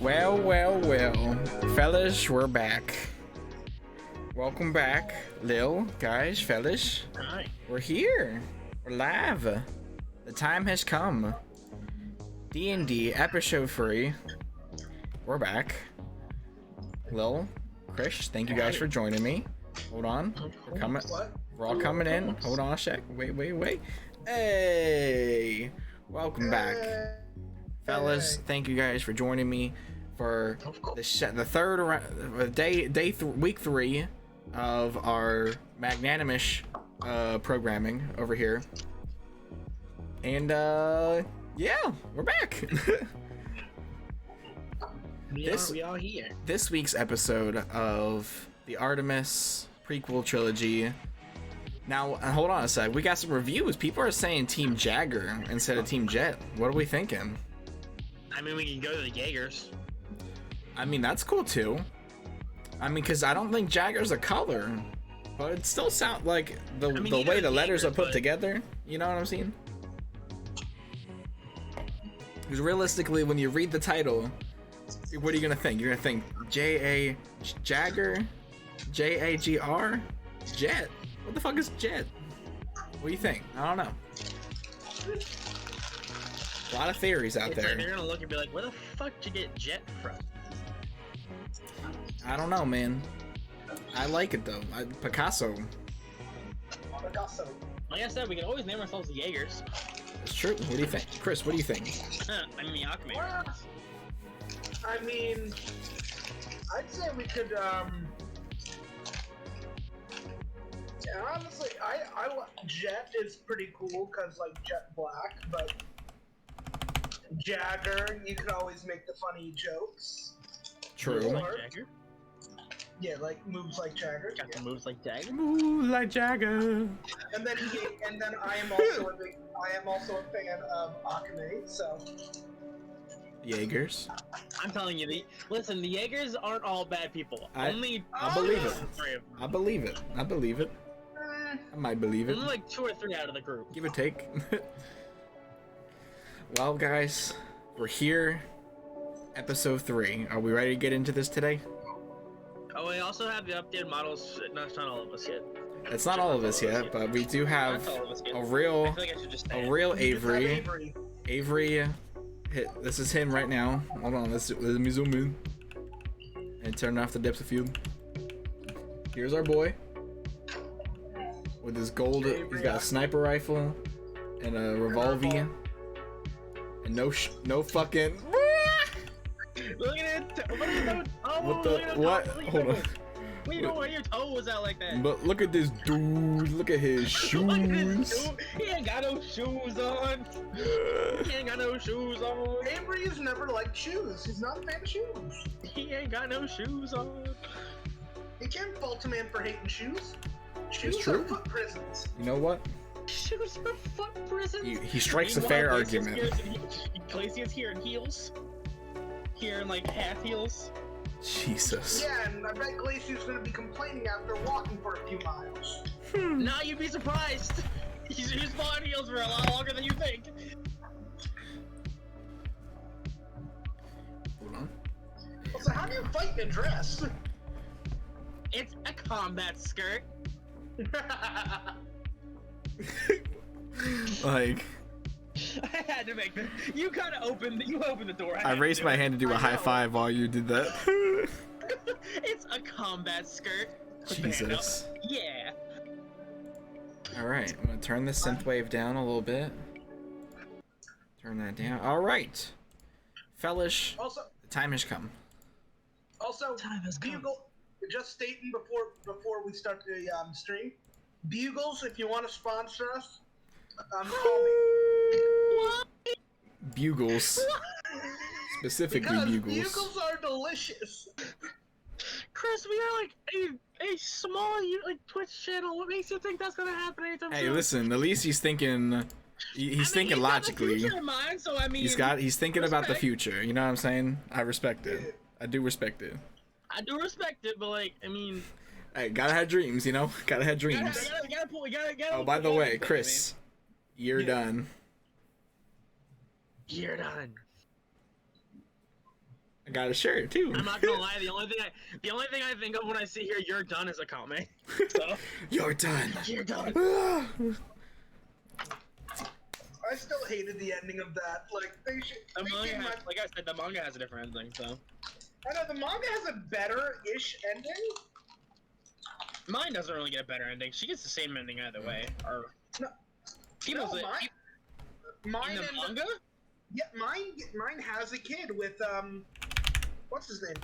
Well, fellas, we're back. Welcome back, Lil, guys, fellas. Hi. We're here. We're live. The time has come. DnD episode 3. We're back. Lil, Chris, thank you guys for joining me. Hold on. We're coming. We're all coming in. Hold on a sec. Wait. Hey, welcome back, fellas. Thank you guys for joining me for the third round, week 3 of our magnanimous programming over here. And yeah, we're back. We all here. This week's episode of the Artemis prequel trilogy. Now, hold on a sec. We got some reviews. People are saying Team Jaeger instead of Team Jet. What are we thinking? I mean, we can go to the Jaegers. I mean, that's cool too. I mean, because I don't think Jaeger's a color, but it still sounds like the way the letters are put together. You know what I'm saying? Because realistically, when you read the title, what are you gonna think? You're gonna think Jaeger, JAGR, Jet. What the fuck is Jet? What do you think? I don't know. A lot of theories out there. Like they're gonna look and be like, "Where the fuck did you get Jet from?" I don't know, man. I like it though. Picasso. Like I said, we can always name ourselves the Jaegers. It's true. What do you think, Chris? What do you think? I mean, the Aquaman. Well, I mean, I'd say we could. Yeah, honestly, I Jet is pretty cool because like Jet Black, but Jagger, you could always make the funny jokes. True. Like Jagger? Yeah, like moves like Jagger. Got the moves like Jagger. Move like Jagger. And then I am also a fan of Akame, so. Jaegers. I'm telling you, listen, the Jaegers aren't all bad people. I believe it. I believe it. I might believe it. Only like 2 or 3 out of the group. Give or take. Well, guys, we're here. Episode 3. Are we ready to get into this today? Oh, we also have the updated models. No, it's not all of us yet. It's not all of us yet, but we do have a real Avery. Avery. This is him right now. Hold on, let me zoom in and turn off the depth of field. Here's our boy with his gold. He's got a sniper rifle and a revolver and no fucking. Look at it! What? Hold on. Wait, no, why your toe was out like that? But look at this dude. Look at his shoes. Look at this dude. He ain't got no shoes on. He ain't got no shoes on. Avery has never liked shoes. He's not a fan of shoes. He ain't got no shoes on. You can't fault a man for hating shoes. Shoes are foot prisons. You know what? Shoes are foot prisons. He strikes a fair argument. Glacius here in heels. Here in like half heels. Jesus. Yeah, and I bet Glacier's gonna be complaining after walking for a few miles. Nah, you'd be surprised. He's bought heels for a lot longer than you think. Hold on. So how do you fight in a dress? It's a combat skirt. Like. I had to make the. You kind of opened the door. I raised my hand to do a high five while you did that. It's a combat skirt. Jesus. Yeah. Alright, I'm gonna turn the synthwave down a little bit. Turn that down. Alright. Fellas, Also, the time has come. Time has come. Bugle, just stating before we start the stream, Bugles, if you want to sponsor us, call me. What? Bugles. Specifically Because bugles. Bugles are delicious. Chris, we are like a small like Twitch channel. What makes you think that's gonna happen anytime soon? Hey, listen. At least he's thinking. He's thinking logically. He's got the future in mind, so I mean, He's thinking about the future. You know what I'm saying? I respect it. I do respect it. I do respect it, but like, I mean, Hey, gotta have dreams, you know? Gotta have dreams. Oh, by the way, Chris, you're done. You're done. I got a shirt too. I'm not gonna lie. The only thing I think of when I see here, "You're done" is a comment. So You're done. you're done. I still hated the ending of that. Like they should. The they manga came has, out- like I said, the manga has a different ending. So I know the manga has a better-ish ending. mine doesn't really get a better ending. She gets the same ending either way. Or No, people's no, mine in the ends up- manga. Yeah, mine has a kid with what's his name?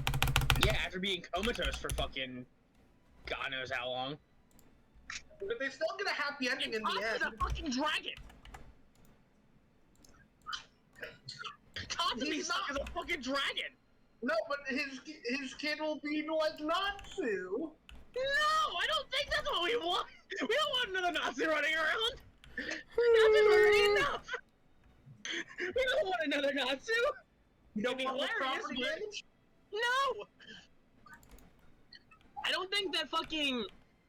Yeah, after being comatose for fucking God knows how long. But they still get a happy ending in the He's end. a fucking dragon. Tatsumi's He's not. is a fucking dragon. No, but his kid will be like Natsu. No, I don't think that's what we want. We don't want another Nazi running around. Natsu's already enough. We don't want another Natsu. You don't It'd be want the hilarious, property but- damage? No. I don't think that fucking.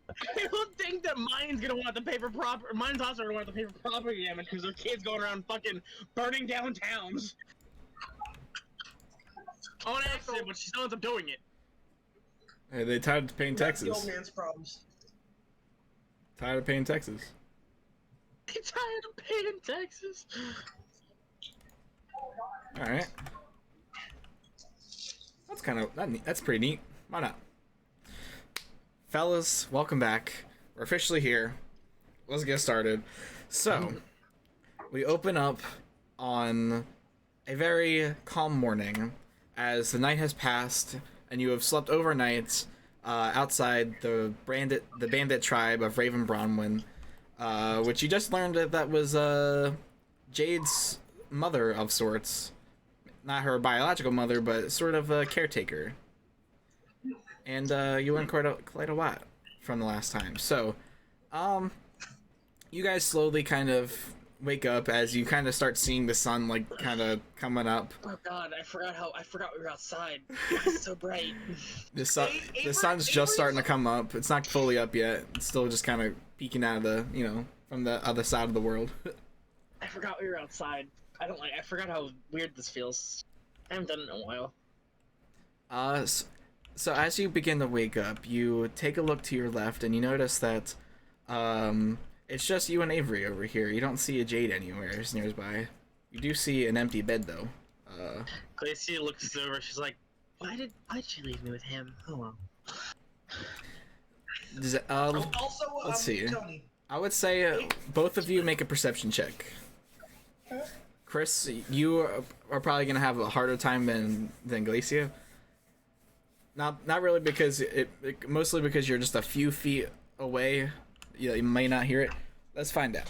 I don't think that mine's gonna want to pay for proper. Mine's also gonna want to pay for property damage because their kids going around fucking burning down towns. On accident, but she still ends up doing it. Hey, they tired of paying That's the old taxes. man's problems. Tired of paying taxes. They tired of paying taxes. All right. That's kind of that's pretty neat. Why not? Fellas, welcome back. We're officially here. Let's get started. So, we open up on a very calm morning as the night has passed and you have slept overnight outside the bandit tribe of Raven Bronwyn, which you just learned that was Jade's mother of sorts. Not her biological mother, but sort of a caretaker. And you learned quite a lot from the last time. So, you guys slowly kind of wake up as you kind of start seeing the sun like kind of coming up. Oh God, I forgot we were outside. It's so bright. The sun, Avery- the sun's just starting to come up. It's not fully up yet. It's still just kind of peeking out of the, from the other side of the world. I forgot we were outside. I forgot how weird this feels. I haven't done it in a while. So as you begin to wake up, you take a look to your left and you notice that, it's just you and Avery over here. You don't see a Jade anywhere nearby. You do see an empty bed though. Glacia looks over. She's like, "Why'd she leave me with him? Oh well." Also, let's see. Tony. I would say both of you make a perception check. Chris, you are probably gonna have a harder time than Glacia. Not really because mostly because you're just a few feet away. You may not hear it. Let's find out.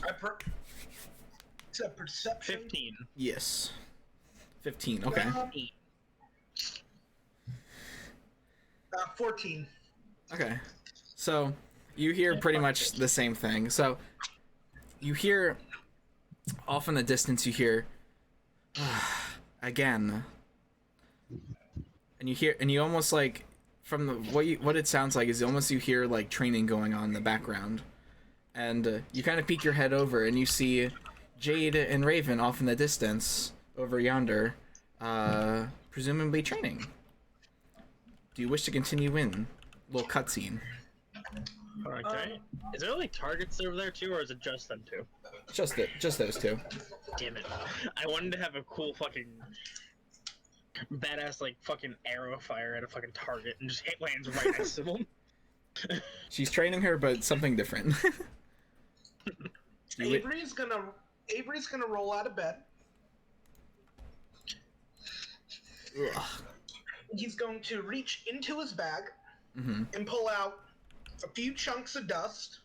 It's a perception. 15. Yes. 15. Okay. 14. Okay. So you hear pretty much the same thing. So you hear off in the distance. You hear again, and you almost like from the what it sounds like is almost you hear like training going on in the background, and you kind of peek your head over and you see Jade and Raven off in the distance over yonder, presumably training. Do you wish to continue in? Little cutscene. Okay. Is there like targets over there too, or is it just them two? Just those two. Damn it! I wanted to have a cool fucking badass like fucking arrow fire at a fucking target and just hit lands right next to them. She's training her, but something different. Avery's gonna roll out of bed. Ugh. He's going to reach into his bag Mm-hmm. and pull out a few chunks of dust,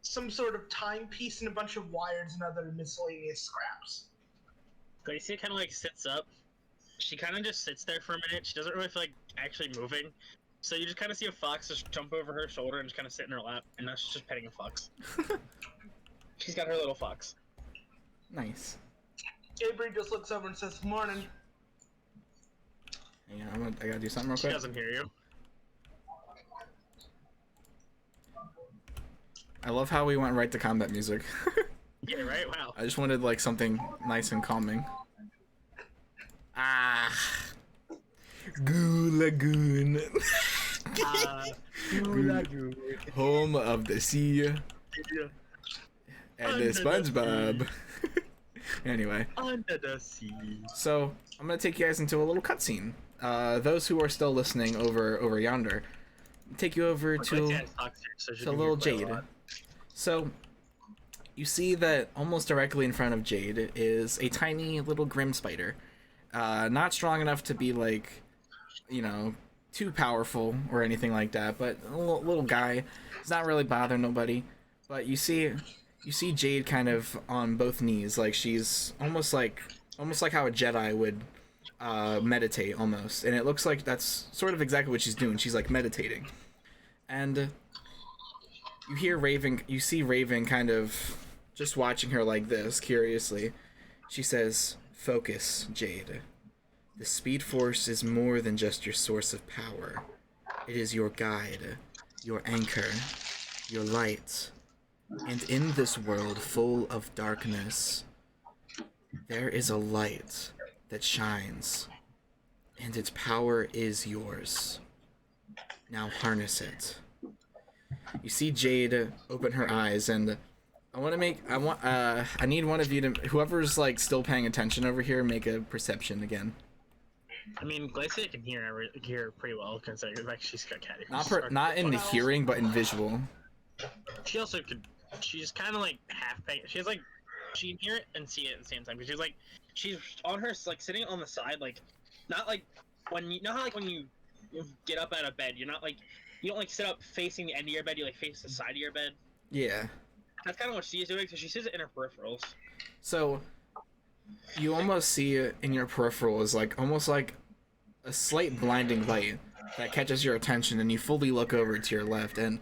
some sort of timepiece, and a bunch of wires and other miscellaneous scraps. Glacia kind of like sits up. She kind of just sits there for a minute. She doesn't really feel like actually moving. So you just kind of see a fox just jump over her shoulder and just kind of sit in her lap, and now she's just petting a fox. She's got her little fox. Nice. Avery just looks over and says, "Morning." Hang on, I gotta do something real She quick. doesn't hear you. I love how we went right to combat music. Yeah, right? Wow. I just wanted like something nice and calming. Ah. Goo Lagoon. Lagoon. Home of the sea and Under the the SpongeBob. Anyway, Under the sea. so I'm gonna take you guys into a little cutscene. Those who are still listening over yonder, take you over to little Jade. So you see that almost directly in front of Jade is a tiny little grim spider. Not strong enough to be like, you know, too powerful or anything like that, but a little guy. It's not really bothering nobody. But you see Jade kind of on both knees, like she's almost like how a Jedi would meditate almost, and it looks like that's sort of exactly what she's doing. She's like meditating, and you see Raven kind of just watching her like this curiously. She says, "Focus, Jade. The Speed Force is more than just your source of power. It is your guide, your anchor, your light. And in this world full of darkness, there is a light that shines, and its power is yours. Now harness it." You see Jade open her eyes, and I need one of you to, whoever's like still paying attention over here, make a perception again. I mean, Glacia can hear pretty well because like she's got cat ears. Not in the hearing, but in visual. She also could. She's kind of like half paying. She's like she can hear it and see it at the same time. Because she's on her like sitting on the side, like not like when you know how like when you get up out of bed, you're not like you don't like sit up facing the end of your bed. You like face the side of your bed. Yeah. That's kind of what she's doing. So she sees it in her peripherals. So you almost see it in your peripherals, like almost like a slight blinding light that catches your attention, and you fully look over to your left, and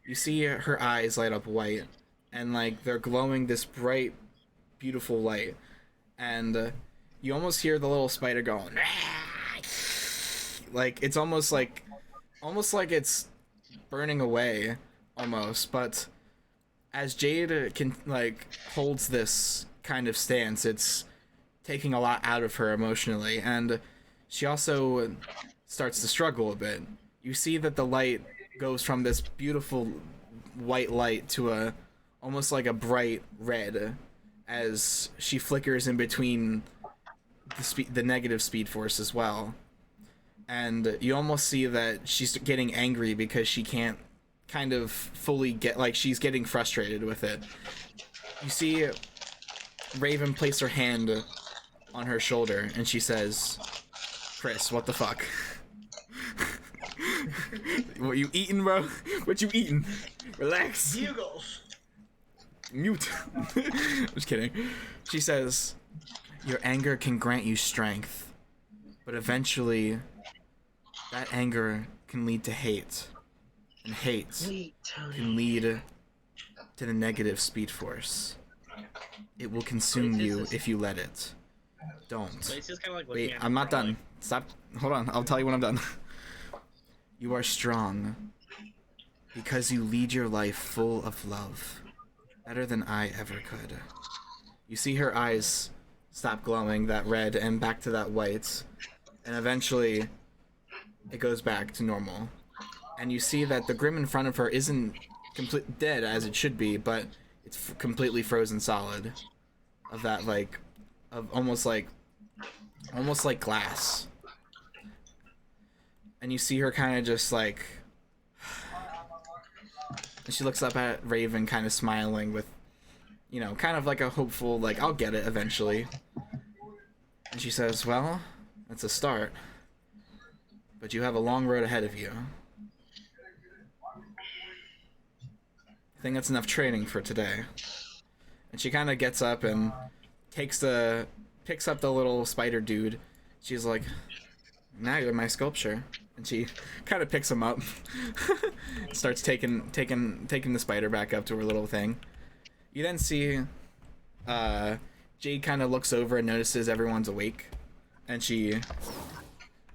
you see her eyes light up white, and like they're glowing this bright, beautiful light, and you almost hear the little spider going, like it's almost like it's burning away, almost. But as Jade can like holds this kind of stance, it's taking a lot out of her emotionally, and she also starts to struggle a bit. You see that the light goes from this beautiful white light to a almost like a bright red as she flickers in between the negative speed force as well. And you almost see that she's getting angry because she can't kind of fully get, like she's getting frustrated with it. You see Raven place her hand on her shoulder and she says, "Chris, what the fuck?" What you eating, bro? What you eating? Relax. Bugles. Mute. Just kidding. She says, "Your anger can grant you strength, but eventually that anger can lead to hate, and hate can lead to the negative speed force. It will consume you if you let it. Don't." Wait, I'm not done. Stop. Hold on. I'll tell you when I'm done. "You are strong because you lead your life full of love, better than I ever could." You see her eyes stop glowing that red and back to that white, and eventually it goes back to normal. And you see that the Grim in front of her isn't complete dead as it should be, but it's completely frozen solid, of that like, of almost like glass. And you see her kind of just like, and she looks up at Raven kind of smiling with, you know, kind of like a hopeful, like, I'll get it eventually. And she says, "Well, that's a start, but you have a long road ahead of you. I think that's enough training for today." And she kind of gets up and picks up the little spider dude. She's like, "Now you're my sculpture." And she kind of picks him up, starts taking the spider back up to her little thing. You then see Jade kind of looks over and notices everyone's awake, and she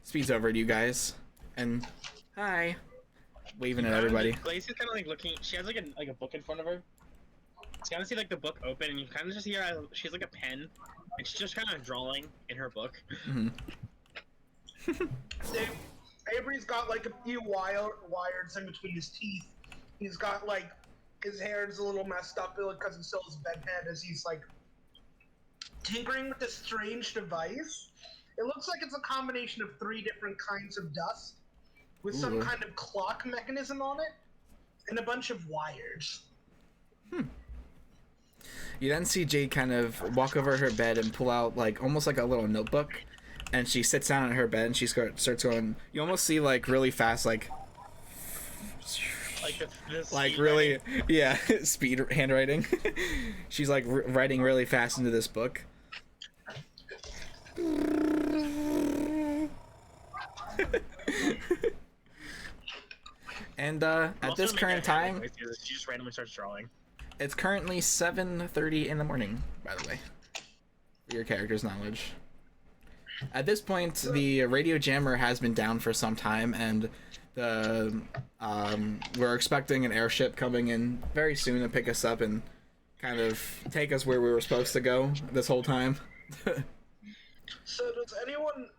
speeds over to you guys and, "Hi," waving at everybody. Glacia's kind of like looking. She has like a book in front of her. You kind of see like the book open, and you kind of just hear she has like a pen, and she's just kind of drawing in her book. Mm-hmm. Avery's got like a few wires in between his teeth. He's got like his hair is a little messed up because he still has a bedhead as he's like tinkering with this strange device. It looks like it's a combination of 3 different kinds of dust with some kind of clock mechanism on it and a bunch of wires. You then see Jade kind of walk over her bed and pull out like almost like a little notebook, and she sits down on her bed and she starts going. You almost see like really fast like this like really yeah speed handwriting. She's like writing really fast into this book. And at this current time, she just randomly starts drawing. It's currently 7:30 in the morning, by the way, for your character's knowledge. At this point, the radio jammer has been down for some time, and the we're expecting an airship coming in very soon to pick us up and kind of take us where we were supposed to go this whole time. So does anyone,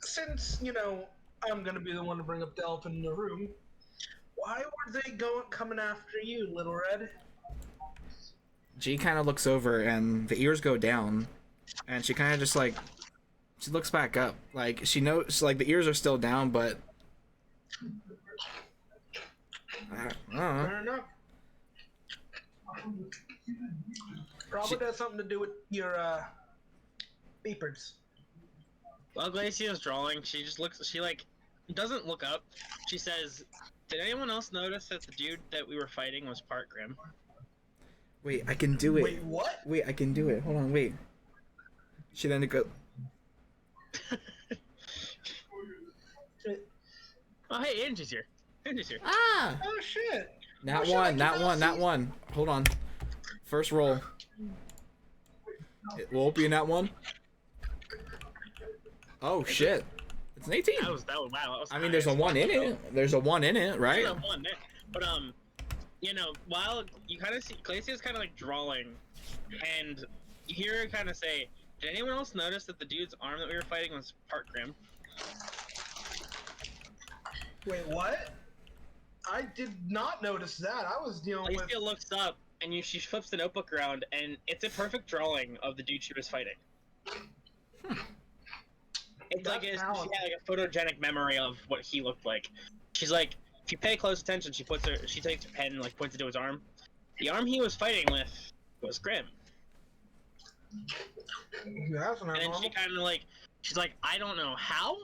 since, you know, I'm going to be the one to bring up the elephant in the room, why were they coming after you, Little Red? G kind of looks over and the ears go down, and she kind of just like, she looks back up. Like, she knows, like, the ears are still down, but I don't know. Fair enough. Probably has something to do with your, beepers. While Glacier's drawing, she just looks, she like, doesn't look up. She says, did anyone else notice that the dude that we were fighting was part Grim? Wait, I can do it. Wait, what? Wait, I can do it. Hold on, wait. She then go. Oh, hey, Angie's here. Angie's here. Ah! Oh, shit. Not one, not one, not one. Hold on. First roll. It will be in that one. Oh, shit. It's an 18. Wow, that was I mean, there's a 1 in it. There's a 1 in it, right? There's a 1 there. But, you know, while you kind of see, Glacier's kind of like drawing, and you hear her kind of say, did anyone else notice that the dude's arm that we were fighting was part Grim? Wait, what? I did not notice that. I was dealing with... Glacia looks up, and she flips the notebook around, and it's a perfect drawing of the dude she was fighting. It's like she had like a photogenic memory of what he looked like. She's like, if you pay close attention, she takes her pen and like points it to his arm. The arm he was fighting with was Grim. That's not and then normal. she kind of like, she's like, I don't know how,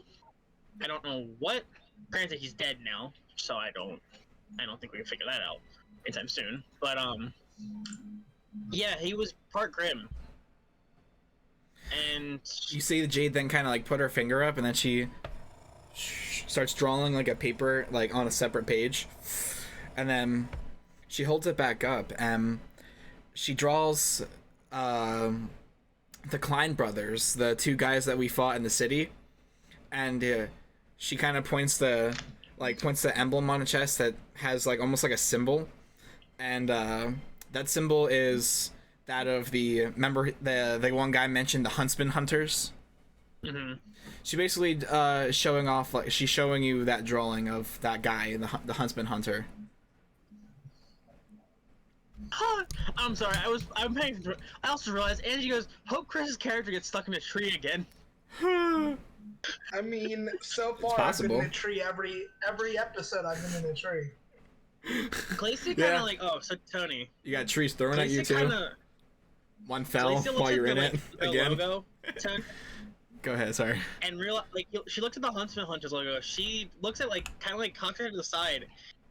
I don't know what. Granted, he's dead now, so I don't think we can figure that out anytime soon. But yeah, he was part Grim. And you see Jade then kind of like put her finger up, and then she starts drawing like a paper like on a separate page, and then she holds it back up and she draws the Klein brothers, the 2 guys that we fought in the city, and she kind of points the emblem on a chest that has like almost like a symbol, and that symbol is that of the one guy mentioned, the Huntsman Hunters. mm-hmm. She basically showing off, like, she's showing you that drawing of that guy, the Huntsman Hunter. I'm sorry, I'm paying. I also realized Angie goes, hope Chris's character gets stuck in a tree again. I mean, so far I've been in a tree every episode. I've been in a tree. Glacia kind of like, oh, so Tony. You got trees thrown at you too. One fell while you're in it again. Logo, Go ahead, sorry. And she looks at the Huntsman Hunters logo. She looks at like kind of like cocked her to the side,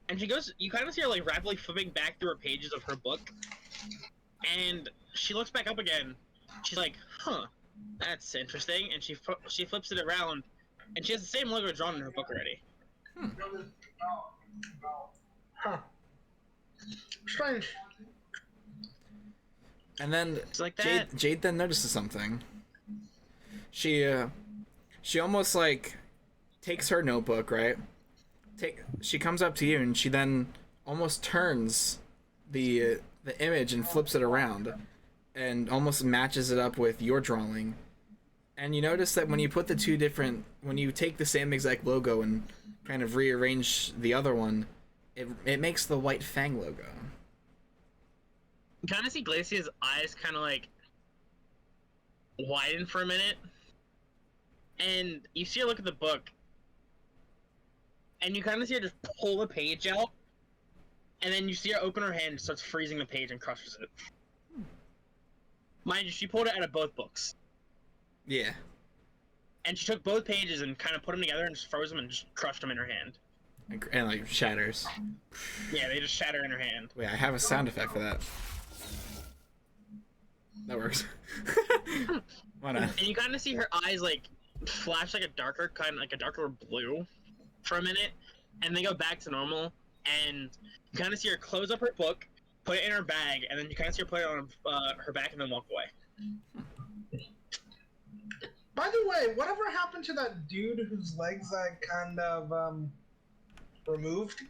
and she goes. You kind of see her like rapidly flipping back through her pages of her book, and she looks back up again. She's like, huh, that's interesting. And she flips it around, and she has the same logo drawn in her book already. Huh. Strange. And then like that. Jade then notices something. She almost like takes her notebook, right? She comes up to you and she then almost turns the image and flips it around and almost matches it up with your drawing. And you notice that when you put the two different, when you take the same exact logo and kind of rearrange the other one, it makes the white fang logo. You kind of see Glacier's eyes kind of like widen for a minute, and you see her look at the book, and you kind of see her just pull the page out, and then you see her open her hand and starts freezing the page and crushes it. Mind you, she pulled it out of both books. Yeah. And she took both pages and kind of put them together and just froze them and just crushed them in her hand. And like shatters. Yeah, they just shatter in her hand. Wait, I have a sound effect for that. That works. Why not? And you kind of see her eyes like flash like a darker blue for a minute, and they go back to normal. And you kind of see her close up her book, put it in her bag, and then you kind of see her put it on her back and then walk away. By the way, whatever happened to that dude whose legs I kind of removed?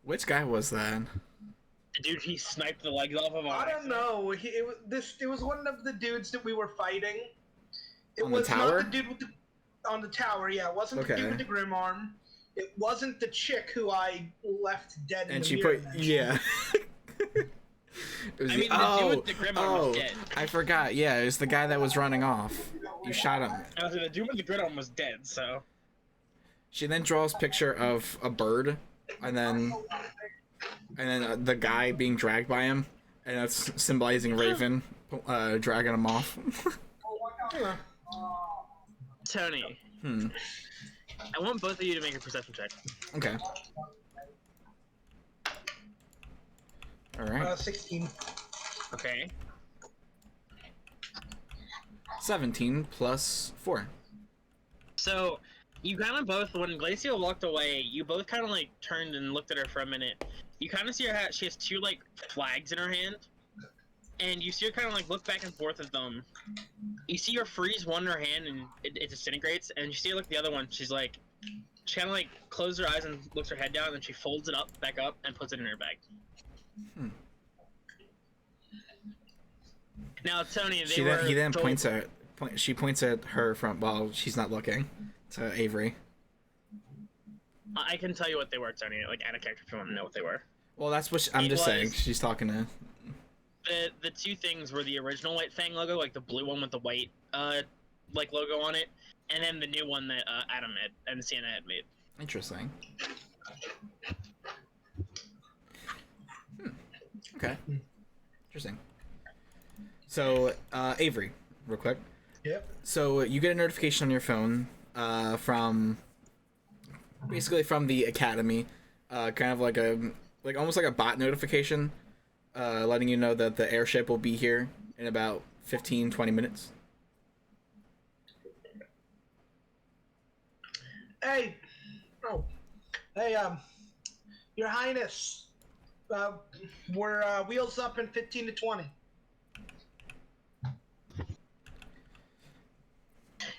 Which guy was that? Dude, he sniped the legs off of. I don't know. It was one of the dudes that we were fighting. It On the was tower? not the dude with the on the tower. Yeah, it wasn't the dude with the grim arm. It wasn't the chick who I left dead. And in she the put mirror yeah. It was I mean, the dude with the grim arm was dead. I forgot. Yeah, it was the guy that was running off. You shot him. I was like, the dude with the grim arm was dead, so. She then draws a picture of a bird, and then the guy being dragged by him, and that's symbolizing Raven dragging him off. Tony. I want both of you to make a perception check. Okay. All right. 16. Okay. 17 plus 4. So, you kind of both, when Glacio walked away, you both kind of like turned and looked at her for a minute. You kind of see her she has two like flags in her hand, and you see her kind of like look back and forth at them. You see her freeze one in her hand and it disintegrates, and you see her look at the other one. She kind of like closes her eyes and looks her head down, and then she folds it back up, and puts it in her bag. Now, Tony, She then points at she points at her from while she's not looking to Avery. I can tell you what they were, Tony. Like, add a character if you want to know what they were. Well, that's what I'm just saying. She's talking to. The two things were the original White Fang logo, like the blue one with the white like logo on it, and then the new one that Adam and Sienna had made. Interesting. Okay. Interesting. So, Avery, real quick. Yep. So you get a notification on your phone from basically from the academy, kind of like almost like a bot notification, letting you know that the airship will be here in about 15-20 minutes. Hey, Your Highness, we're wheels up in 15 to 20.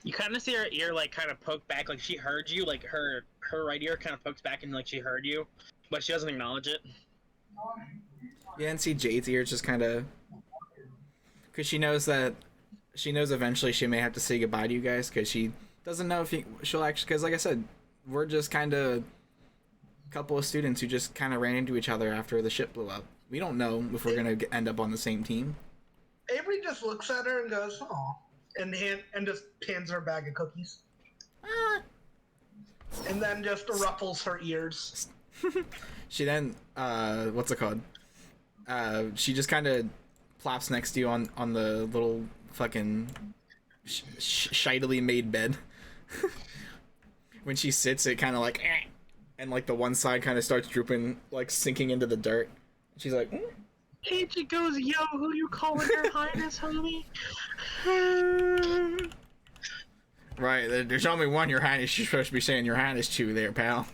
You kind of see her ear like kind of poke back, like she heard you, like her right ear kind of pokes back and like she heard you, but she doesn't acknowledge it. Yeah, and see Jade's ear just kind of, because she knows eventually she may have to say goodbye to you guys, because she doesn't know if she'll actually, because like I said, we're just kind of a couple of students who just kind of ran into each other after the ship blew up. We don't know if we're gonna end up on the same team. Avery just looks at her and goes, "Aw," and just hands her a bag of cookies. And then just ruffles her ears. She then, what's it called? She just kind of plops next to you on the little fucking shitily made bed. When she sits, it kind of like, and like the one side kind of starts drooping, like sinking into the dirt. She's like, Angie goes, "Yo, who you calling your highness, homie?" Right, there's only one Your Highness you're supposed to be saying Your Highness to there, pal.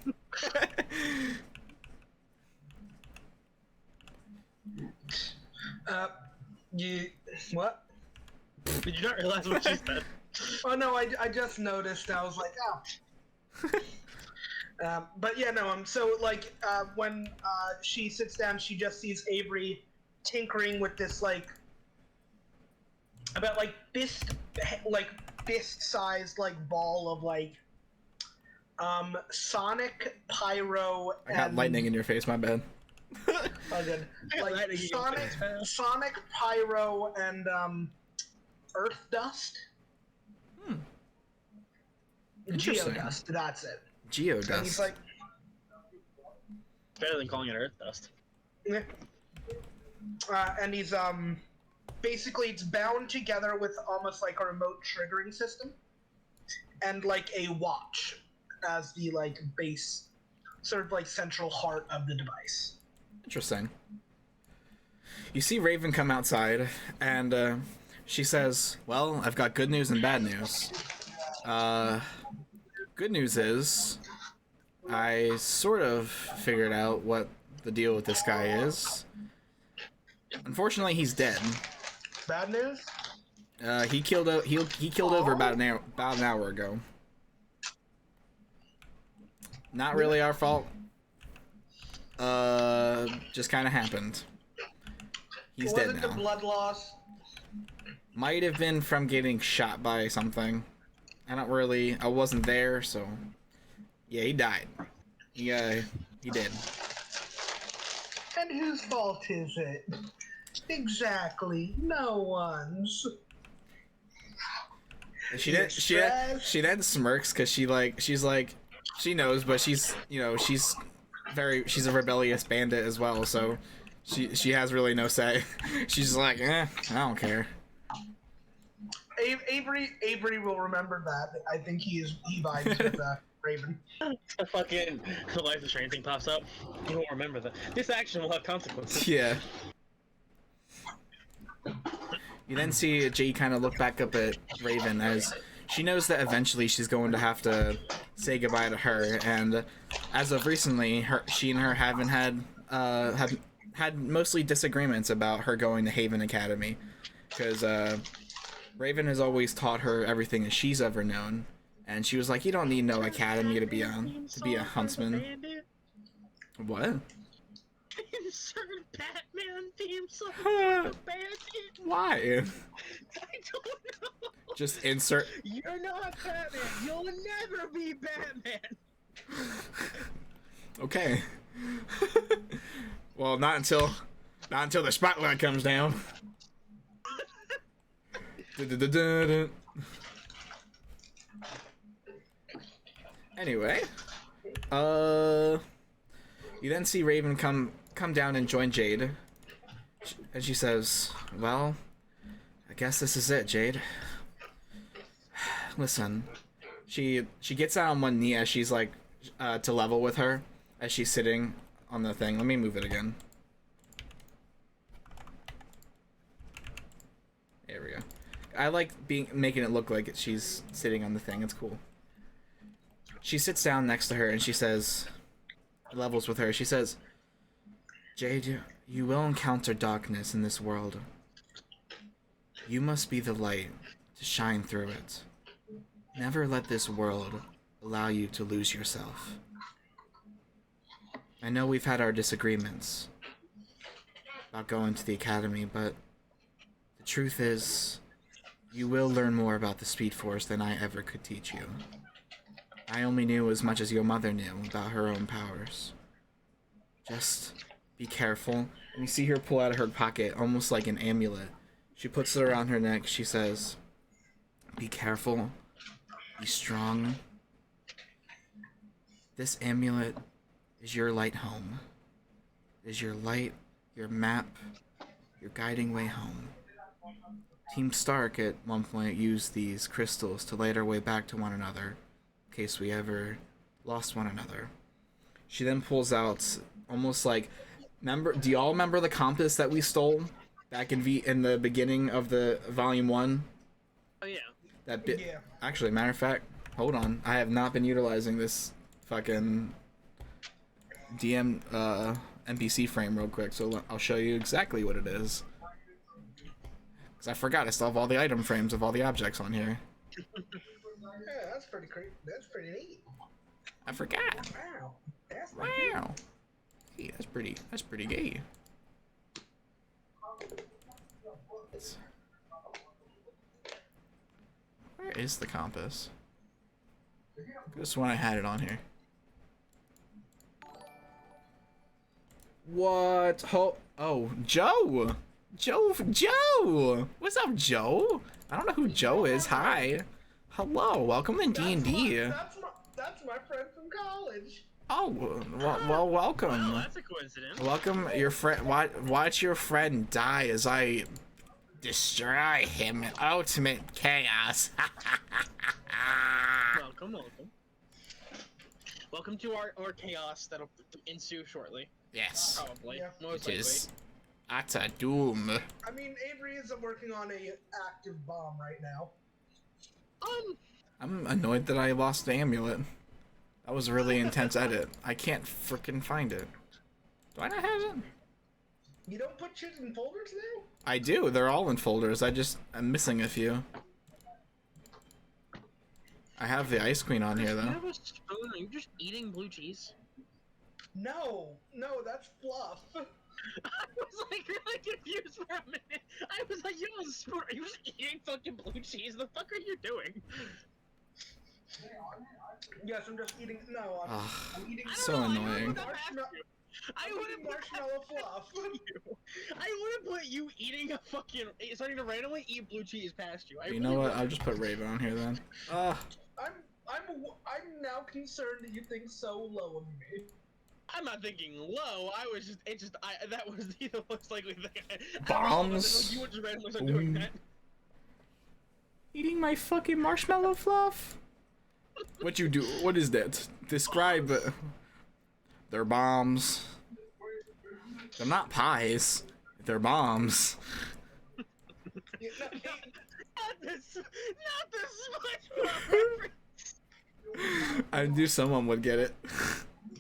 What? Did you not realize what she said? Oh no, I just noticed. I was like, oh. But yeah, no. So like, when she sits down, she just sees Avery tinkering with this like about like fist-sized like ball of like sonic, pyro, I got and lightning in your face, my bad. oh, good. Like sonic, pyro, and earth dust. Interesting. Geodust, that's it. Geodust. And he's like, Better than calling it earth dust. yeah. And he's basically it's bound together with almost like a remote triggering system, and like a watch as the like base, sort of like central heart of the device. Interesting. You see Raven come outside, and she says, "Well, I've got good news and bad news. Good news is, I sort of figured out what the deal with this guy is. Unfortunately, he's dead. Bad news? He killed over about an hour ago. Not really our fault. Just kind of happened. He's dead now. The blood loss? Might have been from getting shot by something. I wasn't there, so yeah, he died. He did. And whose fault is it? Exactly, no one's. She then smirks because she knows, but she's a rebellious bandit as well, so she has really no say. She's like, I don't care. Avery will remember that. I think he vibes with Raven. The fucking Life is Strange thing pops up. You won't remember that. This action will have consequences. Yeah. You then see Jay kind of look back up at Raven as she knows that eventually she's going to have to say goodbye to her, and as of recently, she and her have had mostly disagreements about her going to Haven Academy, because Raven has always taught her everything that she's ever known, and she was like, "You don't need no academy to be a huntsman." What? Insert Batman theme song for the bandit. Why? I don't know. Just insert. You're not Batman. You'll never be Batman. Okay. Well, not until the spotlight comes down. Anyway, you then see Raven come down and join Jade, and she says, "Well, I guess this is it, Jade. Listen." She gets out on one knee as she's like to level with her as she's sitting on the thing. Let me move it again. There we go. I like making it look like she's sitting on the thing. It's cool. She sits down next to her and she says, levels with her. She says, "Jade, you will encounter darkness in this world. You must be the light to shine through it. Never let this world allow you to lose yourself. I know we've had our disagreements about going to the academy, but the truth is, you will learn more about the Speed Force than I ever could teach you. I only knew as much as your mother knew about her own powers. Just be careful." And you see her pull out of her pocket, almost like an amulet. She puts it around her neck. She says, "Be careful. Be strong. This amulet is your light home. It is your light, your map, your guiding way home. Team Stark at one point used these crystals to light our way back to one another, in case we ever lost one another." She then pulls out, almost like, do y'all remember the compass that we stole back in the beginning of the Volume 1? Oh yeah. That bit. Yeah. Actually, matter of fact, hold on. I have not been utilizing this fucking DM NPC frame real quick, so I'll show you exactly what it is. Because I forgot I still have all the item frames of all the objects on here. Yeah, that's pretty creepy. That's pretty neat. I forgot. Wow. That's Wow. Hey, that's pretty gay. Where is the compass? This one I had it on here. What? Oh, Joe! Joe! What's up, Joe? I don't know who Joe is. Hi. Hello, welcome to D&D. That's my friend from college. Oh, well, welcome. Well, that's a coincidence. Welcome, your friend. Watch your friend die as I destroy him in ultimate chaos. Welcome. Welcome to our chaos that'll ensue shortly. Yes. Probably. Yeah. Most It likely. is utter doom. I mean, Avery isn't working on a active bomb right now. I'm annoyed that I lost the amulet. That was a really intense edit. I can't frickin' find it. Do I not have it? You don't put shit in folders now? I do. They're all in folders. I'm missing a few. I have the Ice Queen on here You though. have a spoon. Are you just eating blue cheese? No, that's fluff. I was like really confused for a minute. I was like, you have a spoon. Are you just eating fucking blue cheese? The fuck are you doing? Yes, I'm just eating. No, I'm eating. So I don't know, annoying. I wouldn't put Marshmallow fluff. I wouldn't put you eating a fucking starting to randomly eat blue cheese past you. You know what? I'll just put Raven on here then. I'm now concerned that you think so low of me. I'm not thinking low. I was just that was the most likely thing. Bombs. You would just randomly start doing that. Eating my fucking marshmallow fluff? What you do? What is that? Describe. They're bombs. They're not pies. They're bombs. Not this SpongeBob reference. I knew someone would get it.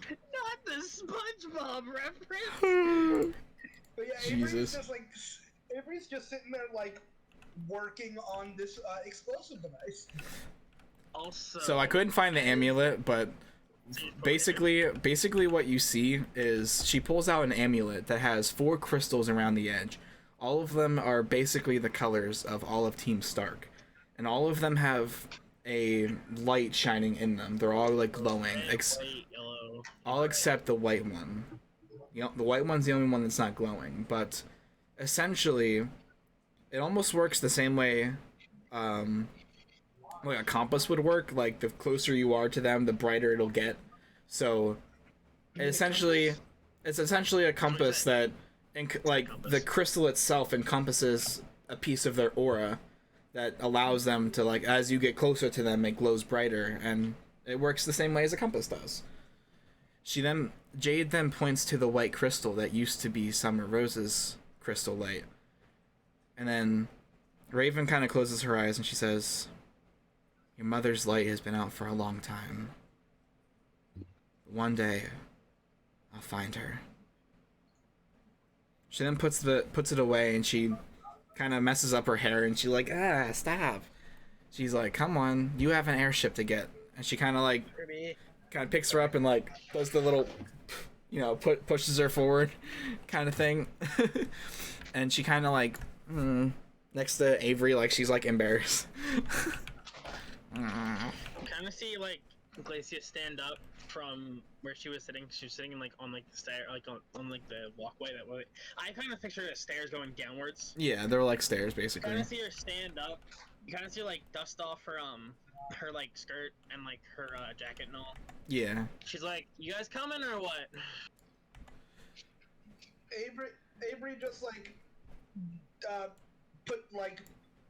Not the SpongeBob reference. But yeah, Jesus. Avery's just sitting there like working on this explosive device. Also, So I couldn't find the amulet, but basically what you see is she pulls out an amulet that has 4 crystals around the edge. All of them are basically the colors of all of Team Stark, and all of them have a light shining in them. They're all like glowing, white, yellow. all except the white one. You know, the white one's the only one that's not glowing, but essentially it almost works the same way like a compass would work. Like the closer you are to them, the brighter it'll get. So it's essentially a compass that like the crystal itself encompasses a piece of their aura that allows them to, like, as you get closer to them, it glows brighter, and it works the same way as a compass does. Jade then points to the white crystal that used to be Summer Rose's crystal light. And then Raven kind of closes her eyes and she says, "Your mother's light has been out for a long time. One day, I'll find her." She then puts it away and she kind of messes up her hair and she's like, stop. She's like, "Come on, you have an airship to get." And she kind of picks her up and like does the little, pushes her forward kind of thing. And she kind of like next to Avery, like she's like embarrassed. Kind of see like Glacia stand up from where she was sitting. She was sitting in, like on like the stair, like on like the walkway that way. I kind of picture the stairs going downwards. Yeah, they're like stairs basically. Kind of see her stand up. You kind of see her, like, dust off her like skirt and like her jacket and all. Yeah. She's like, "You guys coming or what?" Avery just like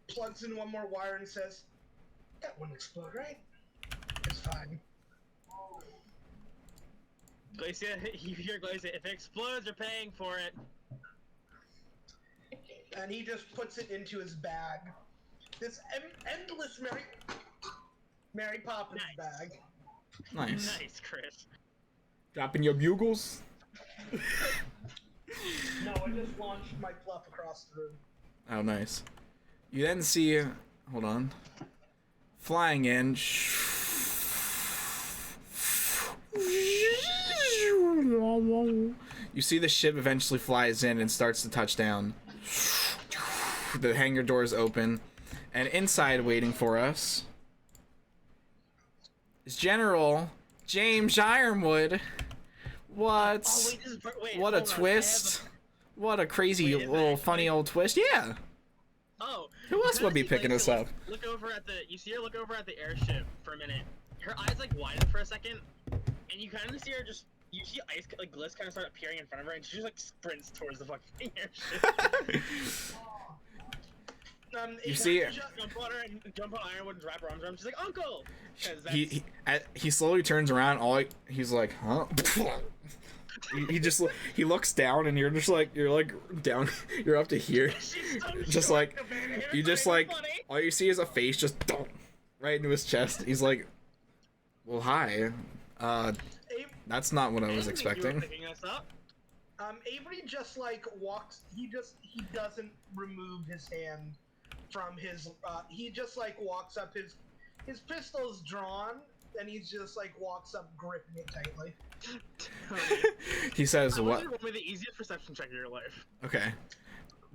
plugs in one more wire and says, "That wouldn't explode, right? It's fine." Glacia, you hear Glacia, "If it explodes, you're paying for it." And he just puts it into his bag. This endless Mary Poppins bag. Nice. Nice, Chris. Dropping your bugles? No, I just launched my fluff across the room. Oh, nice. You then see, hold on, flying in. You see the ship eventually flies in and starts to touch down. The hangar doors open, and inside waiting for us is General James Ironwood. What? Oh, wait, this is What a hold on, twist. What a crazy Wait, is it little actually? funny old twist. Yeah. Oh. Who you else kinda would be see picking Glacia this up? Look over at the. You see her look over at the airship for a minute. Her eyes like widen for a second, and you kind of see her just. You see ice like gliss kind of start appearing in front of her, and she just like sprints towards the fucking airship. You see just jump on her and jump on Ironwood and wrap her arms around. She's like, "Uncle." 'Cause He slowly turns around. He's like, huh? he looks down, and you're like down. You're up to here. Just like you just like all you see is a face just right into his chest. He's like, well, hi. That's not what I was expecting. Avery just like walks. He doesn't remove his hand from his. He just like walks up. His pistol's drawn, and he just like walks up, gripping it tightly. He says, "What?" Roll me the easiest perception check of your life. Okay.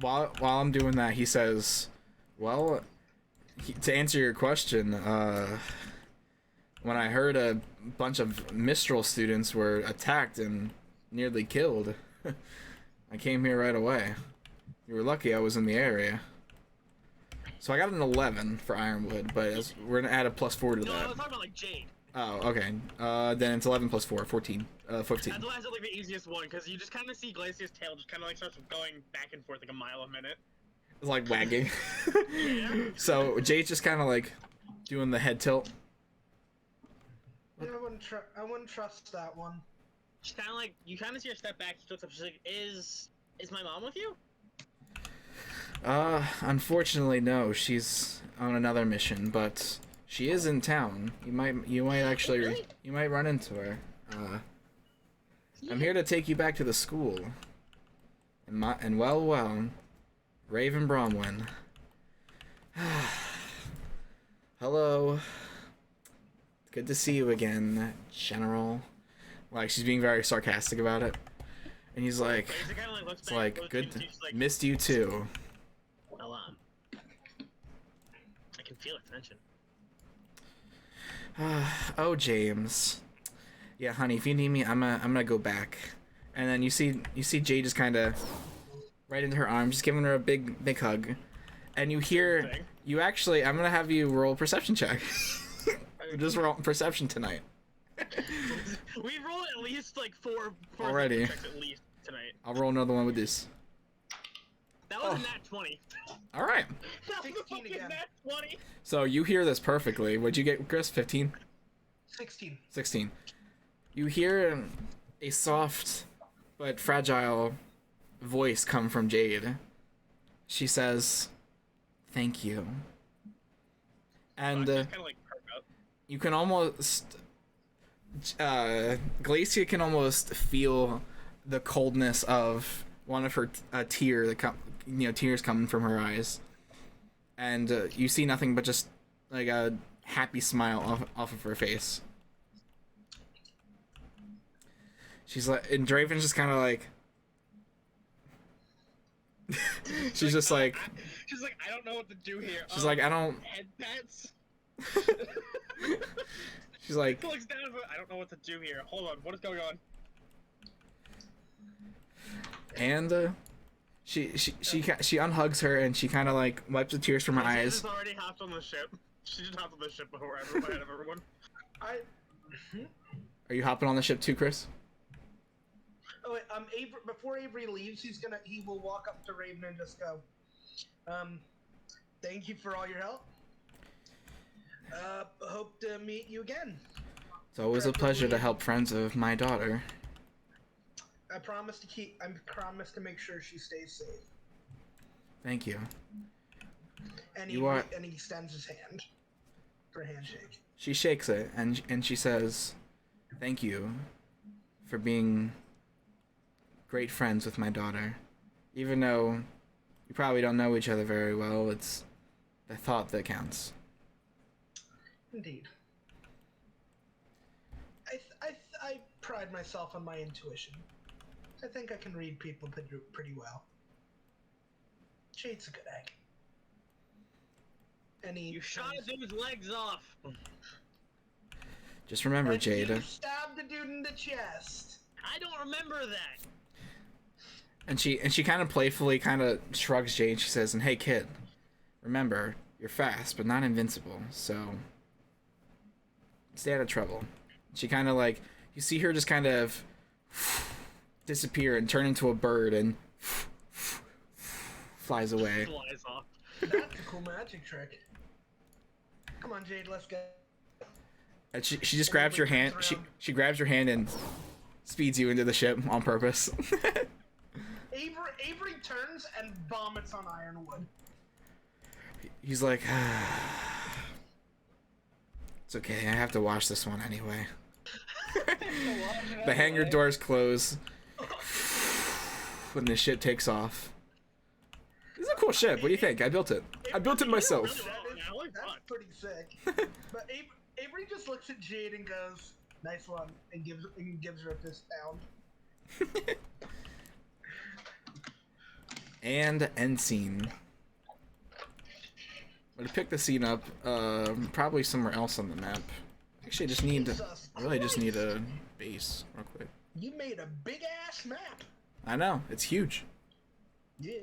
While I'm doing that, he says, "Well, to answer your question, when I heard a bunch of Mistral students were attacked and nearly killed, I came here right away. You were lucky I was in the area." So I got an 11 for Ironwood, but we're gonna add a +4 to that. No, I was talking about like Jade. Oh, okay. Then it's 11 + 4, 14. 15. That's why I said like the easiest one, because you just kind of see Glacia's tail just kind of like starts going back and forth like a mile a minute. It's like wagging. Yeah. So Jade's just kind of like doing the head tilt. Yeah, I wouldn't trust that one. She's kind of like, you kind of see her step back. She looks up. She's like, "Is my mom with you?" Unfortunately, no. She's on another mission, but she is in town. You might actually, Really? you might run into her. I'm here to take you back to the school. And well, Raven Bromwyn. Hello. Good to see you again, General. Like, she's being very sarcastic about it. And he's like, Glacia kind of like looks it's back, like, looks good, at you, she's like, missed you too. "Well, I can feel her tension." Oh, James. Yeah, honey, if you need me, I'm gonna go back. And then you see Jade just kind of right into her arms, just giving her a big hug. And you hear, I'm gonna have you roll a perception check. Just roll perception tonight. We rolled at least like four Already. checks at least tonight. I'll roll another one with this. That was a nat 20. All right. That was a 16 fucking again. nat 20. So you hear this perfectly. What'd you get, Chris? 15? 16. 16. You hear a soft but fragile voice come from Jade. She says, "Thank you." And Just kind of like perk up. you can almost Glacia can almost feel the coldness of one of her tears coming from her eyes, and you see nothing but just like a happy smile off of her face. She's like, and Draven's just kind of like, she's just like, She's like, "I don't know what to do here." she's like, I don't. Head pats. She's like, She looks down and goes, "I don't know what to do here. Hold on, what is going on?" and she unhugs her and she kind of like wipes the tears from her She eyes. just already hopped on the ship. She just hopped on the ship before everybody, ahead of everyone. Are you hopping on the ship too, Chris? Oh wait, before Avery leaves, he will walk up to Raven and just go, "Thank you for all your help. Hope to meet you again. It's always a pleasure to help friends of my daughter. I promise to make sure she stays safe." Thank you. And and he extends his hand for a handshake. She shakes it and she says, "Thank you for being great friends with my daughter. Even though you probably don't know each other very well, it's the thought that counts." Indeed. I pride myself on my intuition. I think I can read people pretty well. Jade's a good egg. You shot a dude's legs off. Just remember, And Jade. you stabbed the dude in the chest. I don't remember that. And she kind of playfully kind of shrugs Jade. She says, "And hey, kid, remember, you're fast, but not invincible. So stay out of trouble." She kind of like, you see her just kind of disappear and turn into a bird and flies away. Flies off. That's a cool magic trick. Come on, Jade, let's go. And she just grabs your hand. She grabs your hand and speeds you into the ship on purpose. Avery turns and vomits on Ironwood. He's like, it's okay. I have to wash this one anyway. The hangar doors close when the ship takes off. This is a cool ship. What do you think? I built it. I built it myself. That's pretty sick. But Avery just looks at Jade and goes, "Nice one," and gives her a fist pound. And end scene. I'm gonna pick the scene up, probably somewhere else on the map. Actually, I really just need a base real quick. You made a big ass map. I know, it's huge. Yeah.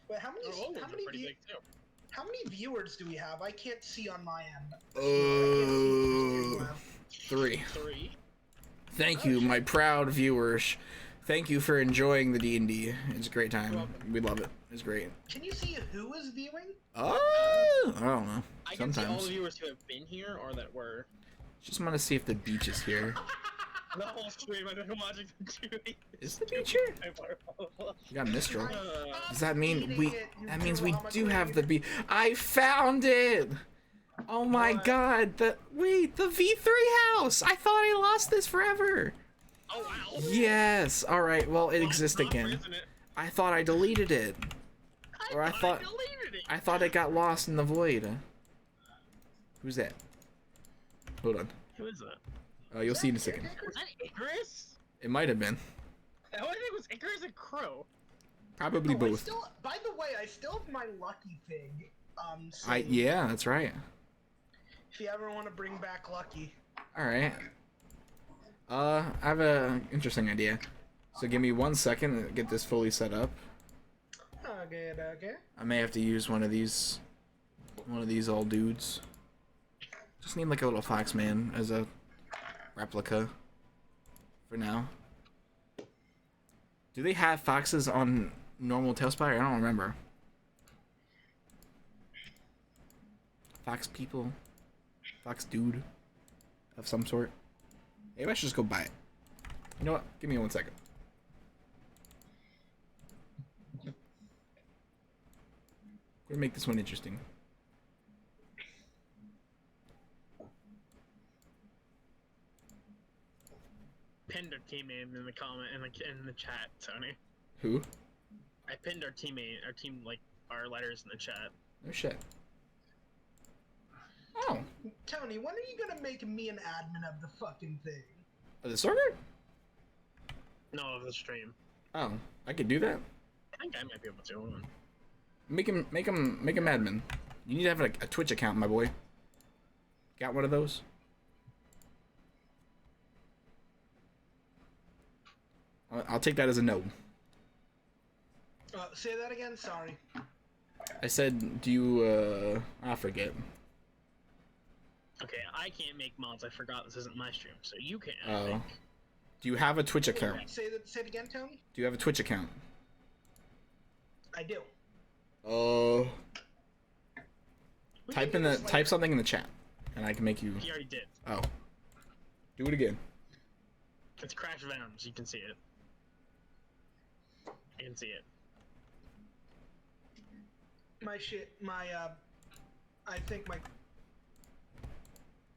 Wait, how many viewers do we have? I can't see on my end. Oh, 3. 3. Thank you, my proud viewers. Thank you for enjoying the D&D. It's a great time. We love it. It's great. Can you see who is viewing? Oh, I don't know. I can see all Sometimes. the viewers who have been here or that were. Just want to see if the beach is here. The whole stream I've been watching the 2 Is the beach here? You got Mistral. Does that mean that means we do have the beach? I found it! Oh my god, the V3 house! I thought I lost this forever! Oh wow! Yes! Alright, well it exists again. I thought I deleted it. Or I thought it got lost in the void. Who's that? Hold on. Who is that? You'll see in a second. Was that Icarus? It might have been. I think it was Icarus and Crow. Probably both. By the way, I still have my Lucky Pig. So yeah, that's right. if you ever want to bring back Lucky. Alright. I have a interesting idea. So give me 1 second to get this fully set up. Okay. I may have to use one of these old dudes. Just need like a little fox man as a replica for now. Do they have foxes on normal Tailspire? I don't remember. Fox people? Fox dude? Of some sort? Maybe I should just go buy it. You know what? Give me 1 second. We're gonna make this one interesting. Pinned our teammate in the comment in the chat, Tony. Who? I pinned our teammate, our letters in the chat. No shit. Oh. Tony, when are you gonna make me an admin of the fucking thing? The server? No, of the stream. Oh, I could do that. I think I might be able to. Make him admin. You need to have a Twitch account, my boy. Got one of those? I'll take that as a no. Say that again. Sorry. I said, do you? I forget. Okay, I can't make mods. I forgot this isn't my stream, so you can. I Oh. think. Do you have a Twitch account? Say it again, Tony. Do you have a Twitch account? I do. Type something in the chat, and I can make you. He already did. Oh. Do it again. It's Crash Venoms. You can see it. I can see it. I think my.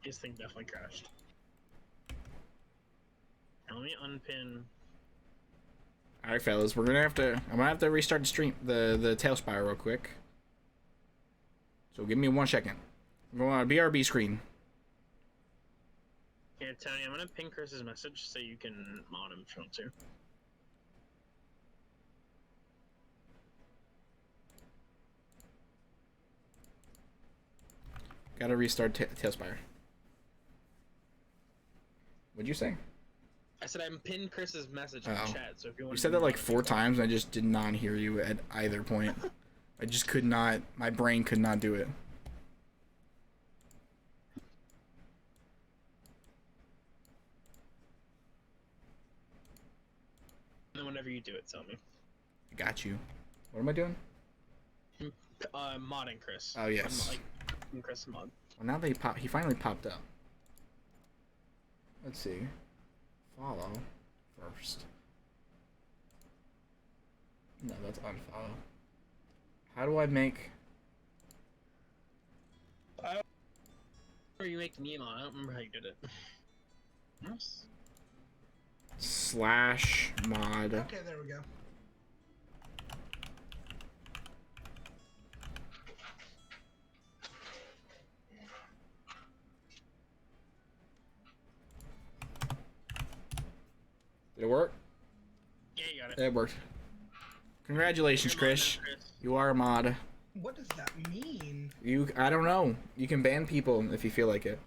His thing definitely crashed. Now let me unpin. All right, fellas, I'm gonna have to restart the stream, the Tailspire real quick. So give me 1 second. I'm going on a BRB screen. Here, Tony, I'm gonna ping Chris's message so you can mod him if you want to. Gotta restart Tailspire. What'd you say? I said I'm pinned Chris's message in Oh. the chat, so if you want You said that like 4 times, and I just did not hear you at either point. I just could not. My brain could not do it. And whenever you do it, tell me. I got you. What am I doing? Modding Chris. Oh, yes. I'm, like, Chris mod. Well, now he finally popped up. Let's see. Follow first. No, that's unfollow. How do I make... Or you make me mod. I don't remember how you did it. Yes. /mod. Okay, there we go. Did it work? Yeah, you got it. It worked. Congratulations, You're a mod Chris. now, Chris. You are a mod. What does that mean? I don't know. You can ban people if you feel like it.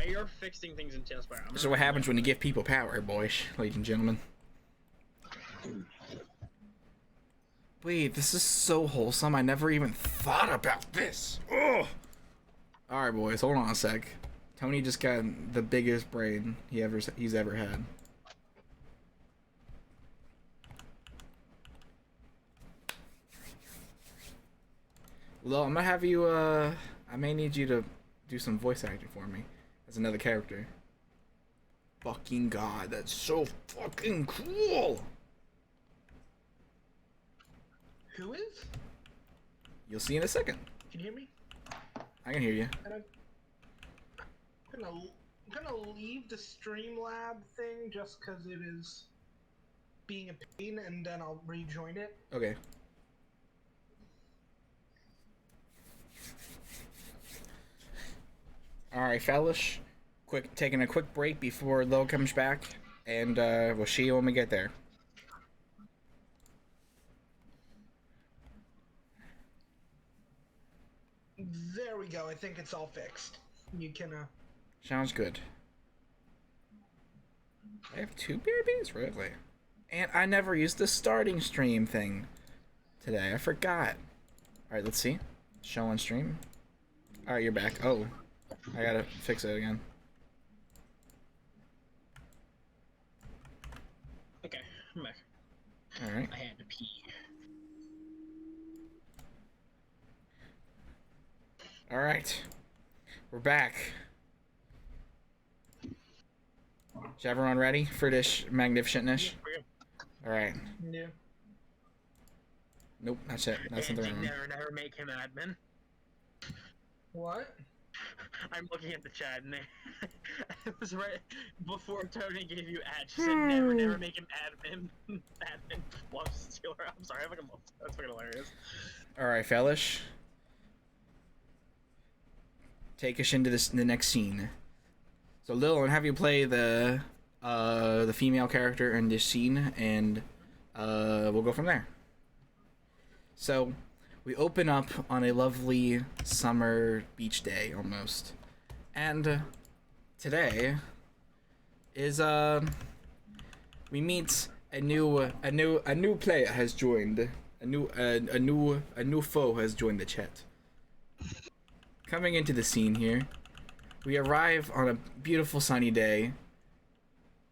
You're fixing things in Tailspire. This is what happens when you give people power, boys, ladies and gentlemen. Wait, this is so wholesome. I never even thought about this. Ugh. Alright, boys, hold on a sec. Tony just got the biggest brain he's ever had. Well, I'm gonna have you, I may need you to do some voice acting for me as another character. Fucking god, that's so fucking cool! Who is? You'll see in a second. Can you hear me? I can hear you. And I'm gonna leave the Streamlab thing just because it is being a pain, and then I'll rejoin it. Okay. Alright, fellas. Taking a quick break before Lil comes back, and we'll see you when we get there. There we go. I think it's all fixed. You can, Sounds good. I have 2 babies? Really? And I never used the starting stream thing today. I forgot. Alright, let's see. Show on stream. Alright, you're back. Oh. I gotta fix it again. Okay, I'm back. Alright. I had to pee. Alright. We're back. Is everyone ready for this magnificentness? Alright. yeah. Nope, that's it. That's not the right one. Never make him admin. What? I'm looking at the chat and it was right before Tony gave you ad. She said never make him admin. Admin love stealer. I'm sorry, I fucking love that. That's fucking hilarious. Alright, fellas. Take us into the next scene. So Lil, I'm gonna have you play the female character in this scene, and we'll go from there. So we open up on a lovely summer beach day almost, and today is we meet a new player has joined. A new foe has joined the chat. Coming into the scene here, we arrive on a beautiful sunny day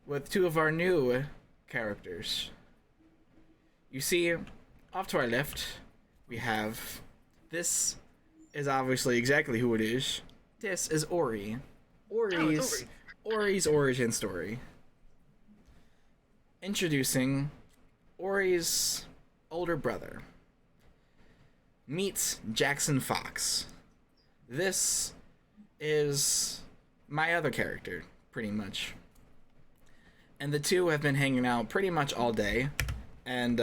with 2 of our new characters. You see, off to our left, we have... This is obviously exactly who it is. This is Ori. Ori's origin story. Introducing Ori's older brother. Meet Jaxen Fox. This is my other character, pretty much. And the 2 have been hanging out pretty much all day. And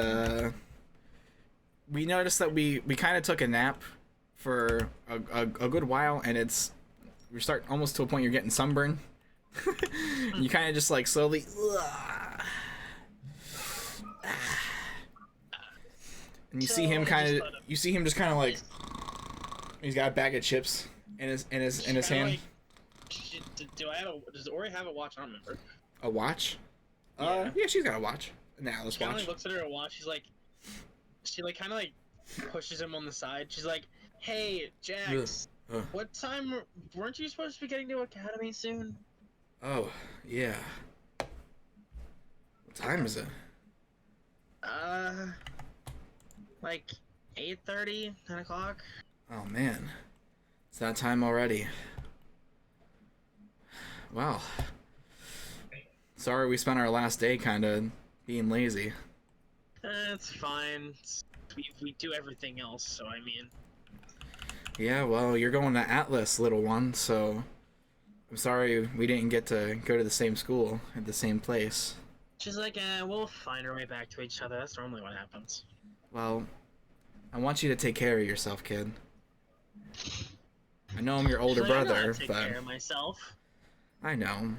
we noticed that we kind of took a nap for a good while, and we start almost to a point you're getting sunburn. You kind of just like slowly... And you see him just kind of like... He's got a bag of chips in his Kinda hand. like, does Ori have a watch? I don't remember. A watch? Yeah. Yeah, she's got a watch. An Atlas She kind of watch. like looks at her watch. She like kind of like pushes him on the side. She's like, "Hey, Jax, Ugh. what time? Weren't you supposed to be getting to Academy soon?" Oh, yeah. What time is it? Like 8:30, 10 o'clock. Oh man, it's that time already. Well, sorry we spent our last day kind of being lazy. It's fine. We do everything else, so I mean. Yeah, well, you're going to Atlas, little one, so I'm sorry we didn't get to go to the same school at the same place. She's like, we'll find our way back to each other. That's normally what happens. Well, I want you to take care of yourself, kid. I know I'm your older She's like, I know how brother, to take but care of myself. I know.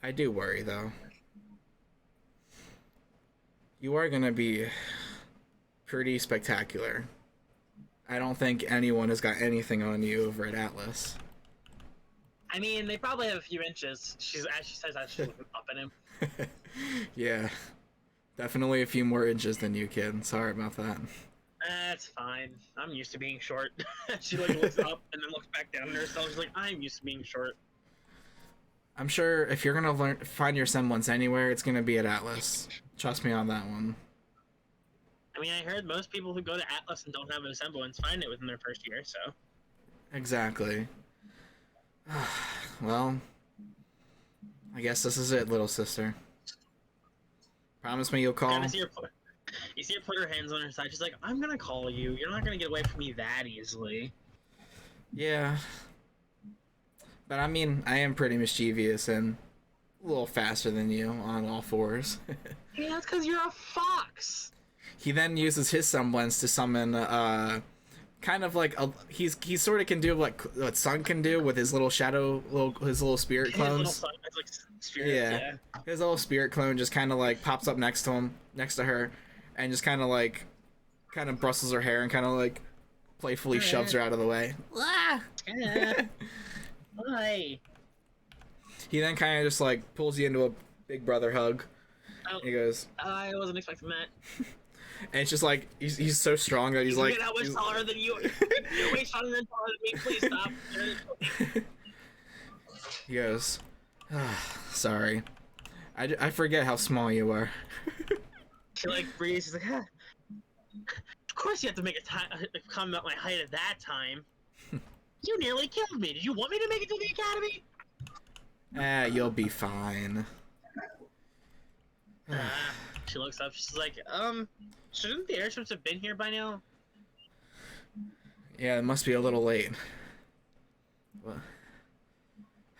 I do worry, though. You are gonna be pretty spectacular. I don't think anyone has got anything on you over at Atlas. I mean, they probably have a few inches. She says that she's looking up at him. Yeah. Definitely a few more inches than you, kid. Sorry about that. That's fine. I'm used to being short. She like looks up and then looks back down at herself. She's like, I'm used to being short. I'm sure if you're gonna find your semblance anywhere, it's gonna be at Atlas. Trust me on that one. I mean, I heard most people who go to Atlas and don't have a semblance find it within their first year, so. Exactly. Well, I guess this is it, little sister. Promise me you'll call. You see her put her hands on her side. She's like, I'm gonna call you. You're not gonna get away from me that easily. Yeah. But I mean, I am pretty mischievous and a little faster than you on all fours. Yeah, that's because you're a fox. He then uses his semblance to summon, kind of like he sort of can do what Sun can do with his little shadow, his little spirit clones. His little son, it's like spirits, yeah. His little spirit clone just kind of like pops up next to her, and just kind of brustles her hair and kind of like playfully shoves her out of the way. Yeah. Why? He then kind of just like pulls you into a big brother hug. Oh, He goes, I wasn't expecting that. and it's just like he's so strong that he's like, How much taller than you? You're way taller than me. Please stop. He goes, sorry, I forget how small you are. She like breathes. She's like, huh. Of course you have to make a comment about my height at that time. You nearly killed me. Did you want me to make it to the academy? You'll be fine. She looks up. She's like, shouldn't the airships have been here by now? Yeah, it must be a little late. What?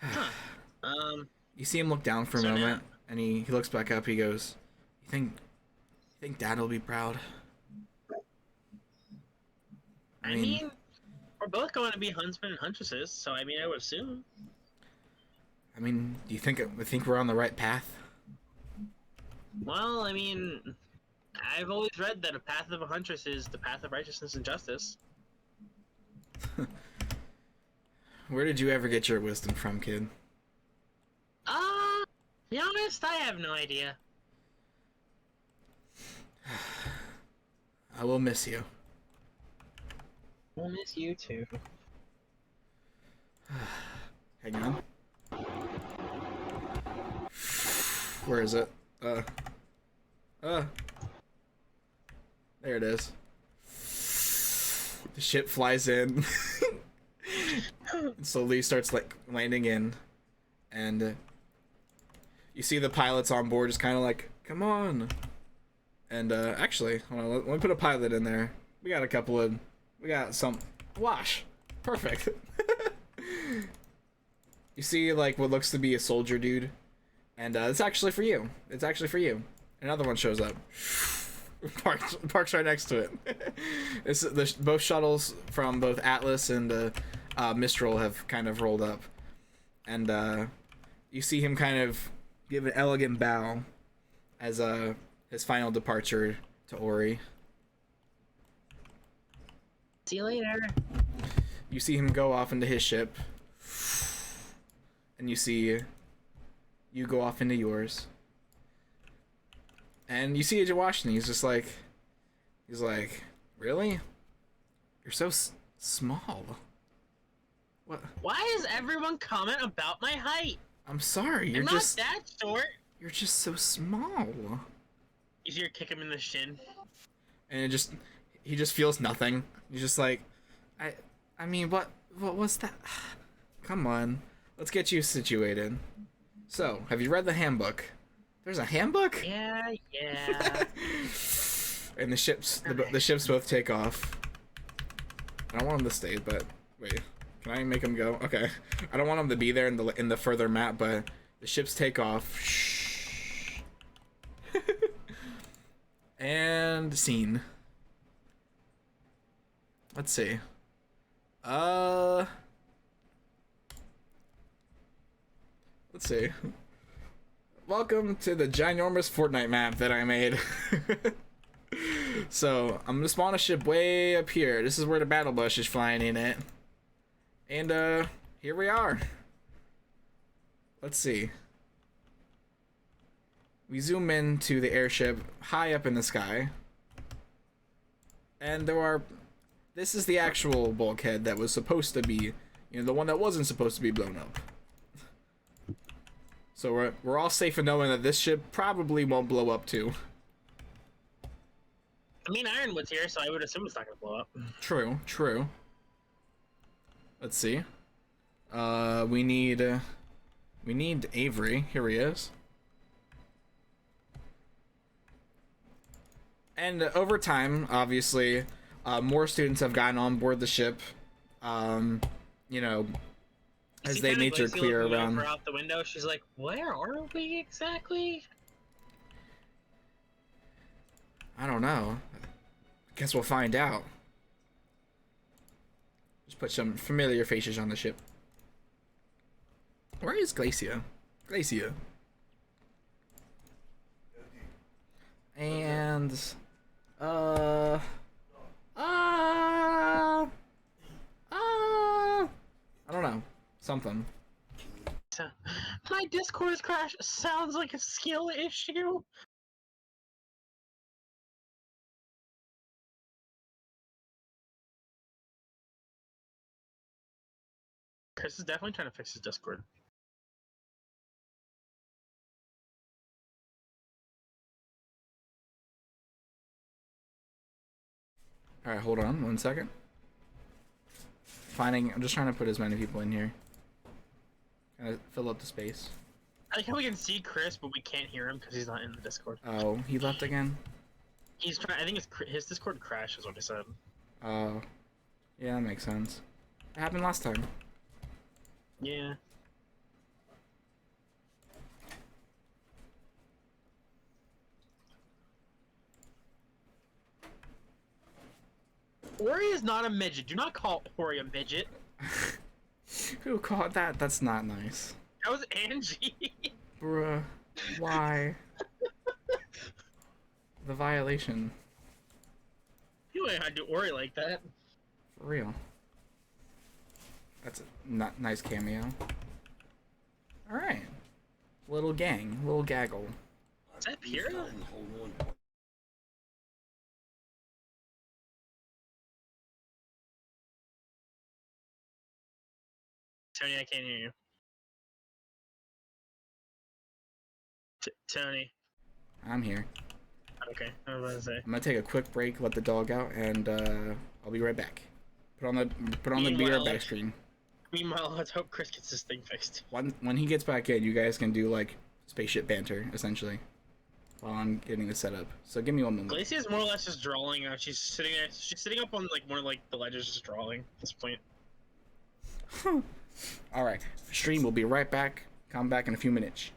Huh. You see him look down for a So moment, and he looks back up. He goes, "You think Dad will be proud?" I mean, we're both going to be huntsmen and huntresses, so I mean, I would assume. I mean, do you think we're on the right path? Well, I mean, I've always read that a path of a huntress is the path of righteousness and justice. Where did you ever get your wisdom from, kid? To be honest, I have no idea. I will miss you. We'll miss you too. Hang on. Where is it? There it is. The ship flies in. And slowly starts like landing in, and you see the pilots on board just kind of like, come on. And actually, hold on, let me put a pilot in there. We got some wash. Perfect. You see like what looks to be a soldier dude, and it's actually for you. It's actually for you. Another one shows up. Parks right next to it. Both shuttles from both Atlas and Mistral have kind of rolled up, and you see him kind of give an elegant bow as his final departure to Ori. See you later. you see him go off into his ship, and you see you go off into yours, and you see Agent Washington. He's like, really? You're so small. What? Why does everyone comment about my height? I'm sorry. You're I'm just not that short. You're just so small. You see her kick him in the shin. And he just feels nothing. He's just like, I mean, what was that? Come on, let's get you situated. So, have you read the handbook? There's a handbook? Yeah. And the ships both take off. I don't want them to stay, but wait, can I make them go? Okay, I don't want them to be there in the further map, but the ships take off. And scene. Let's see. Let's see. Welcome to the ginormous Fortnite map that I made. So, I'm gonna spawn a ship way up here. This is where the battle bus is flying in it. And, here we are. Let's see. We zoom in to the airship high up in the sky. And this is the actual bulkhead that was supposed to be, the one that wasn't supposed to be blown up. So we're all safe in knowing that this ship probably won't blow up too. I mean, Ironwood's here, so I would assume it's not gonna blow up. True. Let's see. We need Avery. Here he is. And over time, obviously, more students have gotten on board the ship. As they made her clear around. Out the window, she's like, "Where are we exactly?" I don't know. Guess we'll find out. Just put some familiar faces on the ship. Where is Glacia? And I don't know. Something. My Discord's crash sounds like a skill issue. Chris is definitely trying to fix his Discord. Alright, hold on 1 second. I'm just trying to put as many people in here. Kind of fill up the space. I like how we can see Chris, but we can't hear him because he's not in the Discord. Oh, he left again? He's trying. I think his Discord crashed, is what he said. Oh. Yeah, that makes sense. It happened last time. Yeah. Ori is not a midget. Do not call Ori a midget. Who called that? That's not nice. That was Angie. Bruh. Why? The violation. You ain't had to do Ori like that. For real. That's a nice cameo. Alright. Little gang. Little gaggle. Is that Pyrrha? Tony, I can't hear you. Tony. I'm here. Okay, I was about to say. I'm gonna take a quick break, let the dog out, and I'll be right back. Put on the be right back screen. Meanwhile, let's hope Chris gets this thing fixed. When he gets back in, you guys can do like spaceship banter essentially, while I'm getting this set up. So give me 1 moment. Glacia is more or less just drawing. She's sitting there. She's sitting up on like one of like the ledges, just drawing at this point. All right, stream. We'll be right back. Come back in a few minutes.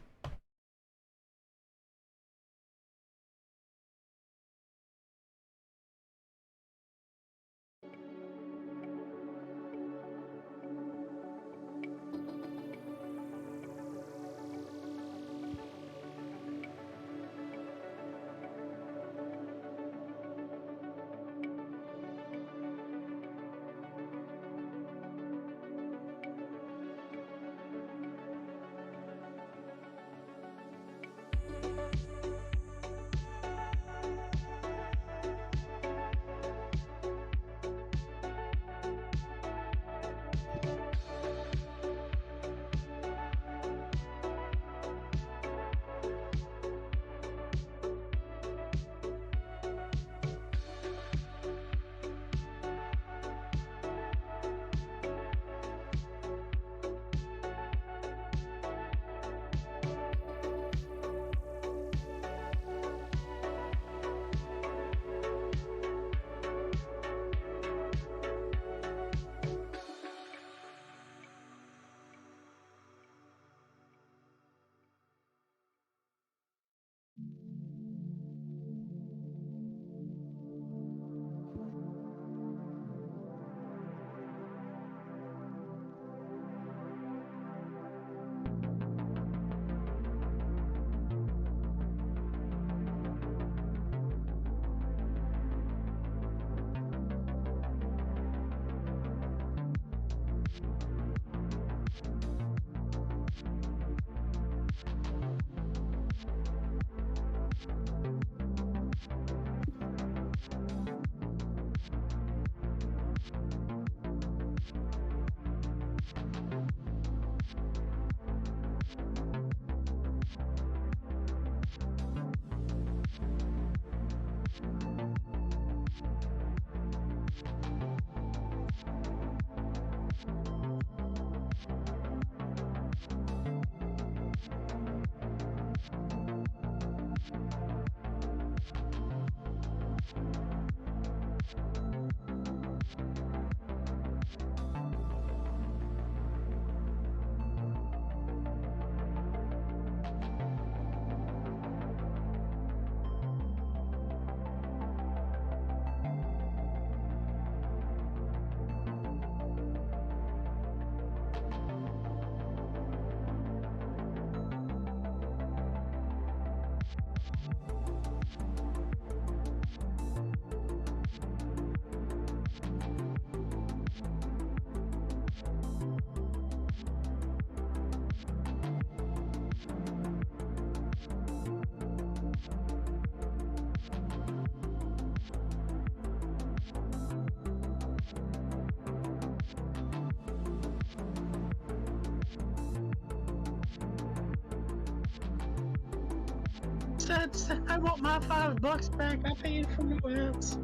I want my $5 back. I paid for no ads.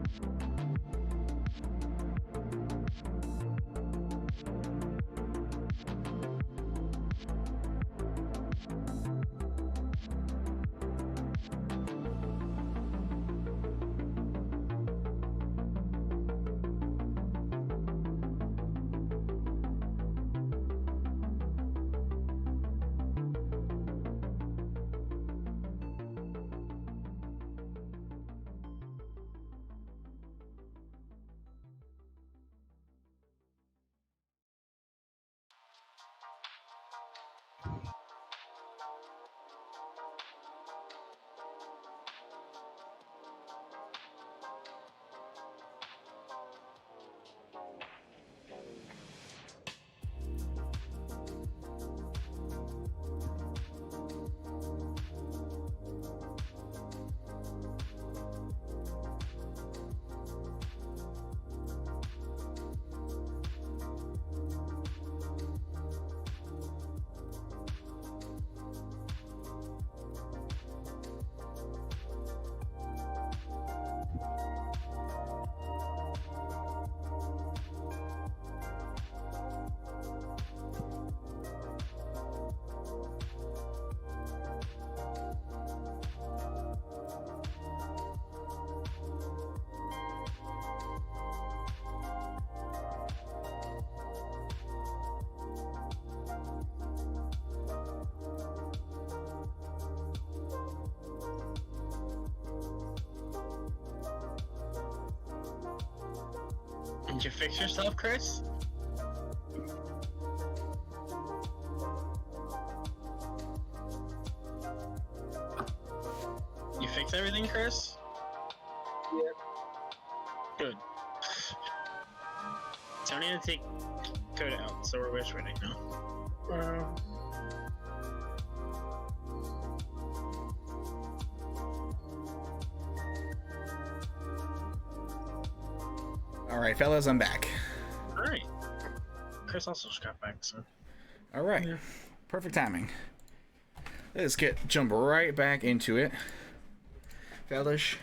Did you fix yourself, Chris? You fix everything, Chris? Yep. Good. Tony had to take code out, so we're wish winning now. Alright, fellas, I'm back. Alright. Chris also just got back, so. Alright. Yeah. Perfect timing. Let's jump right back into it. Fellas,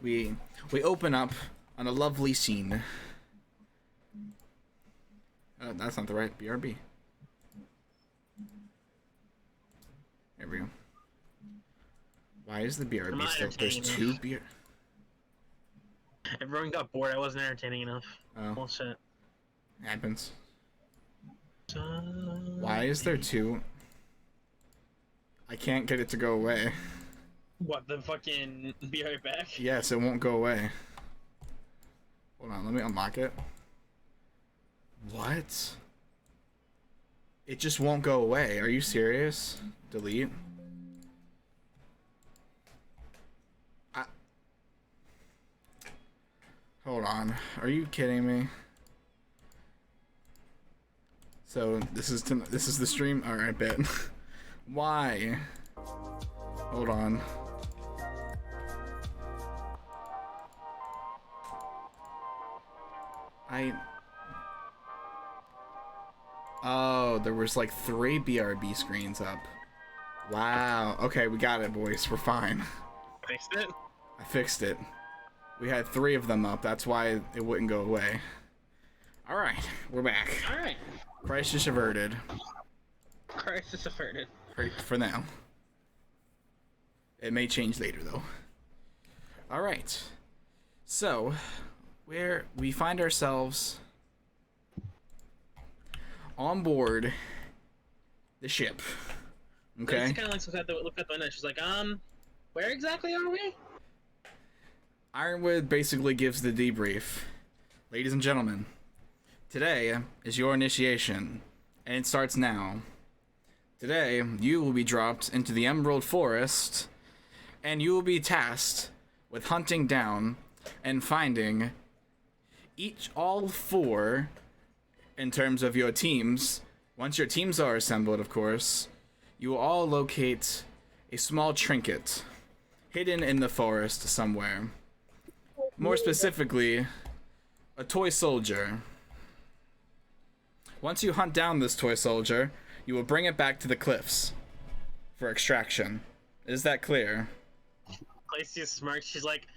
we open up on a lovely scene. That's not the right BRB. There we go. Why is the BRB still? There's two BR. Everyone got bored. I wasn't entertaining enough. Oh. Bullshit. Happens. Why is there two? I can't get it to go away. What, the fucking be right back? Yes, it won't go away. Hold on, let me unlock it. What? It just won't go away. Are you serious? Delete. Hold on. Are you kidding me? So this is the stream. All right, bet. Why? Hold on. Oh, there was like 3 BRB screens up. Wow. Okay, we got it, boys. We're fine. Fixed it? I fixed it. We had 3 of them up. That's why it wouldn't go away. All right, we're back. All right. Crisis averted. Crisis averted. For now. It may change later, though. All right. So, where we find ourselves on board the ship. Okay. She kind of looked at the window. She's like, where exactly are we? Ironwood basically gives the debrief. Ladies and gentlemen, today is your initiation, and it starts now. Today, you will be dropped into the Emerald Forest, and you will be tasked with hunting down and finding all 4, in terms of your teams. Once your teams are assembled, of course, you will all locate a small trinket hidden in the forest somewhere. More specifically, a toy soldier. Once you hunt down this toy soldier, you will bring it back to the cliffs for extraction. Is that clear? Glacia smirks. She's like,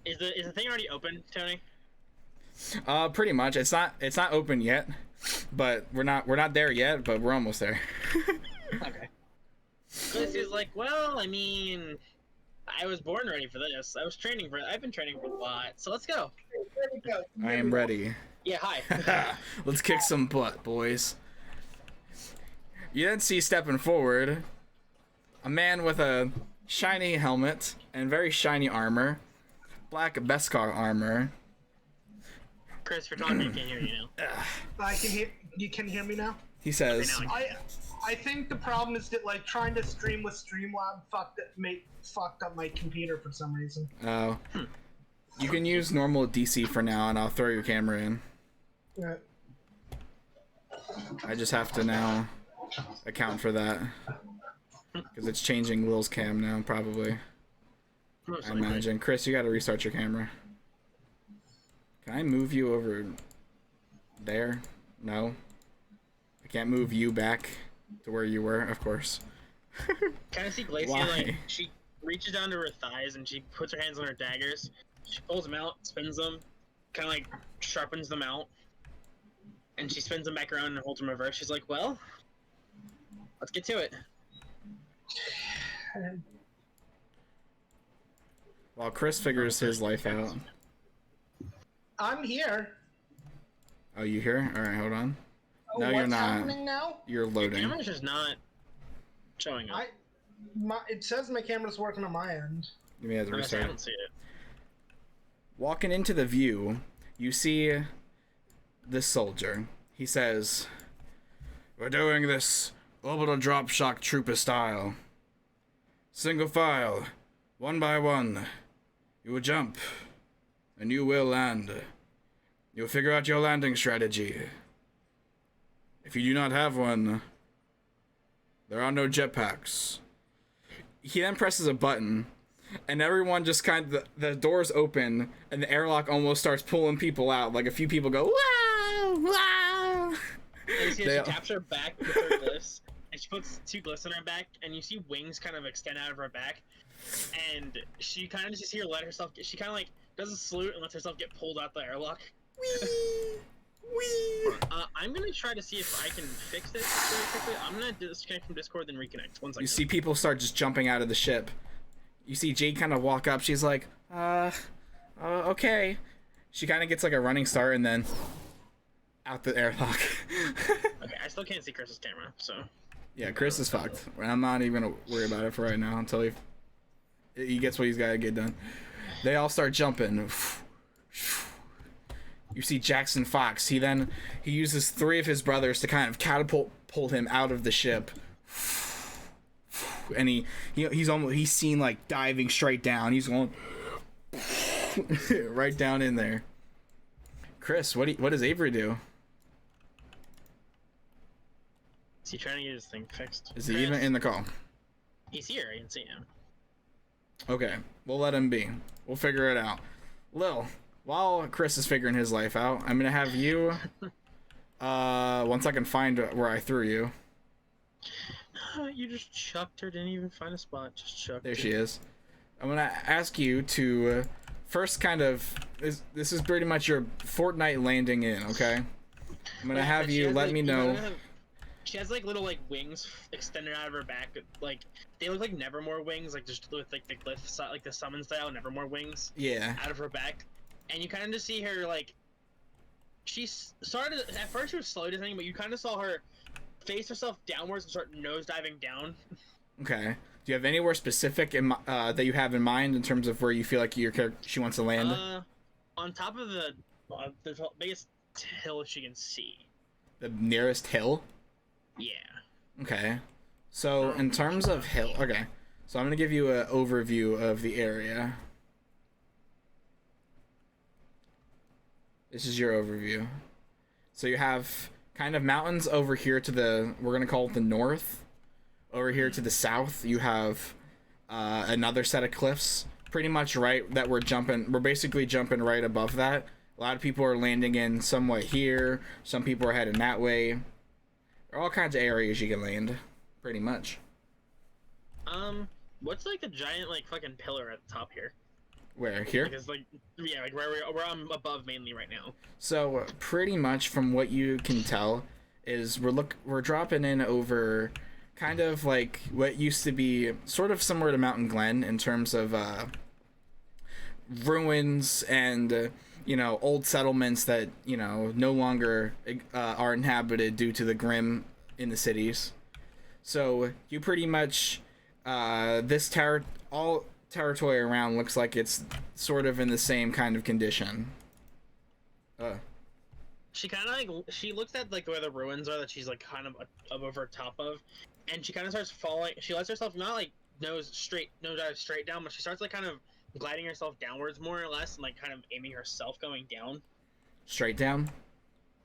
"Is the thing already open, Tony?" Pretty much. It's not open yet, but we're not there yet, but we're almost there. Okay. Glacia's like, "Well, I mean, I was born ready for this. I've been training for a lot. So let's go." There we go. I am ready. Yeah, hi. Let's kick some butt, boys. You then see stepping forward a man with a shiny helmet and very shiny armor, black Beskar armor. Chris, for talking, I can't hear you now. I can hear. You can hear me now. He says, I think the problem is that like trying to stream with Streamlab fucked up my computer for some reason. "Oh, you can use normal DC for now, and I'll throw your camera in. Yeah. I just have to now account for that because it's changing Lil's cam now, probably. Most I likely. imagine. Chris, you got to restart your camera. Can I move you over there? No. I can't move you back to where you were, of course. Kind of see Glacia, Why? like, she reaches down to her thighs and she puts her hands on her daggers. She pulls them out, spins them, kind of like sharpens them out. And she spins them back around and holds them reverse. She's like, "Well, let's get to it." While Chris figures his life out. I'm here. Oh, you here? Alright, hold on. Oh, No, what's you're not. happening now? You're Your loading. camera's just not showing up. It says my camera's working on my end. You may have to Unless I restart. don't see it. Walking into the view, you see this soldier. He says, "We're doing this orbital drop shock trooper style. Single file, one by one. You will jump, and you will land. You'll figure out your landing strategy. If you do not have one, there are no jetpacks." He then presses a button, and everyone just kind of, the doors open, and the airlock almost starts pulling people out. Like a few people go, "Wow, wow." And you see They she all- taps her back with her glyphs, and she puts 2 glyphs on her back, and you see wings kind of extend out of her back, and she kind of just see her let herself get, she kind of like does a salute and lets herself get pulled out the airlock. Wee, wee. I'm gonna try to see if I can fix this really quickly. I'm gonna disconnect from Discord, then reconnect. 1 second. You see people start just jumping out of the ship. You see Jade kind of walk up. She's like, okay. She kind of gets like a running start and then out the airlock. Okay, I still can't see Chris's camera, so. Yeah, Chris is fucked. I'm not even gonna worry about it for right now until he gets what he's gotta get done. They all start jumping. You see Jaxen Fox. He uses 3 of his brothers to kind of pull him out of the ship. And he's seen like diving straight down. He's going right down in there. Chris, what does Avery do? Is he trying to get his thing fixed? Is he even in the call? He's here, I can see him. Okay, we'll let him be. We'll figure it out. Lil, while Chris is figuring his life out, I'm gonna have you. Once I can find where I threw you. You just chucked her, didn't even find a spot, just chucked There her. she is. I'm gonna ask you to first kind of. This is pretty much your Fortnite landing in, okay? I'm gonna have She you has, let like, me know. She has like little like wings extended out of her back, like they look like Nevermore wings, like just with like the glyph, like the summon style Nevermore wings Yeah. out of her back, and you kind of just see her like. She started at first she was slow descending, but you kind of saw her face herself downwards and start nose diving down. Okay. Do you have anywhere specific that you have in mind in terms of where you feel like she wants to land? On top of the biggest hill she can see. The nearest hill? Yeah. Okay. So in terms of hill, okay. So I'm gonna give you an overview of the area. This is your overview. So you have kind of mountains over here to the, we're gonna call it the north. Over here to the south, you have another set of cliffs. Pretty much right that we're basically jumping right above that. A lot of people are landing in somewhat here. Some people are heading that way. There are all kinds of areas you can land, pretty much. What's like the giant like fucking pillar at the top here? Where? Here? Like, it's like, yeah, like where I'm above mainly right now. So pretty much from what you can tell is we're dropping in over kind of like what used to be sort of similar to Mountain Glen in terms of ruins and old settlements that no longer are inhabited due to the Grim in the cities. So you pretty much all territory around looks like it's sort of in the same kind of condition. She kind of like she looks at like where the ruins are that she's like kind of up over top of, and she kind of starts falling. She lets herself not like nose dive straight down, but she starts like kind of gliding herself downwards more or less, and like kind of aiming herself going down. Straight down?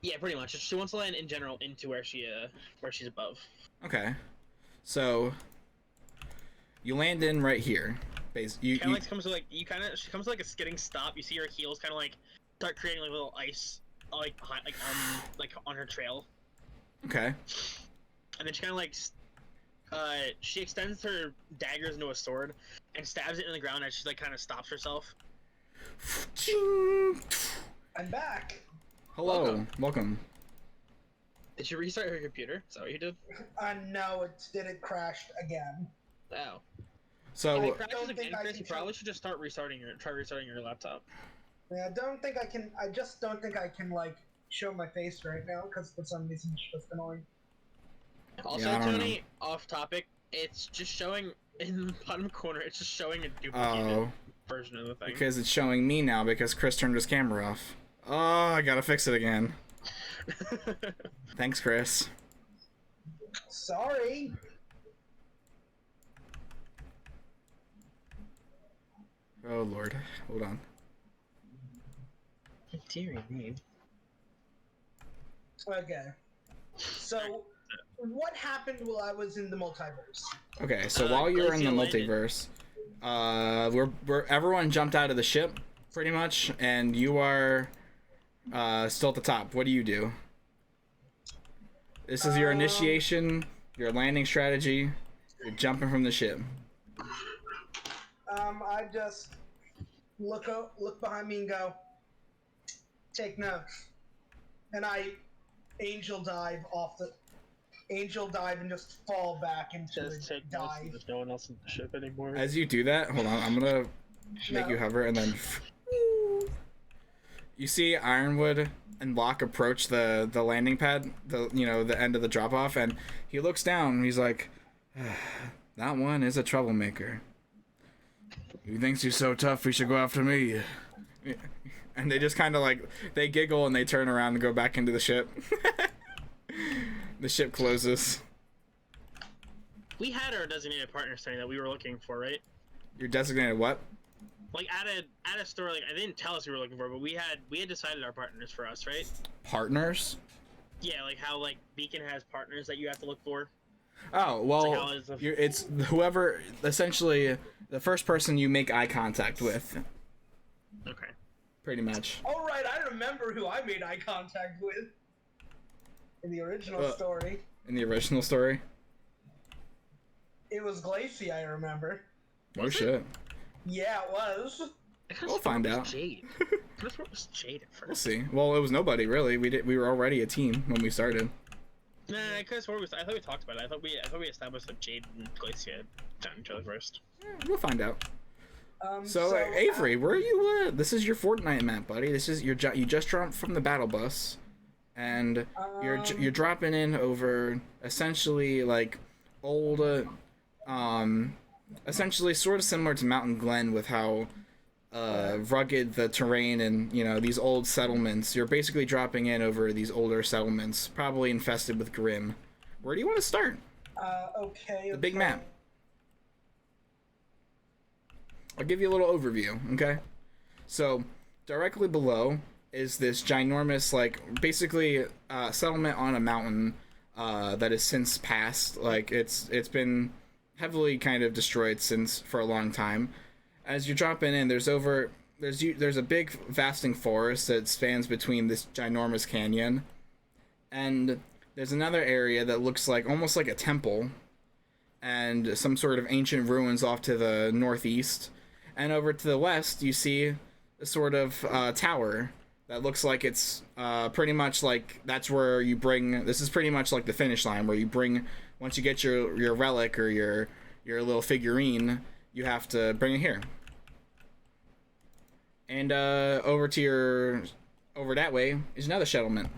Yeah, pretty much. She wants to land in general into where she's above. Okay. So you land in right here. She kind of like comes to like she comes to like a skidding stop. You see her heels kind of like start creating like little ice like behind like on her trail. Okay. And then she kind of like she extends her daggers into a sword and stabs it in the ground as she like kind of stops herself. I'm back. Hello. Welcome. Did you restart your computer? Is that what you did? No, it crashed again. Oh. So If it crashes again, Chris, you probably should just try restarting your laptop. Yeah, I just don't think I can like show my face right now because for some reason it's just annoying. Also, Yeah, Tony, off topic, it's just showing in the bottom corner. It's just showing a duplicated version of the thing. Because it's showing me now because Chris turned his camera off. Oh, I gotta fix it again. Thanks, Chris. Sorry. Oh Lord, hold on. Dear me. Okay. So, what happened while I was in the multiverse? Okay, so while you're in the multiverse, everyone jumped out of the ship, pretty much, and you are still at the top. What do you do? This is your initiation, your landing strategy. You're jumping from the ship. I just look behind me and go, take notes, and I angel dive and just fall back into the dive. There's no one else in the ship anymore. As you do that, hold on, I'm gonna make you hover, and then you see Ironwood and Locke approach the landing pad, the end of the drop off, and he looks down and he's like, that one is a troublemaker. He thinks he's so tough he should go after me. And they just kind of like, they giggle and they turn around and go back into the ship. The ship closes. We had our designated partners thing that we were looking for, right? Your designated what? Like at a store, like I didn't tell us we were looking for, but we had decided our partners for us, right? Partners? Yeah, like how like Beacon has partners that you have to look for. Oh, well, it's whoever, essentially, the first person you make eye contact with. Okay. Pretty much. All right, I remember who I made eye contact with in the original story. In the original story? It was Glacy, I remember. Oh, shit. Yeah, it was. We'll find out. Jade. What was Jade at first? We'll see. Well, it was nobody, really. We were already a team when we started. Nah, I thought we talked about it. I thought we established that Jade and Glacy had found each other first. We'll find out. So Avery, where are you? This is your Fortnite map, buddy. This is you just dropped from the battle bus, and you're dropping in over essentially like old, essentially sort of similar to Mountain Glen with how rugged the terrain and these old settlements. You're basically dropping in over these older settlements, probably infested with Grim. Where do you want to start? Okay. The big map. I'll give you a little overview, okay? So, directly below is this ginormous, like, basically, settlement on a mountain, that has since passed. Like, it's been heavily kind of destroyed for a long time. As you're dropping in, there's a big, vasting forest that spans between this ginormous canyon. And there's another area that looks like, almost like a temple. and some sort of ancient ruins off to the northeast. And over to the west, you see a sort of tower that looks like it's pretty much like that's where you bring. This is pretty much like the finish line where you bring once you get your relic or your little figurine, you have to bring it here. And over that way is another settlement.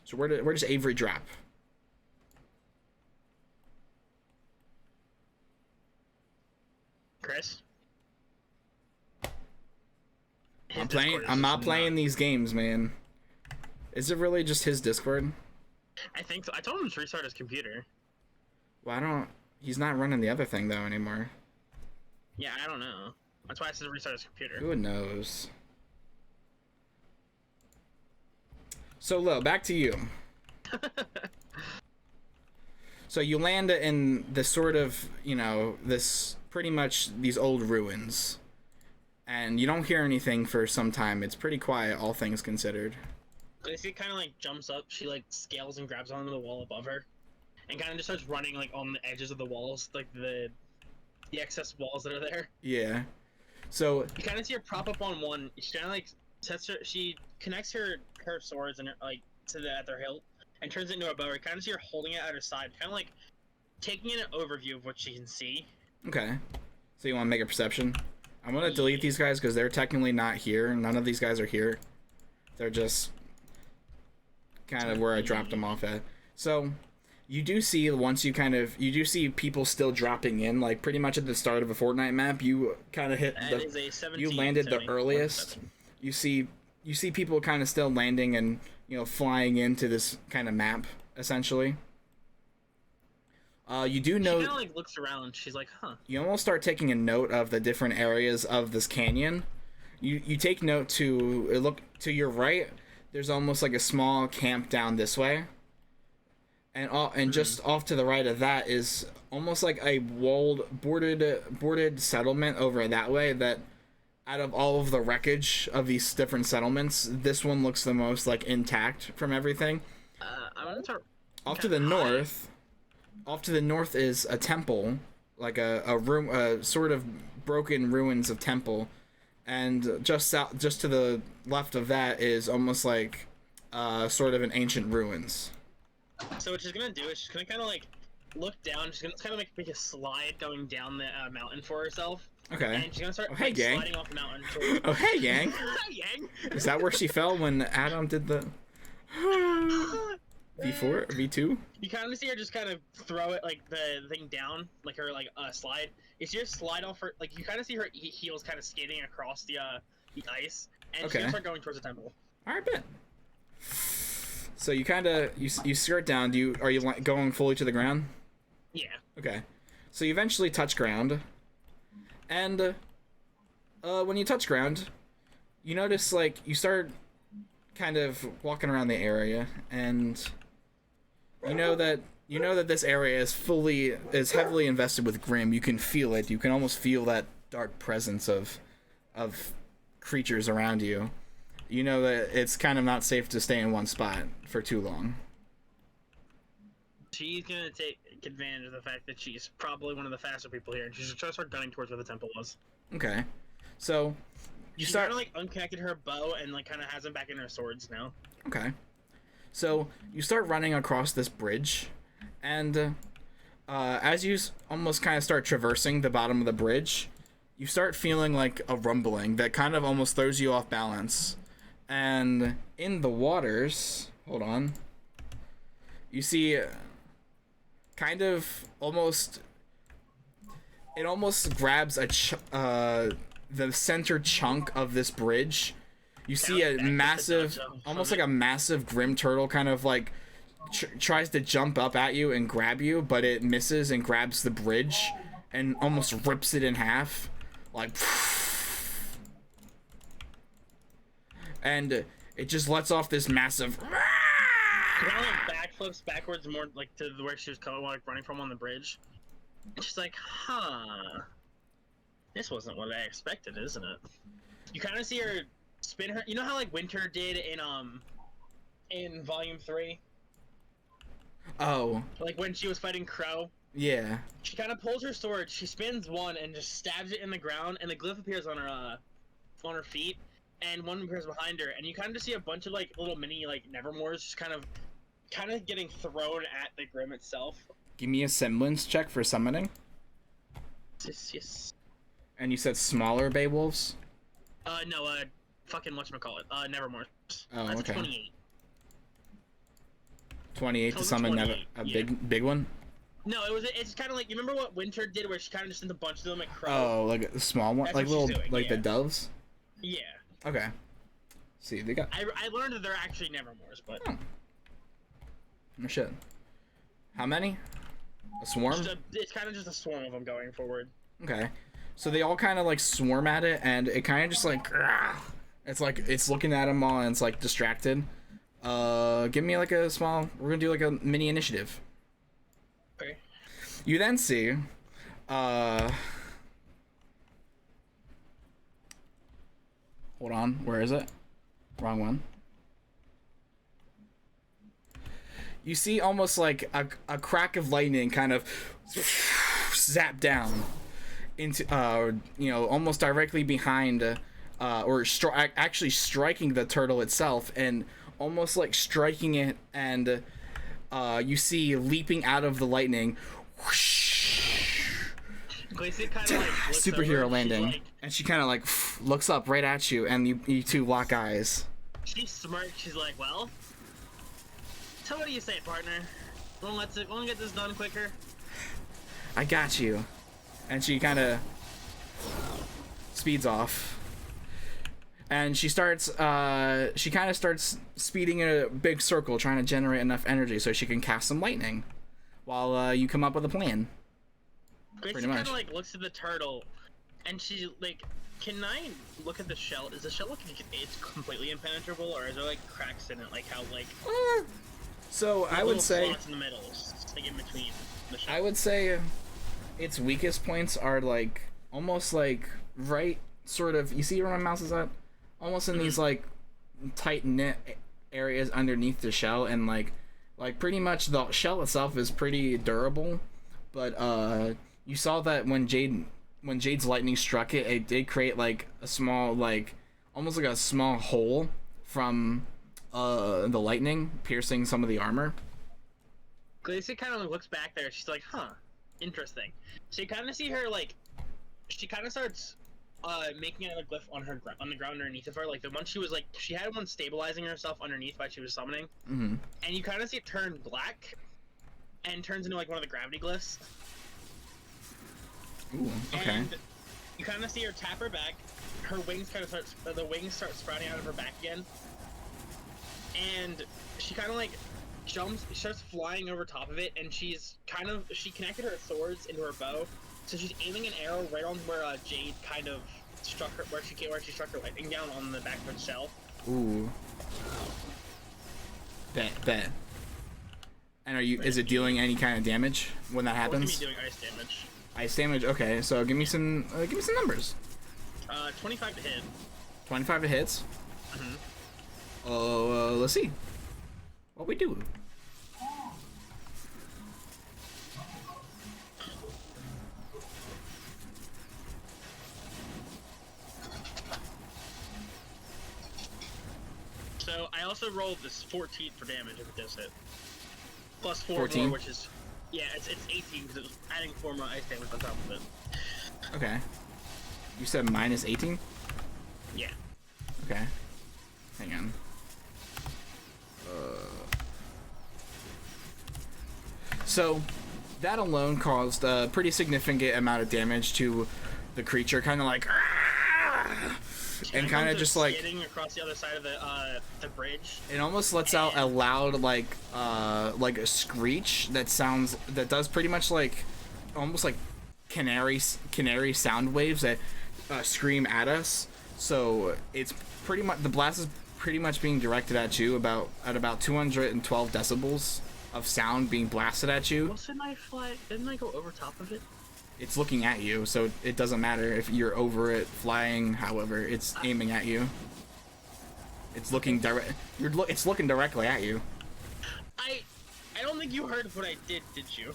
So where does Avery drop? Chris? I'm not playing these games, man. Is it really just his Discord? I think so. I told him to restart his computer. Well, he's not running the other thing though anymore. Yeah, I don't know. That's why I said to restart his computer. Who knows? So, Lil, back to you. So you land in this sort of, this pretty much these old ruins. And you don't hear anything for some time. It's pretty quiet, all things considered. Gracie kind of like jumps up. She like scales and grabs onto the wall above her, and kind of just starts running like on the edges of the walls, like the excess walls that are there. Yeah. So you kind of see her prop up on one. She kind of like she connects her swords and like at their hilt and turns it into a bow. You kind of see her holding it at her side, kind of like taking in an overview of what she can see. Okay. So you want to make a perception? I'm gonna delete these guys because they're technically not here. None of these guys are here. They're just kind of where I dropped them off at. So you do see see people still dropping in, like pretty much at the start of a Fortnite map. You kind of hit you landed the earliest. You see people kind of still landing and flying into this kind of map essentially. You do know. She kind of like looks around. She's like, huh. You almost start taking a note of the different areas of this canyon. You take note to your right. There's almost like a small camp down this way, and just off to the right of that is almost like a walled, boarded settlement over that way. That out of all of the wreckage of these different settlements, this one looks the most like intact from everything. I'm gonna start. Off to the north. Off to the north is a temple, like a room, sort of broken ruins of temple, and just to the left of that is almost like sort of an ancient ruins. So what she's gonna do is she's gonna kind of like look down. She's gonna kind of make a slide going down the mountain for herself. Okay. And she's gonna start hey, gang. sliding off the mountain. Towards... Oh hey gang. Hi gang. Is that where she fell when Adam did the V4 V2? You kind of see her just kind of throw it like the thing down, like her like slide. You see her slide off her, like you kind of see her heels kind of skating across the ice, and she's gonna start going towards the temple. All right, bet. So you kind of you skirt down. Are you going fully to the ground? Yeah. Okay. So you eventually touch ground, and when you touch ground, you notice like you start kind of walking around the area, and you know that this area is heavily invested with Grim. You can feel it. You can almost feel that dark presence of creatures around you. You know that it's kind of not safe to stay in one spot for too long. She's gonna take advantage of the fact that she's probably one of the faster people here, and she's gonna start gunning towards where the temple was. Okay, so she's kind of like unconnected her bow and like kind of has them back in her swords now. Okay, so you start running across this bridge, and as you almost kind of start traversing the bottom of the bridge, you start feeling like a rumbling that kind of almost throws you off balance. And in the waters, hold on, you see kind of almost, it almost grabs the center chunk of this bridge. You see a massive, almost like a massive Grim turtle kind of like tries to jump up at you and grab you, but it misses and grabs the bridge and almost rips it in half. Like, and it just lets off this massive. She kind of like backflips backwards more like to where she was like running from on the bridge. And she's like, huh. This wasn't what I expected, isn't it? You kind of see her spin her. You know how like Winter did in Volume 3? Oh, Like when she was fighting Crow. yeah. She kind of pulls her sword, she spins one and just stabs it in the ground, and the glyph appears on her feet, and one appears behind her, and you kind of just see a bunch of like little mini like Nevermores just kind of getting thrown at the Grim itself. Give me a semblance check for summoning. Yes. And you said smaller Beowulfs? No, fucking whatchamacallit, Nevermores. Oh, That's okay. a 28. 28 to Total summon 28, a yeah. big one? No, it's kind of like, you remember what Winter did where she kind of just sent a bunch of them at Crow? Oh, like a small one? That's Like what she's little, doing, like the yeah. doves? Yeah. Okay. See, they got... I learned that they're actually Nevermores, but... Oh. No shit. How many? A swarm? It's kind of just a swarm of them going forward. Okay. So they all kind of like swarm at it, and it kind of just like... It's like, it's looking at them all, and it's like distracted. Give me like a small... We're gonna do like a mini initiative. Okay. You then see... Hold on, where is it? Wrong one. You see almost like a crack of lightning kind of zap down into, you know, almost directly behind, actually striking the turtle itself, and almost like striking it, and you see leaping out of the lightning, Glacier kind of like superhero over, landing, and she kind of like looks up right at you, and you two lock eyes. She smirks. She's like, "Well, so what do you say, partner? Wanna get this done quicker?" I got you. And she kind of speeds off. And she starts, she kind of starts speeding in a big circle, trying to generate enough energy so she can cast some lightning, while you come up with a plan. Gracie kind of like looks at the turtle, and she like, "Can I look at the shell? Is the shell looking it's completely impenetrable, or is there like cracks in it, like how like?" So I would say. Slots in the middle, like in between the shell. I would say its weakest points are like almost like right sort of. You see where my mouse is at? Almost in these like tight knit areas underneath the shell, and like pretty much the shell itself is pretty durable, but you saw that when Jade's lightning struck it, it did create like a small, like almost like a small hole from the lightning piercing some of the armor. Glacia kind of looks back there. She's like, "Huh, interesting." So you kind of see her like, she kind of starts making a glyph on the ground underneath of her, like the one she was like, she had one stabilizing herself underneath while she was summoning, and you kind of see it turn black, and turns into like one of the gravity glyphs. Ooh, okay. And you kind of see her tap her back. Her wings kind of the wings start sprouting out of her back again, and she kind of like jumps, starts flying over top of it, and she connected her swords into her bow, so she's aiming an arrow right on where Jade kind of struck her, where she struck her lightning down on the back of her shell. Ooh. Bet. And is it dealing any kind of damage when that happens? It's gonna be doing ice damage. Ice damage. Okay, so give me some numbers. 25 to hit. 25 to hits. Let's see what we do. So I also rolled this 14 for damage if it does hit. Plus 4 14? more, which is, yeah, it's 18 because it was adding 4 more ice damage on top of it. Okay. You said minus 18? Yeah. Okay. Hang on. So that alone caused a pretty significant amount of damage to the creature, kind of like, and kind of just like getting across the other side of the bridge. It almost lets out a loud like a screech that does pretty much like almost like canary sound waves that scream at us. So it's pretty much, the blast is pretty much being directed at you at about 212 decibels of sound being blasted at you. Didn't I go over top of it? It's looking at you, so it doesn't matter if you're over it flying. However, it's aiming at you. It's looking direct. It's looking directly at you. I don't think you heard what I did you?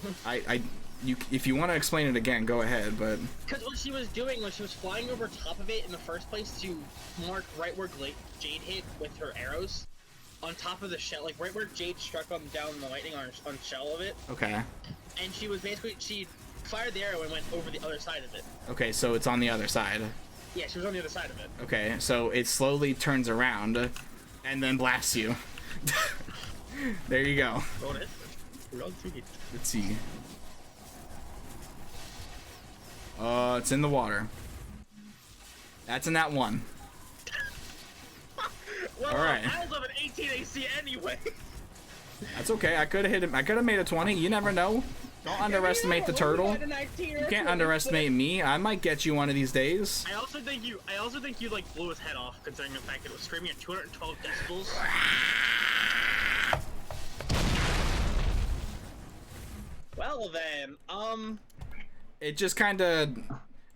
If you want to explain it again, go ahead, but... Because what she was doing was she was flying over top of it in the first place to mark right where Jade hit with her arrows. On top of the shell, like right where Jade struck down the lightning on the shell of it. Okay. And she was basically, she fired the arrow and went over the other side of it. Okay, so it's on the other side. Yeah, she was on the other side of it. Okay, so it slowly turns around and then blasts you. There you go. Let's see. It's in the water. That's in that one. Well, alright. I was of an 18 AC anyway. That's okay. I could have hit him. I could have made a 20. You never know. Don't underestimate the turtle. You can't underestimate me. I might get you one of these days. I also think you like blew his head off, considering the fact that it was screaming at 212 decibels. Well then, It just kind of,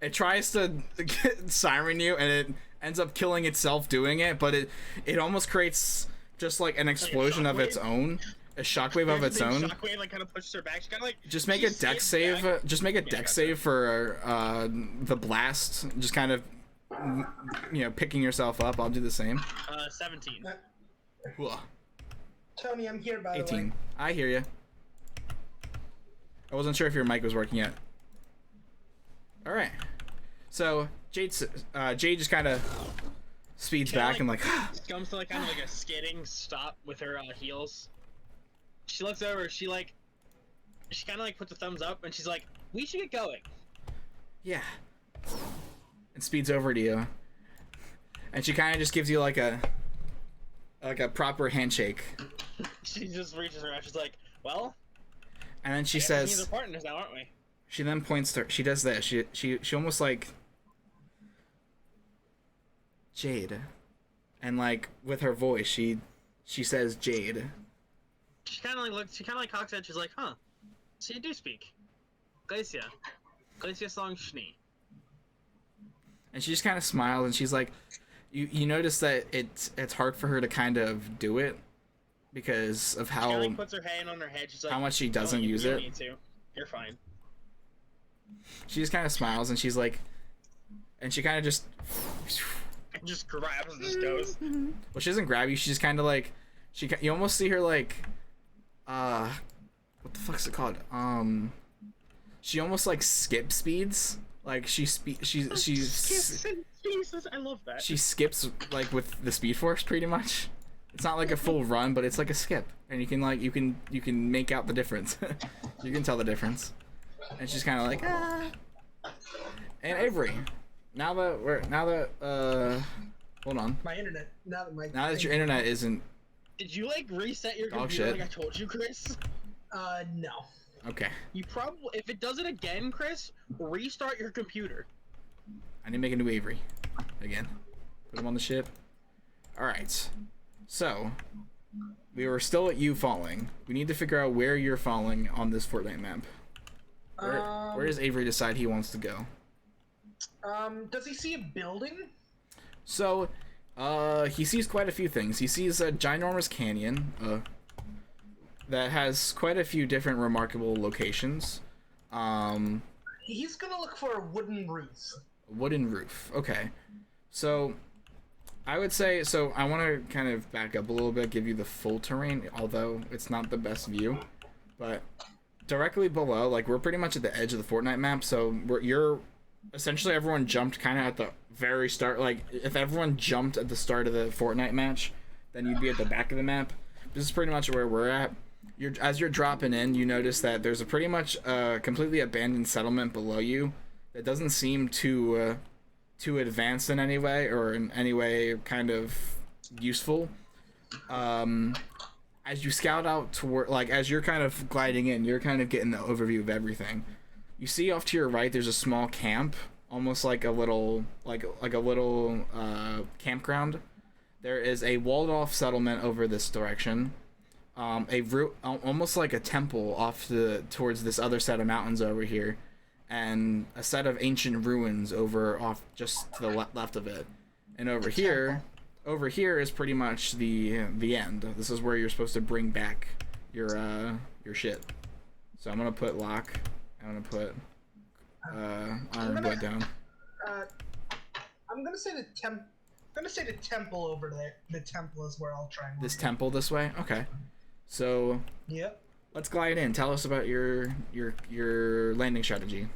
it tries to siren you, and it ends up killing itself doing it, but it almost creates just like an explosion of its own, a shockwave of its own. Shockwave like kind of pushes her back. She kind of like just make a dex save. Just make a dex save for the blast. Just kind of, picking yourself up. I'll do the same. 17. Tony, I'm here by 18. the way. I hear you. I wasn't sure if your mic was working yet. All right. So Jade just kind of speeds back and like comes to like kind of like a skidding stop with her heels. She looks over. She kind of like puts a thumbs up and she's like, "We should get going." Yeah. And speeds over to you, and she kind of just gives you like a proper handshake. She just reaches her out. She's like, "Well." And then she says, "We're partners now, aren't we?" She then points to her. She does this. She almost like Jade, and like with her voice, she says Jade. She kind of like looks. She kind of like cocks at. She's like, "Huh? So you do speak, Glacia song Shni." And she just kind of smiles, and she's like, "You notice that it's hard for her to kind of do it because of how." She like puts her hand on her head. She's like, how much she doesn't use it. Need to. You're fine. She just kind of smiles, and she's like, and she kind of just grabs and just goes. Well, she doesn't grab you. She just kind of like, you almost see her like, what the fuck's it called? She almost like skip speeds. Like she's Jesus, I love that. She skips like with the speed force pretty much. It's not like a full run, but it's like a skip, and you can make out the difference. You can tell the difference. And she's kind of like, ah. And Avery, now that hold on. My internet. Now that your internet isn't. Did you like reset your computer like I told you, Chris? No. Okay. You probably, if it does it again, Chris, restart your computer. I need to make a new Avery. Again. Put him on the ship. Alright. So, we were still at you falling. We need to figure out where you're falling on this Fortnite map. Where does Avery decide he wants to go? Does he see a building? So, he sees quite a few things. He sees a ginormous canyon, that has quite a few different remarkable locations. He's gonna look for a wooden roof. Wooden roof. Okay. So, I would say, so I want to kind of back up a little bit, give you the full terrain, although it's not the best view. But directly below, like, we're pretty much at the edge of the Fortnite map, so you're essentially, everyone jumped kind of at the very start. Like, if everyone jumped at the start of the Fortnite match, then you'd be at the back of the map. This is pretty much where we're at. As you're dropping in, you notice that there's a pretty much completely abandoned settlement below you that doesn't seem to advanced in any way, or in any way kind of useful. As you scout out toward, like, as you're kind of gliding in, you're kind of getting the overview of everything. You see off to your right, there's a small camp, almost like a little, like a little campground. There is a walled off settlement over this direction. Almost like a temple off towards this other set of mountains over here. And a set of ancient ruins off just to the left of it. And over here is pretty much the end. This is where you're supposed to bring back your your shit. So I'm gonna put lock. I'm gonna put iron blood down. I'm gonna say the temple over there. The temple is where I'll try and This temple this way? Okay. So Yep. let's glide in. Tell us about your landing strategy.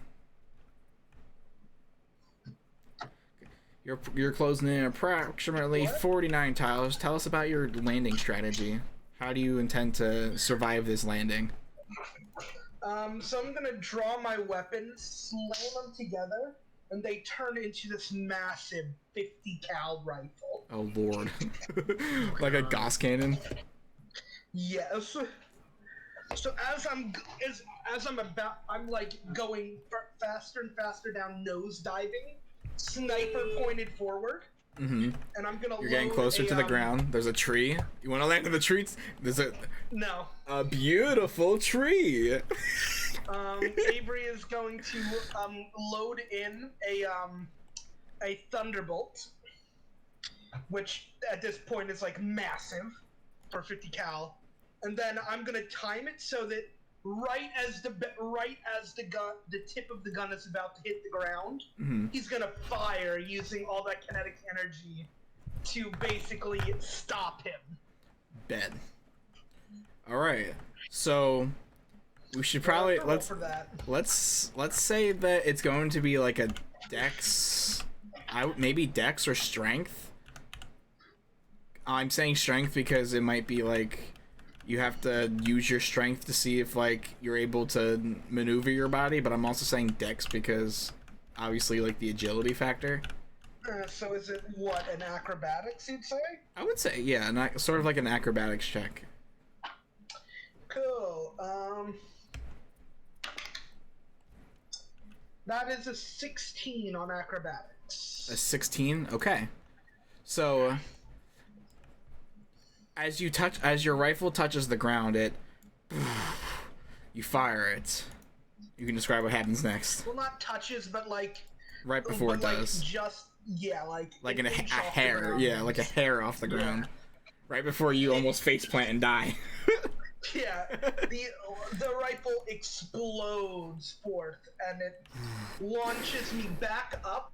You're closing in approximately 49 tiles. Tell us about your landing strategy. How do you intend to survive this landing? So I'm gonna draw my weapons, slam them together, and they turn into this massive 50 cal rifle. Oh lord. Like a Gauss cannon? Yes. So I'm like going faster and faster down, nose diving, sniper pointed forward. Mm-hmm. And I'm gonna. You're getting closer to the ground. There's a tree. You want to land in the trees? There's a beautiful tree. Avery is going to load in a thunderbolt, which at this point is like massive for 50 cal, and then I'm gonna time it so that right as the tip of the gun is about to hit the ground, he's gonna fire using all that kinetic energy to basically stop him. Bet. All right. So we should probably let's say that it's going to be like a dex, maybe dex or strength. I'm saying strength because it might be like you have to use your strength to see if like you're able to maneuver your body, but I'm also saying dex because obviously like the agility factor. So is it what, an acrobatics you'd say? I would say yeah, sort of like an acrobatics check. Cool. That is a 16 on acrobatics. A 16? Okay. So as your rifle touches the ground, you fire it. You can describe what happens next. Well, not touches, but like right before it does. Like a hair. Yeah, like a hair off the ground. Right before you almost faceplant and die. Yeah, the rifle explodes forth, and it launches me back up.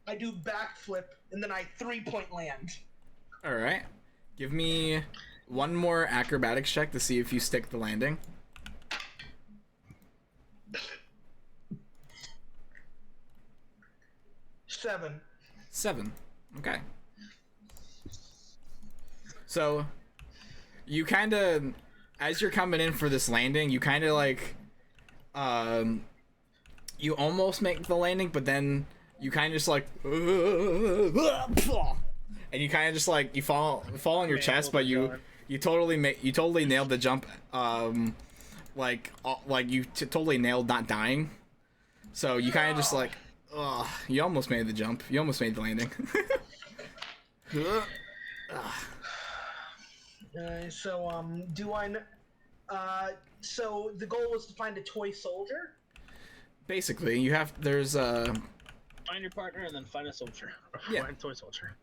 I do backflip, and then I 3-point land. Alright. Give me one more acrobatics check to see if you stick the landing. 7. Okay. So, you kind of, as you're coming in for this landing, you kind of like, you almost make the landing, but then you kind of just like, and you kind of just like, you fall on your chest, but you totally nailed the jump, you totally nailed not dying. So you kind of just like, you almost made the jump. You almost made the landing. So the goal was to find a toy soldier? Basically, there's find your partner and then find a soldier. Yeah. Find a toy soldier.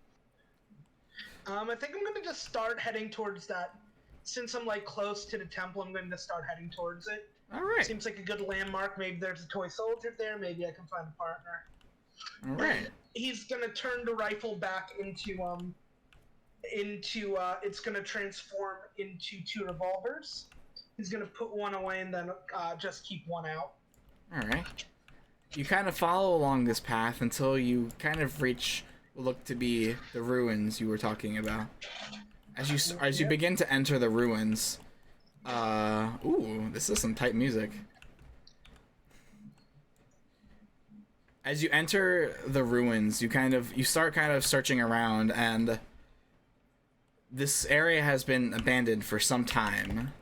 I think I'm gonna just start heading towards that. Since I'm like close to the temple, I'm going to start heading towards it. Alright. Seems like a good landmark. Maybe there's a toy soldier there. Maybe I can find a partner. Alright. He's gonna turn the rifle back into it's gonna transform into 2 revolvers. He's gonna put one away and then just keep one out. Alright. You kind of follow along this path until you kind of reach what look to be the ruins you were talking about. As you begin to enter the ruins, ooh, this is some tight music. As you enter the ruins, you start kind of searching around, and this area has been abandoned for some time.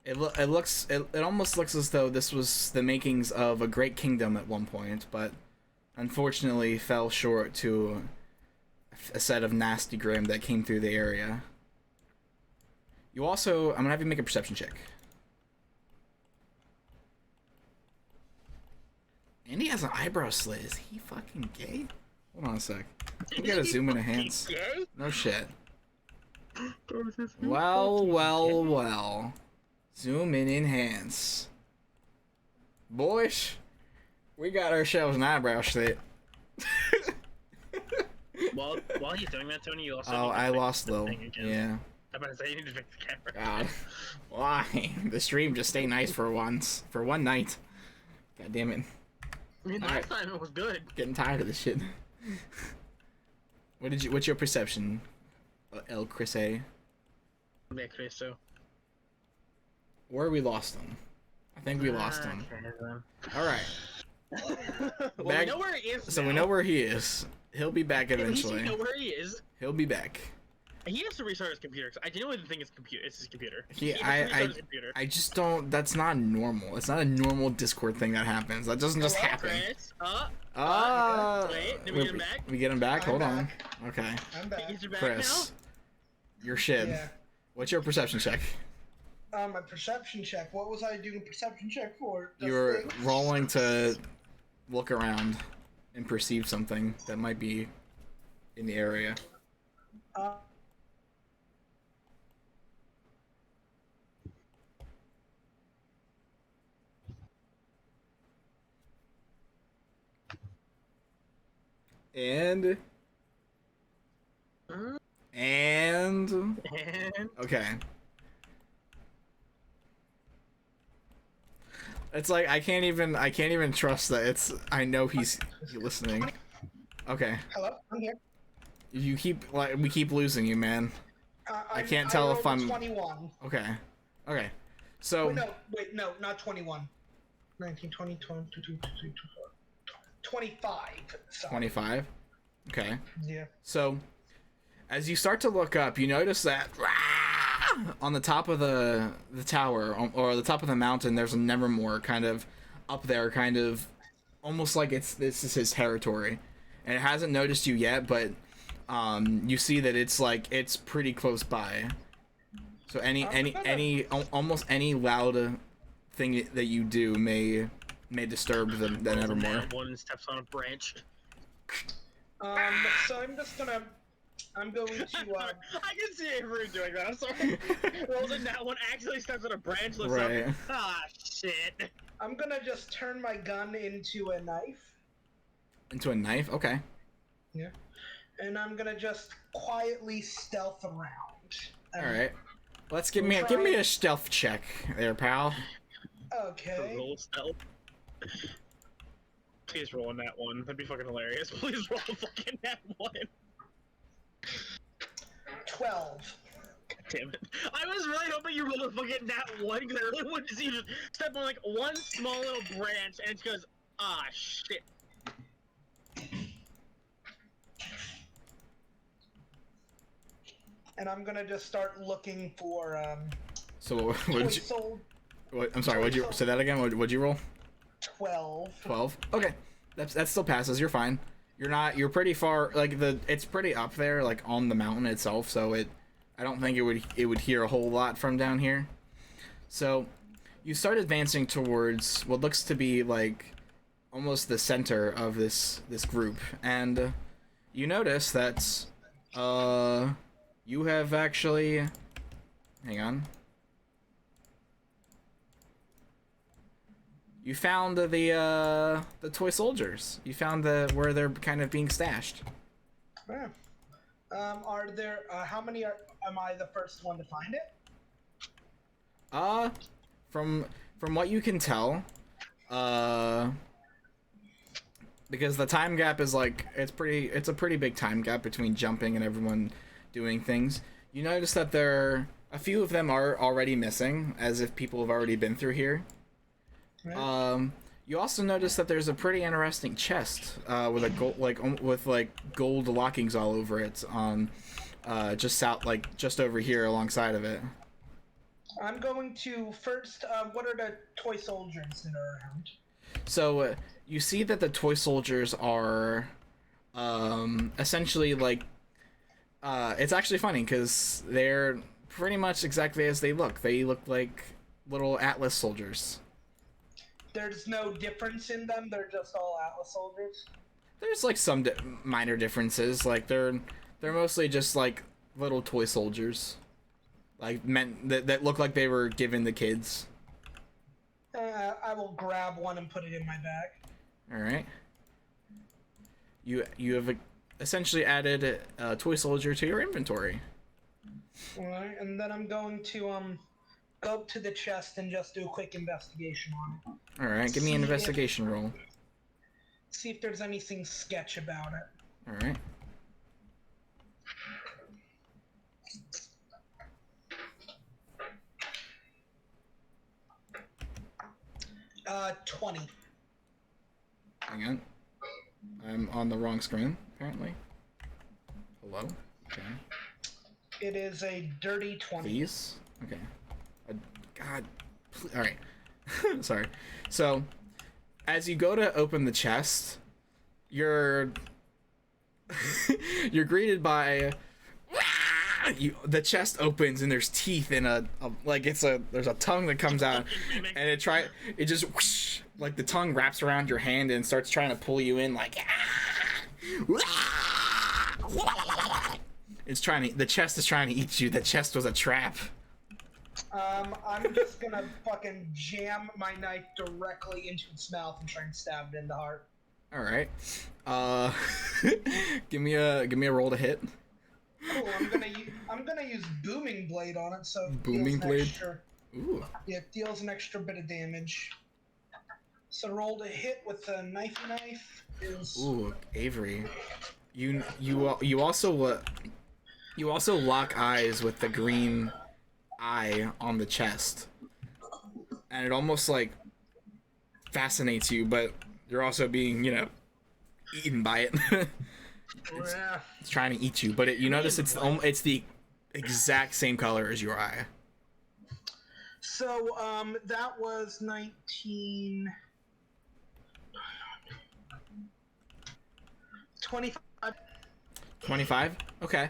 It almost looks as though this was the makings of a great kingdom at one point, but unfortunately fell short to a set of nasty grim that came through the area. I'm gonna have you make a perception check. Andy has an eyebrow slit. Is he fucking gay? Hold on a sec. We gotta zoom in a hands. No shit. Well, well, well. Zoom and enhance. Boys, we got ourselves an eyebrow slit. While he's doing that, Tony, you also. Oh, need to I fix lost the though. thing again. Yeah. I'm about to say you need to fix the camera. God. Why? The stream just stay nice for once. For one night. God damn it. I mean, last time it was good. Getting tired of this shit. What's your perception, El Chris A? Yeah, Cristo. Where we lost him? I think we lost him. Alright. Well, we know where he is. So now. we know where he is. He'll be back At least eventually. we know where he is. He'll be back. He has to restart his computer. Cause I genuinely think it's his computer. Yeah, He has to restart his computer. I just don't. That's not normal. It's not a normal Discord thing that happens. That doesn't just happen. Chris. Wait, did we get him back? We get him back. Hold on. back. Okay. I'm back. Is he back Chris, your shit. Yeah. What's your perception check? My perception check. What was I doing a perception check for? You were rolling to look around and perceive something that might be in the area. And okay. It's like I can't even trust that it's I know he's listening. Okay. Hello, I'm here. We keep losing you, man. I can't tell if I'm 21. Okay. Okay. So Wait, no, not 21. 19, 20, 22, 23, 25. Sorry. 25. Okay. Yeah. So as you start to look up, you notice that on the top of the tower or the top of the mountain, there's a Nevermore kind of up there, kind of almost like this is his territory, and it hasn't noticed you yet, but you see that it's pretty close by. So almost any loud thing that you do may disturb the Nevermore. One steps on a branch. So I'm going to. I can see Avery doing that. I'm sorry. Rolls in that one actually steps on a branch. Looks Right. up. Ah, shit. I'm gonna just turn my gun into a knife. Into a knife? Okay. Yeah. And I'm gonna just quietly stealth around. All right. Let's give me a stealth check there, pal. Okay. Roll stealth. Please roll on that one. That'd be fucking hilarious. Please roll fucking that one. 12. God damn it. I was really hoping you rolled a fucking that one because I really wanted to see you just step on like one small little branch and it goes, ah, shit. And I'm gonna just start looking for So what did you? sold I'm sorry. What'd you say that again? What'd you roll? 12. 12. Okay, that still passes. You're fine. You're pretty far. Like it's pretty up there, like on the mountain itself. So I don't think it would hear a whole lot from down here. So you start advancing towards what looks to be like almost the center of this group, and you notice that you have actually. Hang on. You found the toy soldiers. You found where they're kind of being stashed. Yeah. Are there how many am I the first one to find it? From what you can tell, because the time gap is like it's a pretty big time gap between jumping and everyone doing things. You notice that a few of them are already missing, as if people have already been through here. Right. You also notice that there's a pretty interesting chest with a gold, with gold lockings all over it on just over here alongside of it. I'm going to first. What are the toy soldiers that are around? So you see that the toy soldiers are essentially like it's actually funny because they're pretty much exactly as they look. They look like little Atlas soldiers. There's no difference in them. They're just all Atlas soldiers. There's like some minor differences. Like they're mostly just like little toy soldiers, like meant that look like they were given the kids. I will grab one and put it in my bag. All right. You have essentially added a toy soldier to your inventory. All right, and then I'm going to go up to the chest and just do a quick investigation on it. All right, give me an investigation roll. See if there's anything sketch about it. All right. 20. Hang on. I'm on the wrong screen, apparently. Hello? Okay. It is a dirty 20. Please? Okay. God. Alright. Sorry. So, as you go to open the chest, you're... you're greeted by... the chest opens and there's teeth in there's a tongue that comes out and it just whoosh, like the tongue wraps around your hand and starts trying to pull you in like the chest is trying to eat you. The chest was a trap. I'm just gonna fucking jam my knife directly into its mouth and try and stab it in the heart. All right. Give me a roll to hit. Cool, I'm gonna use Booming Blade on it, so it Booming deals an Blade? extra, Ooh. yeah, it deals an extra bit of damage. So roll to hit with the knifey knife is... Ooh, Avery. You also lock eyes with the green eye on the chest. And it almost like fascinates you, but you're also being, eaten by it. It's trying to eat you, but you notice it's the exact same color as your eye. So, that was 19... 25. 25? Okay.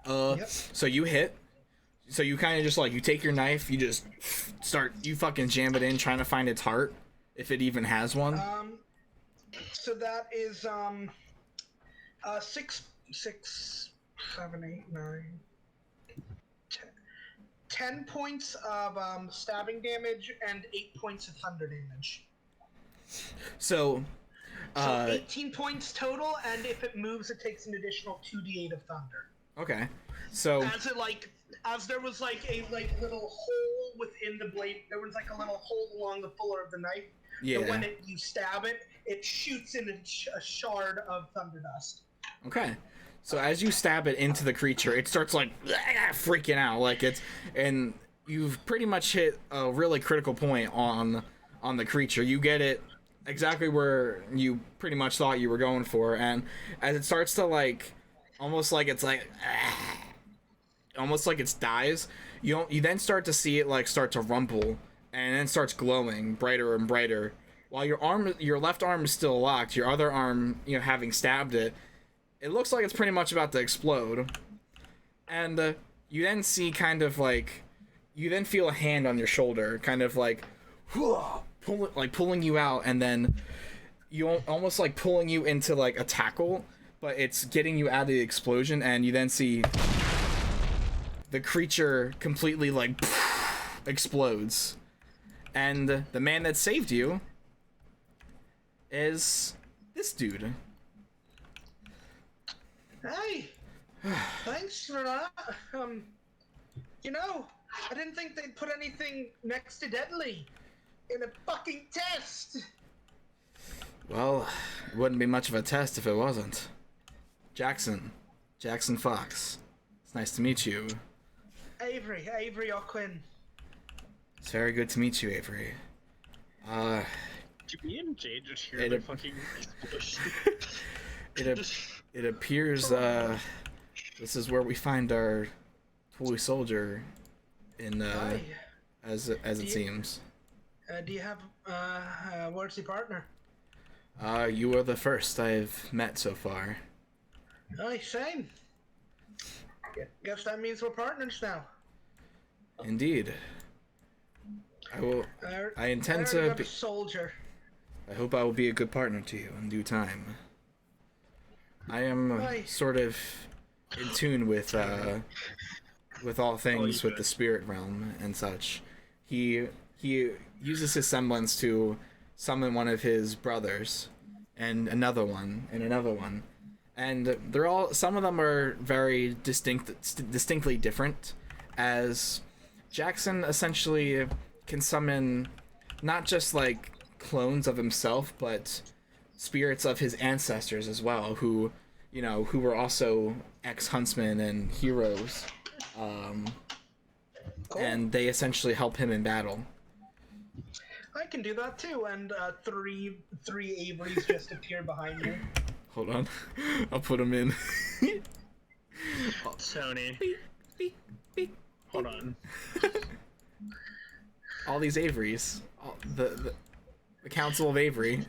Yep. So you hit. So you kind of just you take your knife, you just you fucking jam it in, trying to find its heart, if it even has one. So that is, 6, 7, 8, 9, 10 points of stabbing damage and 8 points of thunder damage. So 18 points total, and if it moves, it takes an additional 2d8 of thunder. Okay. So as there was a little hole within the blade, there was a little hole along the fuller of the knife. Yeah. So when you stab it, it shoots in a shard of thunder dust. Okay. So as you stab it into the creature, it starts freaking out, and you've pretty much hit a really critical point on the creature. You get it exactly where you pretty much thought you were going for, and as it starts to almost like it's dies, you then start to see it start to rumble, and then starts glowing brighter and brighter. While your left arm is still locked, your other arm, having stabbed it, it looks like it's pretty much about to explode. And you then see you then feel a hand on your shoulder, pulling you out, and then you almost pulling you into a tackle, but it's getting you out of the explosion, and you then see the creature completely explodes. And the man that saved you is this dude. Hey, thanks for that. I didn't think they'd put anything next to deadly in a fucking test. Well, it wouldn't be much of a test if it wasn't. Jaxen Fox. It's nice to meet you. Avery O'Quinn. It's very good to meet you, Avery. Did me and Jay just hear the fucking explosion? It appears this is where we find our toy soldier in as it seems. Do you have where's your partner? You are the first I've met so far. Aye, same. Guess that means we're partners now. Indeed. I intend to be a soldier. I hope I will be a good partner to you in due time. I am sort of in tune with all things with the good. spirit realm and such. He uses his semblance to summon one of his brothers, and another one, and another one, and they're all, some of them are very distinctly different, as Jaxen essentially can summon not just like clones of himself, but spirits of his ancestors as well, who, you know, who were also ex-huntsmen and heroes, Cool. and they essentially help him in battle. I can do that too, and three Averys just appear behind you. Hold on, I'll put them in. Tony. Beep, beep. Hold on. All these Averys, the Council of Avery.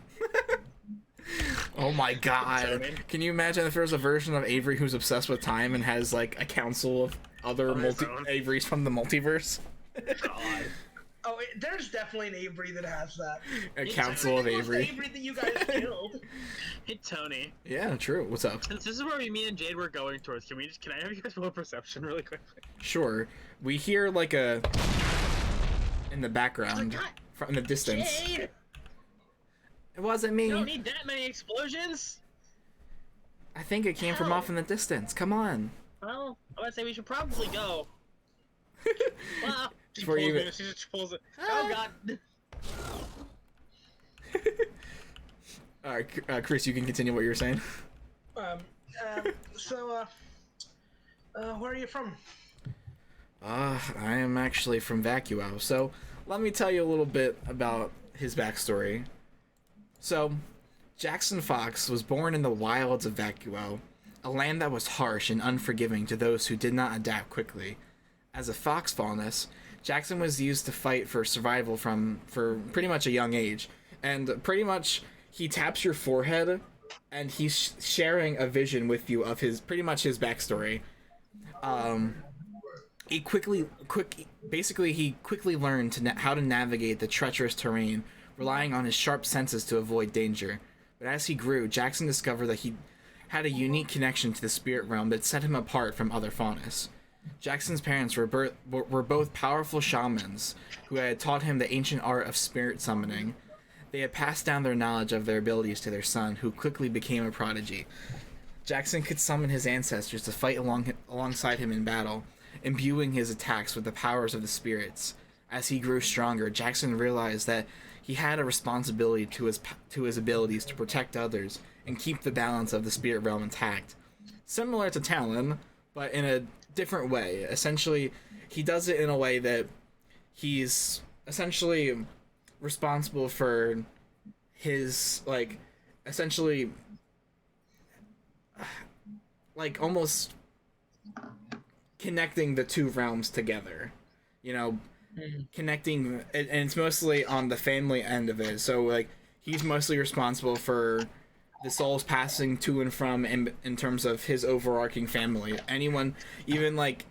Oh my god. Tony. Can you imagine if there was a version of Avery who's obsessed with time and has like a council of other On his own. Averys from the multiverse? God. Oh, there's definitely an Avery that has that. A council of It was the Avery. Avery that you guys killed. Hey Tony. Yeah, true. What's up? Since this is where me and Jade were going towards, can I have you guys roll perception really quickly? Sure. We hear like a in the background from the distance. Jade! It wasn't me. You don't need that many explosions! I think it came from Ow. off in the distance. Come on. Well, I would say we should probably go. Well, she Before pulls you- it, she just pulls it. Oh god! All right, Chris, you can continue what you were saying. So, where are you from? I am actually from Vacuo, so let me tell you a little bit about his backstory. So, Jaxen Fox was born in the wilds of Vacuo, a land that was harsh and unforgiving to those who did not adapt quickly. As a fox faunus, Jaxen was used to fight for survival for pretty much a young age, and pretty much he taps your forehead, and he's sharing a vision with you of his pretty much his backstory. He quickly learned how to navigate the treacherous terrain, relying on his sharp senses to avoid danger. But as he grew, Jaxen discovered that he had a unique connection to the spirit realm that set him apart from other faunus. Jaxen's parents were both powerful shamans who had taught him the ancient art of spirit summoning. They had passed down their knowledge of their abilities to their son, who quickly became a prodigy. Jaxen could summon his ancestors to fight alongside him in battle, imbuing his attacks with the powers of the spirits. As he grew stronger, Jaxen realized that he had a responsibility to his abilities to protect others and keep the balance of the spirit realm intact. Similar to Talon, but in a different way. Essentially, he does it in a way that he's essentially responsible for his, like, essentially, like, almost connecting the two realms together, you know, connecting, and it's mostly on the family end of it. So like he's mostly responsible for the souls passing to and from in terms of his overarching family. Anyone, even like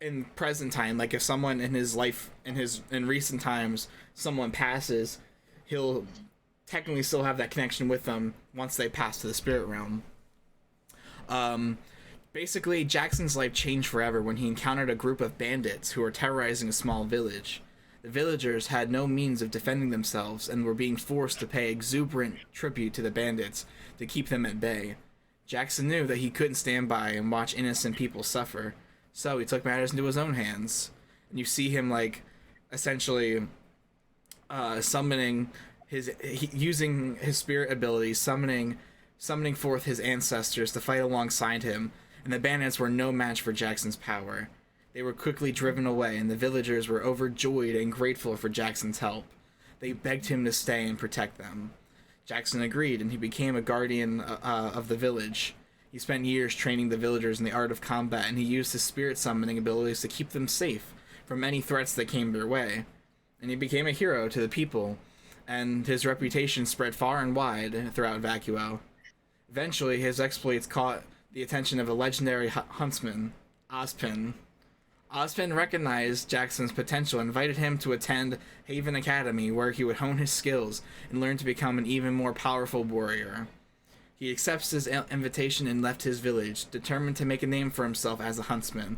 in present time, like if someone in his life, in recent times, someone passes, he'll technically still have that connection with them once they pass to the spirit realm. Basically, Jaxen's life changed forever when he encountered a group of bandits who were terrorizing a small village. The villagers had no means of defending themselves and were being forced to pay exuberant tribute to the bandits to keep them at bay. Jaxen knew that he couldn't stand by and watch innocent people suffer, so he took matters into his own hands. And you see him, like, essentially summoning using his spirit abilities, summoning forth his ancestors to fight alongside him, and the bandits were no match for Jaxen's power. They were quickly driven away, and the villagers were overjoyed and grateful for Jaxen's help. They begged him to stay and protect them. Jaxen agreed, and he became a guardian of the village. He spent years training the villagers in the art of combat, and he used his spirit summoning abilities to keep them safe from any threats that came their way. And he became a hero to the people, and his reputation spread far and wide throughout Vacuo. Eventually, his exploits caught the attention of a legendary huntsman, Ozpin. Ozpin recognized Jaxen's potential and invited him to attend Haven Academy, where he would hone his skills and learn to become an even more powerful warrior. He accepts his invitation and left his village, determined to make a name for himself as a huntsman.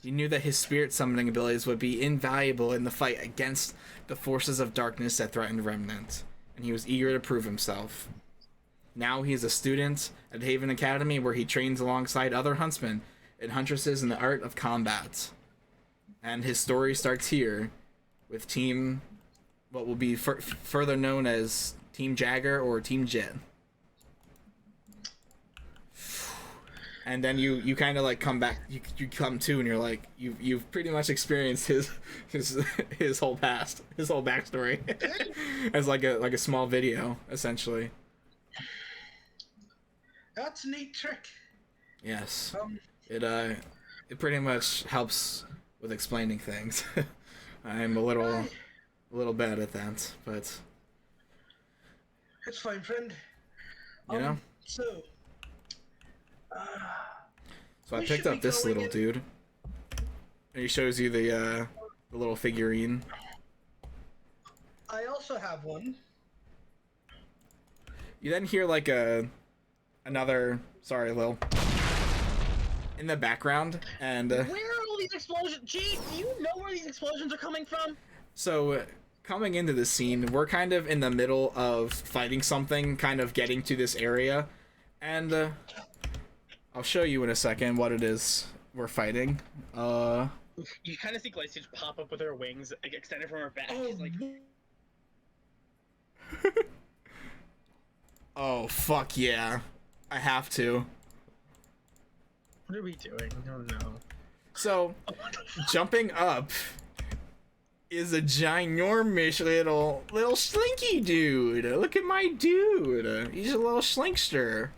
He knew that his spirit summoning abilities would be invaluable in the fight against the forces of darkness that threatened Remnant, and he was eager to prove himself. Now he is a student at Haven Academy, where he trains alongside other huntsmen and huntresses in the art of combat. And his story starts here with what will be further known as Team Jaeger or Team Jet. And then you kind of like come back, you come to, and you're like, you've pretty much experienced his whole past, his whole backstory, as like a small video, essentially. That's a neat trick. Yes, it pretty much helps with explaining things. I'm a little bad at that, but it's fine, friend. You know. So I picked up this little dude. And he shows you the little figurine. I also have one. You then hear like another, sorry, Lil, in the background, and where are all these explosions? Gee, do you know where these explosions are coming from? So coming into the scene, we're kind of in the middle of fighting something, kind of getting to this area, and I'll show you in a second what it is we're fighting. You kind of see Glacier pop up with her wings like, extended from her back. She's like, oh fuck yeah, I have to. what are we doing? Oh no. So jumping up is a ginormous little slinky dude. Look at my dude. He's a little slinkster.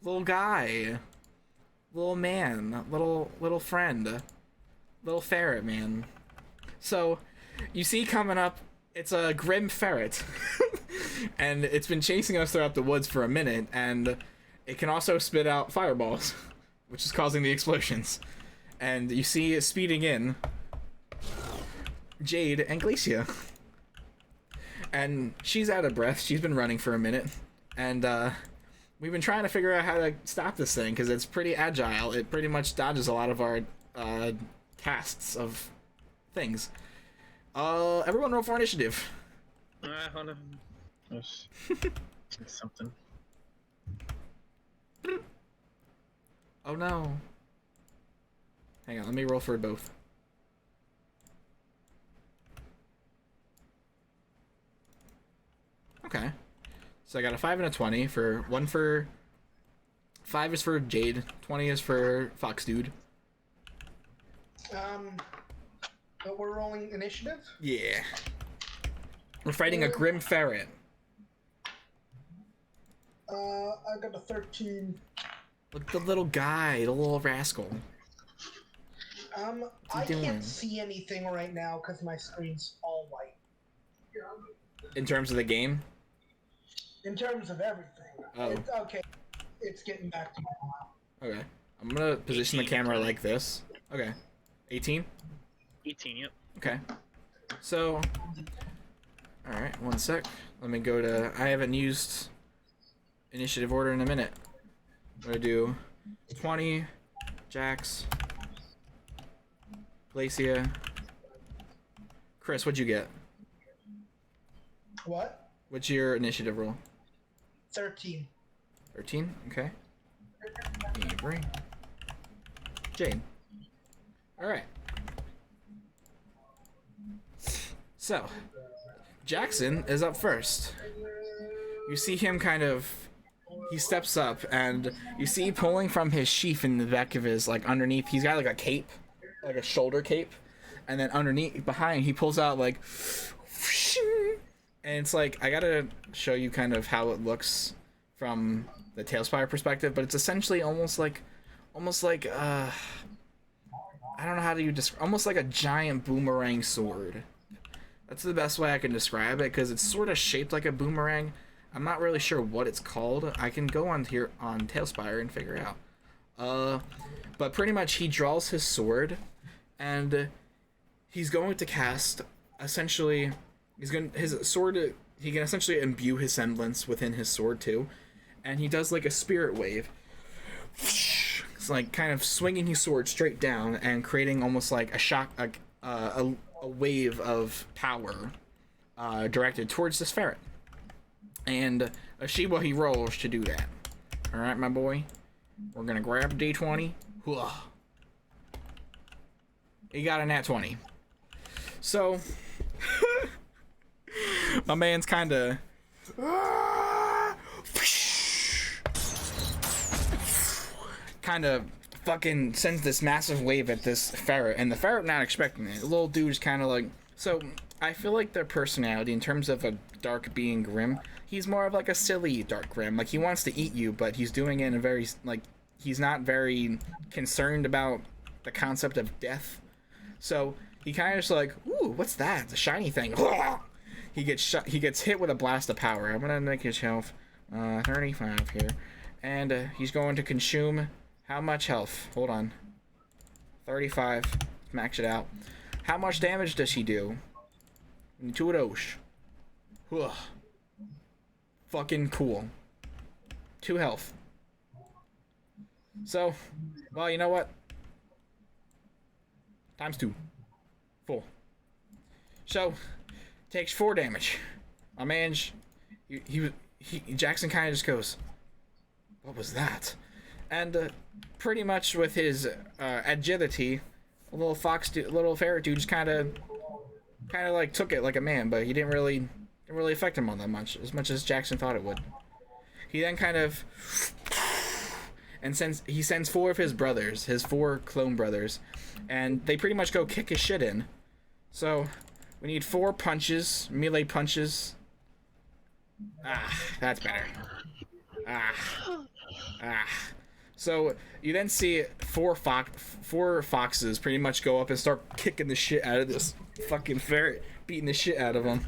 Little guy. Little man. Little friend. Little ferret man. So, you see coming up, it's a grim ferret. And it's been chasing us throughout the woods for a minute, and it can also spit out fireballs, which is causing the explosions. And you see it speeding in Jade and Glacia. And she's out of breath. She's been running for a minute. And we've been trying to figure out how to stop this thing, because it's pretty agile. It pretty much dodges a lot of our casts of things. Everyone roll for initiative. Hold on. Something. Oh no. Hang on, let me roll for both. Okay. So I got a 5 and a 20 for 5 is for Jade, 20 is for Fox Dude. But we're rolling initiative? Yeah. We're fighting a grim ferret. I got a 13. Look at the little guy, the little rascal. I can't see anything right now because my screen's all white. In terms of the game? In terms of everything. Oh. Okay. It's getting back to normal now. Okay. I'm gonna position 18. the camera like this. Okay. 18? 18, yep. Okay. So, alright, one sec. Let me go to, I haven't used initiative order in a minute. I'm gonna do 20, Jax, Glacia. Chris, what'd you get? What? What's your initiative roll? 13. 13? Okay. Avery. Jane. Alright. So, Jaxen is up first. You see him kind of, he steps up, and you see pulling from his sheath in the back of his, like, underneath, he's got like a cape, like a shoulder cape, and then underneath, behind, he pulls out like, and it's like, I gotta show you kind of how it looks from the Tailspire perspective, but it's essentially almost like I don't know how to describe, almost like a giant boomerang sword. That's the best way I can describe it, because it's sort of shaped like a boomerang. I'm not really sure what it's called. I can go on here on Tailspire and figure it out. But pretty much he draws his sword, and he's going to cast, essentially, his sword, he can essentially imbue his semblance within his sword too. and he does like a spirit wave. It's like kind of swinging his sword straight down and creating almost like a shock, like a wave of power directed towards this ferret. And Ashiba, he rolls to do that. All right, my boy. We're gonna grab a D20. He got a nat 20. So, my man's kind of fucking sends this massive wave at this ferret, and the ferret not expecting it. The little dude's kind of like, so I feel like their personality in terms of a dark being grim, he's more of like a silly dark grim. Like, he wants to eat you, but he's doing it in a very, like, he's not very concerned about the concept of death. So he kind of just like, ooh, what's that? It's a shiny thing. He gets hit with a blast of power. I'm gonna make his health 35 here, and he's going to consume how much health? Hold on. 35. Max it out. How much damage does he do? Two of those. Ugh. Fucking cool. 2 health. So, well, you know what? Times 2. Full. So, takes 4 damage. My man, Jaxen kind of just goes, what was that? And pretty much with his agility, little ferret dude just kind of like took it like a man, but he didn't really affect him all that much as Jaxen thought it would. He then kind of he sends 4 of his brothers, his 4 clone brothers, and they pretty much go kick his shit in. So we need 4 punches, melee punches. That's better. So you then see 4 foxes pretty much go up and start kicking the shit out of this fucking ferret, beating the shit out of him.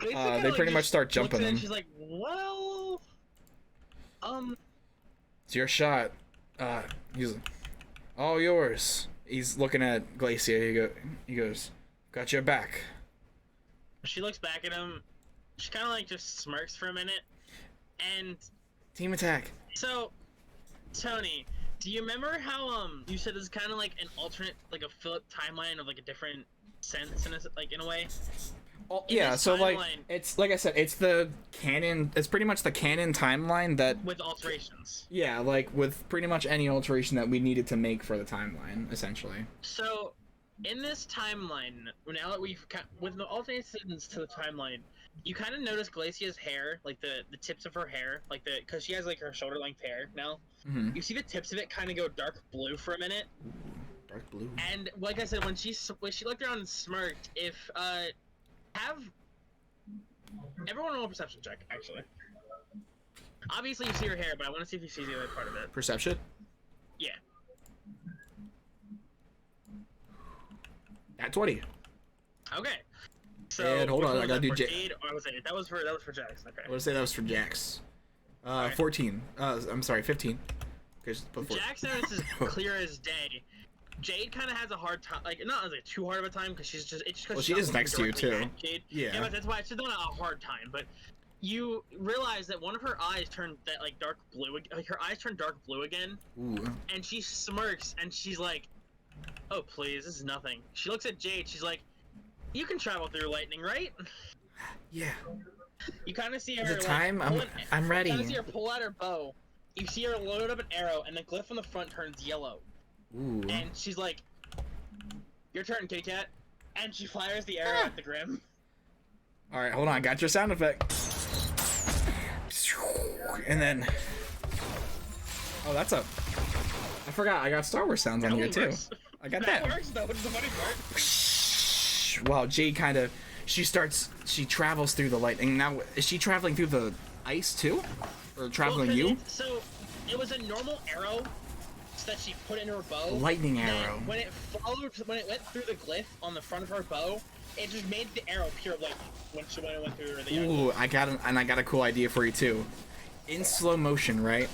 They pretty much start jumping him. She's like, well, it's your shot. He's all yours. He's looking at Glacia. He goes, got your back. She looks back at him. She kind of like just smirks for a minute, and team attack. So, Tony, do you remember how you said this is kind of like an alternate, like a Philip timeline of like a different sense in a way? Oh, yeah, so like it's like I said, it's the canon. It's pretty much the canon timeline that with alterations. Yeah, like with pretty much any alteration that we needed to make for the timeline, essentially. So, in this timeline, now that with the alterations to the timeline, you kind of notice Glacia's hair, like the tips of her hair, like because she has like her shoulder length hair now. Mm-hmm. You see the tips of it kind of go dark blue for a minute. Ooh, dark blue. And like I said, when she looked around and smirked, have everyone roll a perception check, actually. Obviously you see her hair, but I want to see if you see the other part of it. Perception? Yeah. At 20. Okay. So and hold on, I gotta do that was for Jax. Okay. I would say that was for Jax. 14. I'm sorry, 15. Jax notices clear as day. Jade kind of has a hard time, like not like too hard of a time, because she's just she is next to you too. Jade. Yeah, but that's why she's not a hard time. But you realize that one of her eyes turned that like dark blue, like her eyes turned dark blue again. Ooh. And she smirks and she's like, "Oh please, this is nothing." She looks at Jade. She's like, "You can travel through lightning, right?" Yeah. You kind of see her. The time, I'm ready. You kind of see her pull out her bow. You see her load up an arrow, and the glyph on the front turns yellow. Ooh. And she's like, "Your turn, Kitty Cat," and she fires the arrow at the Grim. All right, hold on, I got your sound effect. And then, oh, that's I forgot I got Star Wars sounds on here too. I got that. That works though. It's the funny part. Wow, Jade she travels through the lightning. Now, is she traveling through the ice too, or traveling you? So, it was a normal arrow that she put in her bow. Lightning arrow. When it went through the glyph on the front of her bow, it just made the arrow pure lightning when it went through the arrow. Ooh, I got a cool idea for you too. In slow motion, right?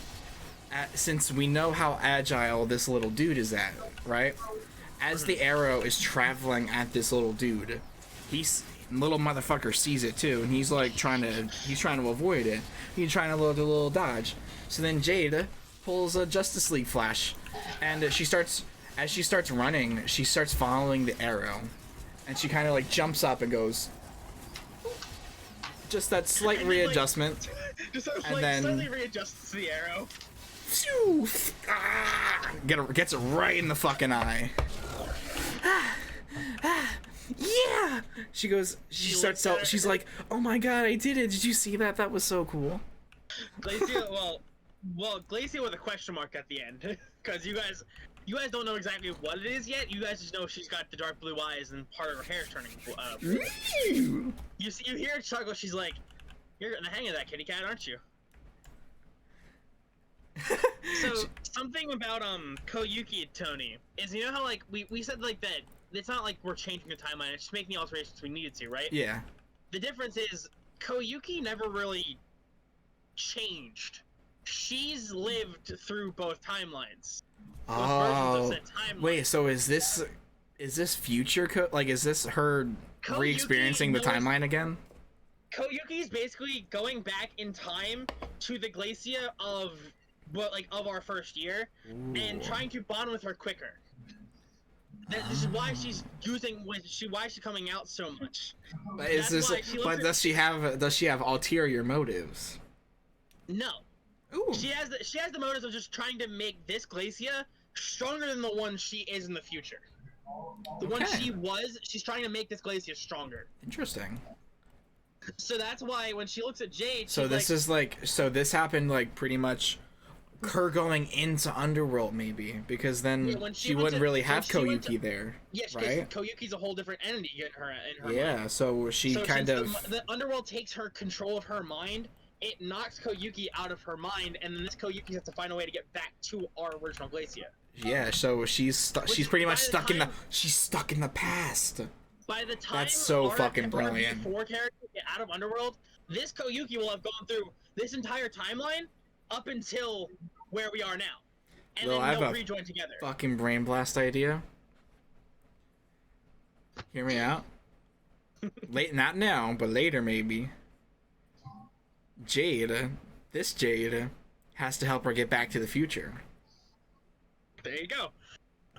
Since we know how agile this little dude is at, right? As the arrow is traveling at this little dude, And little motherfucker sees it too, and he's like trying to avoid it. He's trying to do a little dodge. So then Jade pulls a Justice League flash, and as she starts running, she starts following the arrow, and she kind of like jumps up and goes, just that slight readjustment, Just and then slightly readjusts the arrow. phew, gets it right in the fucking eye. Yeah, she's like, oh my god, I did it. Did you see that? That was so cool. Glacia, well, Glacia with a question mark at the end, because you guys don't know exactly what it is yet. You guys just know she's got the dark blue eyes and part of her hair turning blue. You hear her chuckle. She's like, "You're getting the hang of that, kitty cat, aren't you?" So something about Koyuki and Tony is, you know how like we said like that. It's not like we're changing the timeline. It's just making the alterations we needed to, right? Yeah. The difference is Koyuki never really changed. She's lived through both timelines. Oh, wait. So is this future? Like, is this her re-experiencing the timeline again? Koyuki's basically going back in time to the Glacia of our first year. Ooh. And trying to bond with her quicker. This is why she's why she's coming out so much. But does she have ulterior motives? No. Ooh. She has the motives of just trying to make this Glacia stronger than the one she is in the future. The one she was, she's trying to make this Glacia stronger. Interesting. So that's why when she looks at Jade, so this happened like pretty much her going into Underworld, maybe, because then she wouldn't really have Koyuki there. Yeah, right? Koyuki's a whole different entity in her mind. So she kind of the Underworld takes her control of her mind. It knocks Koyuki out of her mind, and then this Koyuki has to find a way to get back to our original Glacia. Yeah, so she's pretty much stuck in the past. By the time that's so fucking brilliant. 4 characters get out of Underworld, this Koyuki will have gone through this entire timeline up until where we are now, and then they'll rejoin together. Fucking brain blast idea. Hear me out. Not now, but later maybe. This Jade, has to help her get back to the future. There you go.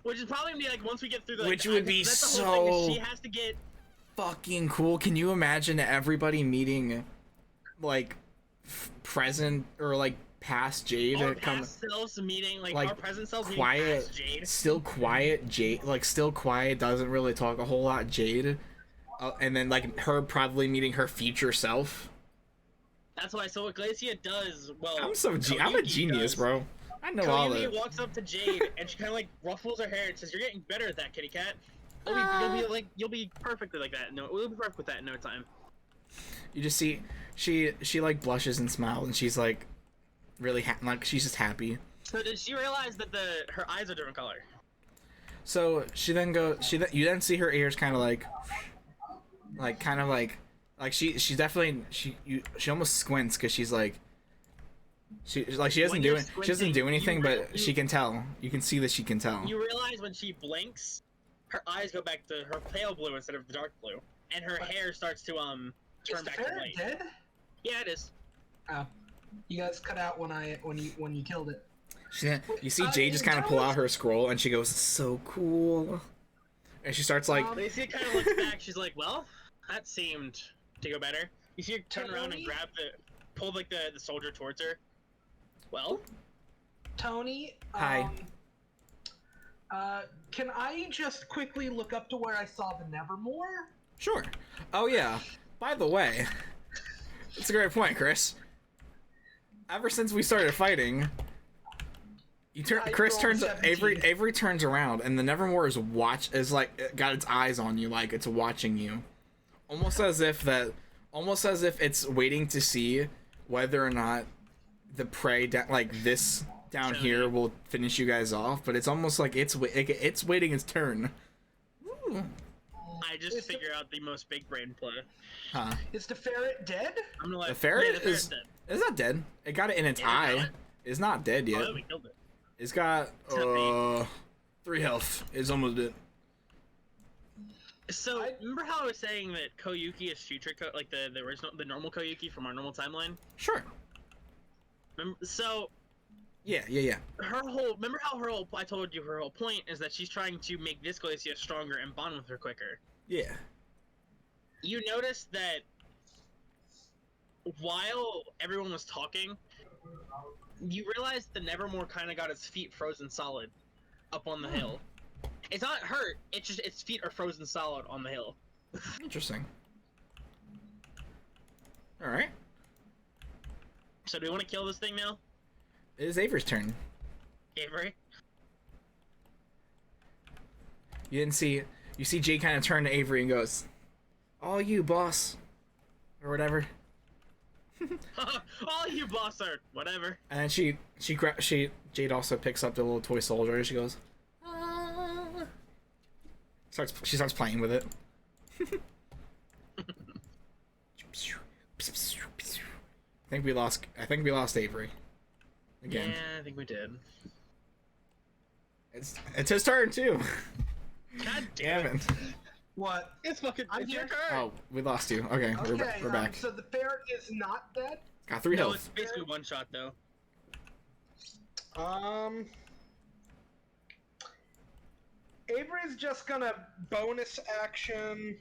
Which is probably gonna be like once we get through the. Which would be so. She has to get. Fucking cool. Can you imagine everybody meeting, like, present or like past Jade? Our past selves meeting, like our present selves quiet, meeting past Jade. Still quiet Jade, still quiet, doesn't really talk a whole lot Jade, and then like her probably meeting her future self. That's why. So what Glacia does, I'm a genius, bro. I know all that. Koyuki walks up to Jade and she kind of like ruffles her hair and says, "You're getting better at that, kitty cat. You'll be perfectly like that. No, we'll be perfect with that in no time." You just see she like blushes and smiles, and she's like really she's just happy. So did she realize that her eyes are different color? So she then you then see her ears kind of like she definitely she almost squints because she's like she doesn't do anything, but she can tell. You can see that she can tell. You realize when she blinks, her eyes go back to her pale blue instead of the dark blue, and her hair starts to turn back to white. Dead? Yeah, it is. Oh, you guys cut out when you killed it. You see Jade just kind of pull out her scroll, and she goes, "So cool," and she starts like. Lacey kind of looks back. She's like, "Well, that seemed to go better." You see her turn around and pull like the soldier towards her. Well, Tony. Hi. Can I just quickly look up to where I saw the Nevermore? Sure. Oh yeah. By the way, that's a great point, Chris. Ever since we started fighting, Avery turns around, and the Nevermore is like got its eyes on you, like it's watching you, almost as if it's waiting to see whether or not the prey like this down here will finish you guys off. But it's almost like it's waiting its turn. Ooh. I just figure out the most big brain play. Huh? Is the ferret dead? I'm gonna the ferret is not dead. It got it in its eye. It's not dead yet. Oh, we killed it. It's got 3 health. It's almost dead. So remember how I was saying that Koyuki is future like the original, the normal Koyuki from our normal timeline? Sure. Remember, so Yeah. remember how I told you her whole point is that she's trying to make this Glacia stronger and bond with her quicker. Yeah. You noticed that while everyone was talking, you realized the Nevermore kind of got its feet frozen solid up on the hill. It's not hurt, it's just its feet are frozen solid on the hill. Interesting. Alright. So do we want to kill this thing now? It is Avery's turn. Avery? You didn't see... You see Jay kind of turn to Avery and goes, "All you, boss." Or whatever. All you boss are whatever. And then Jade also picks up the little toy soldier and she goes, she starts playing with it. I think we lost Avery. Again. Yeah, I think we did. It's his turn too. God damn it. What? It's fucking I'm your here. turn. Oh, we lost you. Okay, we're back. So the ferret is not dead? Got 3 No, health. it's basically one shot though. Avery's just gonna bonus action.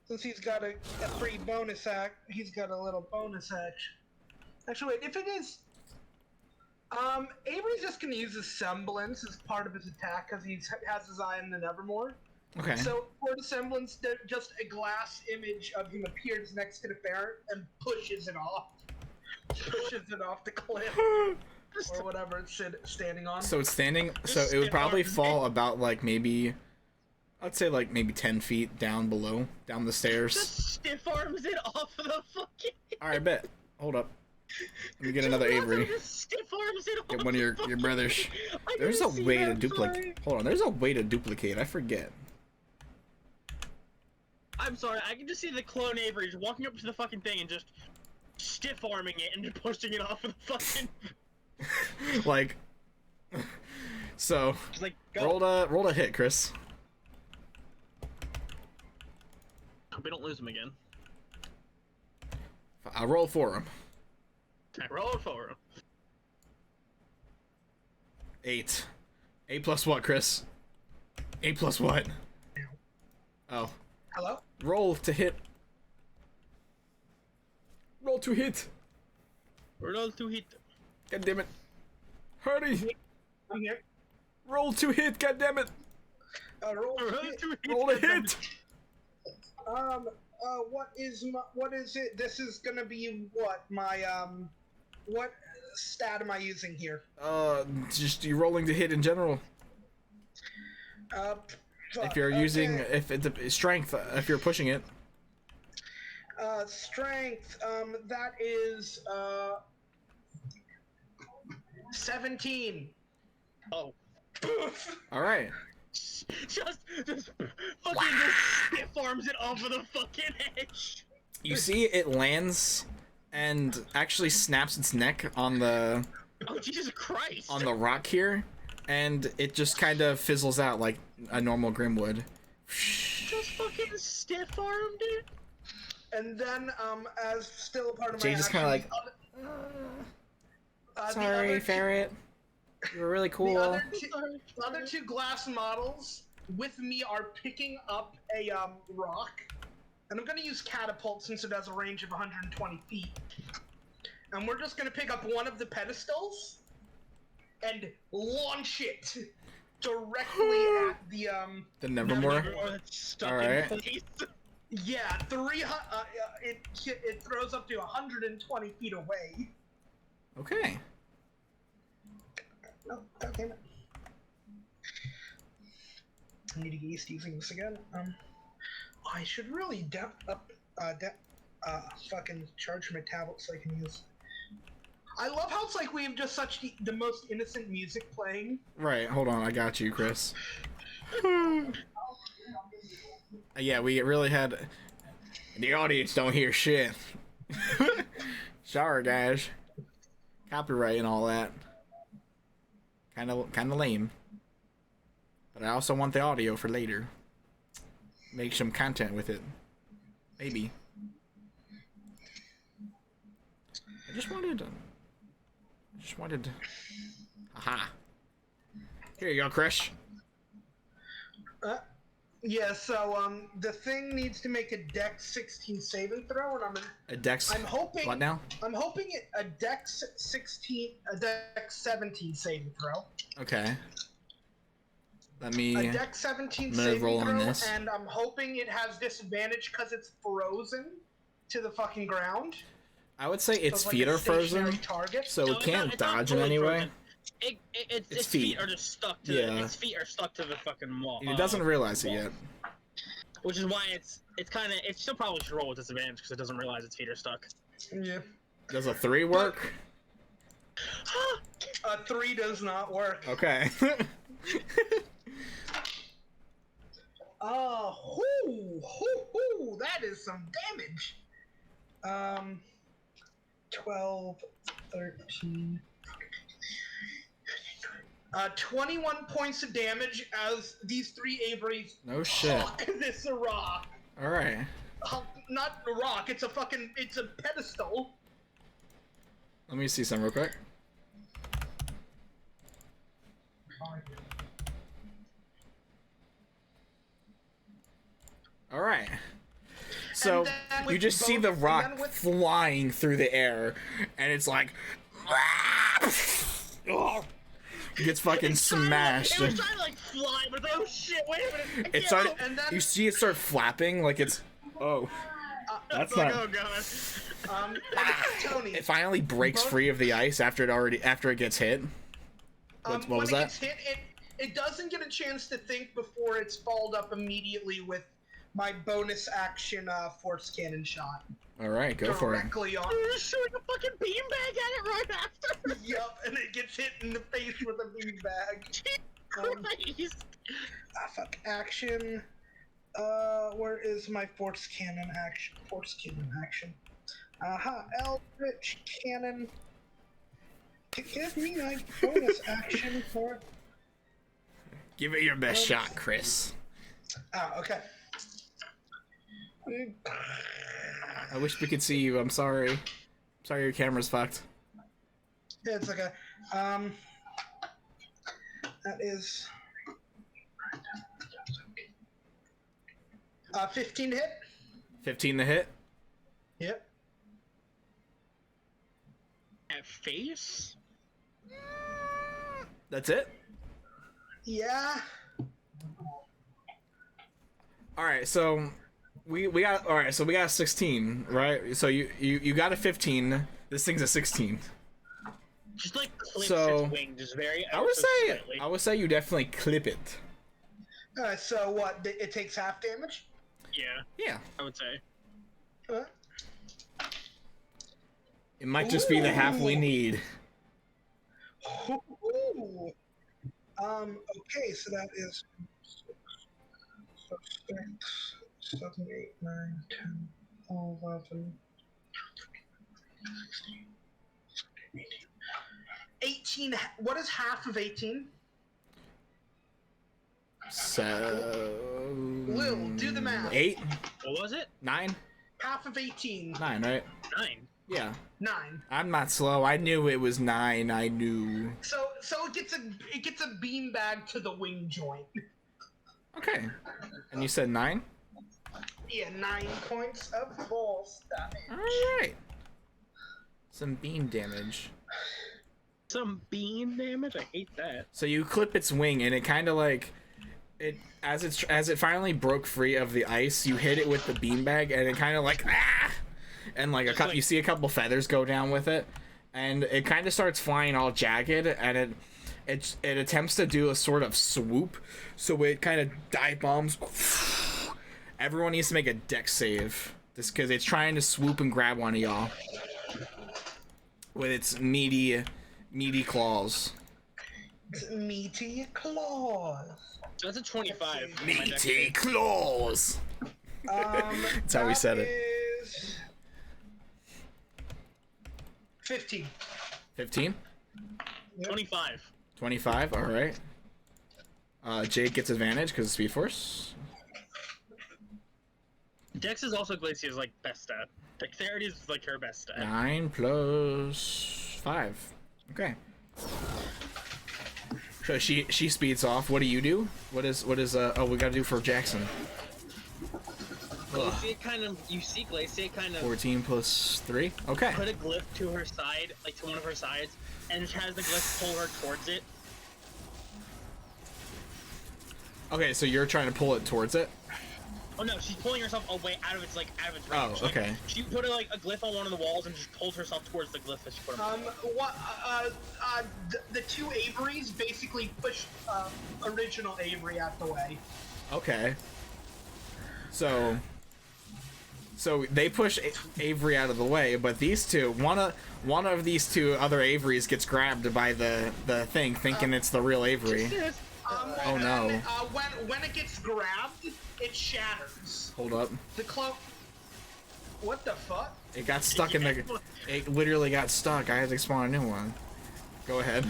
Since he's got a free bonus act, he's got a little bonus action. Actually, wait, if it is... Avery's just gonna use his semblance as part of his attack because he has his eye on the Nevermore. Okay. So, for the semblance, just a glass image of him appears next to the ferret and pushes it off. Pushes it off the cliff. Or whatever it's standing on. So it's standing, so it would probably fall about like maybe, I'd say like maybe 10 feet down below, down the stairs. Just stiff arms it off of the fucking... Alright, bet. Hold up. Let me get another Avery. Just stiff arms it Get off one of your brothers. There's a way to duplicate. Hold on, there's a way to duplicate. I forget. I'm sorry, I can just see the clone Avery just walking up to the fucking thing and just stiff arming it and just pushing it off of the fucking... Like, so Just like, go. rolled a hit, Chris. Hope we don't lose him again. I'll roll for him. I rolled for him. 8. 8 plus what, Chris? 8 plus what? Oh. Hello? Roll to hit. Roll to hit. Roll to hit. God damn it. Hurry. I'm here. Roll to hit, god damn it. Roll Roll to hit. to hit. Roll a hit. What is it? This is gonna be what? My, what stat am I using here? Just you rolling to hit in general. If you're using, if it's a strength, if you're pushing it. Strength, that is, 17. Oh. Alright. Just fucking just stiff arms it off of the fucking edge. You see it lands and actually snaps its neck on the Oh, Jesus Christ. on the rock here, and it just kind of fizzles out like a normal Grim would. Just fucking stiff armed it. And then, as still a part of my Jay just kind of like, the sorry, other ferret. You were really cool. The other two glass models with me are picking up a rock, and I'm gonna use catapult since it has a range of 120 feet. And we're just gonna pick up one of the pedestals and launch it directly at The Nevermore. Stuck Alright. in place. Yeah, it throws up to 120 feet away. Okay. No, God damn it. I need to get used to using this again. I should really fucking charge my tablet so I can use. I love how it's like we have just such the most innocent music playing. Right, hold on, I got you, Chris. Yeah, we really had... The audience don't hear shit. Sorry, guys. Copyright and all that. Kinda lame. But I also want the audio for later. make some content with it. Maybe. I just wanted. Aha. Here you go, Krish. Yeah, so the thing needs to make a Dex 16 saving throw, and I'm hoping. What now? I'm hoping a Dex 17 saving throw. Okay. Let me. A Dex 17 saving throw, and I'm hoping it has disadvantage because it's frozen to the fucking ground. I would say its So feet are frozen, target. so it can't dodge in any way. Its feet are just stuck to its feet are stuck to the fucking wall. It doesn't realize it yet. Which is why it's still probably should roll with disadvantage because it doesn't realize its feet are stuck. Yeah. Does a 3 work? A 3 does not work. Okay. That is some damage. 12, 13. 21 points of damage as these 3 Averys. No shit. Fuck this a rock. Alright. Not a rock, it's a pedestal. Let me see some real quick. Alright. So, you just see the rock flying through the air, and it's like... It gets fucking smashed. It was trying to like fly, but oh shit, wait a minute. It started, you see it start flapping like it's... Oh. That's not... Oh god. Tony. It finally breaks free of the ice after it gets hit. What was that? When it gets hit, it doesn't get a chance to think before it's followed up immediately with my bonus action force cannon shot. Alright, go for it. Directly on. You're just shooting a fucking beanbag at it right after. Yup, and it gets hit in the face with a beanbag. Christ. Fuck. Action. Where is my force cannon action? Aha, Eldritch Cannon. Give me my bonus action for it. Give it your best shot, Chris. Oh, okay. I wish we could see you. I'm sorry. Sorry your camera's fucked. Yeah, it's okay. That is 15 to hit. 15 to hit? Yep. At face? That's it? Yeah. Alright, so we got a 16, right? So you got a 15. This thing's a 16. Just like clips So, its wing, just very. I would say you definitely clip it. So what? It takes half damage? Yeah. Yeah. I would say. It might just be the half we need. Ooh. Okay, so that is 6, 7, 8, 9, 10, 11, 16, 18. What is half of 18? So... Lil, do the math. 8? What was it? 9? Half of 18. 9, right? 9. Yeah. 9. I'm not slow. I knew it was 9. I knew. So it gets a beanbag to the wing joint. Okay. And you said 9? Yeah, 9 points of balls damage. Alright. Some beam damage. Some beam damage? I hate that. So you clip its wing and it kind of like... As it finally broke free of the ice, you hit it with the beanbag and it kind of like... Ah! And like you see a couple feathers go down with it. And it kind of starts flying all jagged and it attempts to do a sort of swoop. So it kind of dive bombs. Everyone needs to make a dex save. Just because it's trying to swoop and grab one of y'all. With its meaty claws. Meaty claws. That's a 25. Meaty claws. That's how we said it. 15. 15? 25. 25, alright. Jake gets advantage because of Speed Force. Dex is also Glacier's like best stat. Dexterity is like her best stat. 9 plus 5. Okay. So she speeds off. What do you do? What is oh, we gotta do for Jaxen. Glacier kind of, you see Glacier kind of 14 plus 3. Okay. put a glyph to her side, like to one of her sides, and has the glyph pull her towards it. Okay, so you're trying to pull it towards it? Oh no, she's pulling herself away out of its range. Oh, okay. She put a glyph on one of the walls and just pulled herself towards the glyph that she put on. The two Averys basically pushed original Avery out the way. Okay. So they push Avery out of the way, but these two, one of these two other Averys gets grabbed by the thing, thinking it's the real Avery. Oh no. When it gets grabbed, it shatters. Hold up. The cloak. What the fuck? It got stuck in the. It literally got stuck. I had to spawn a new one. Go ahead.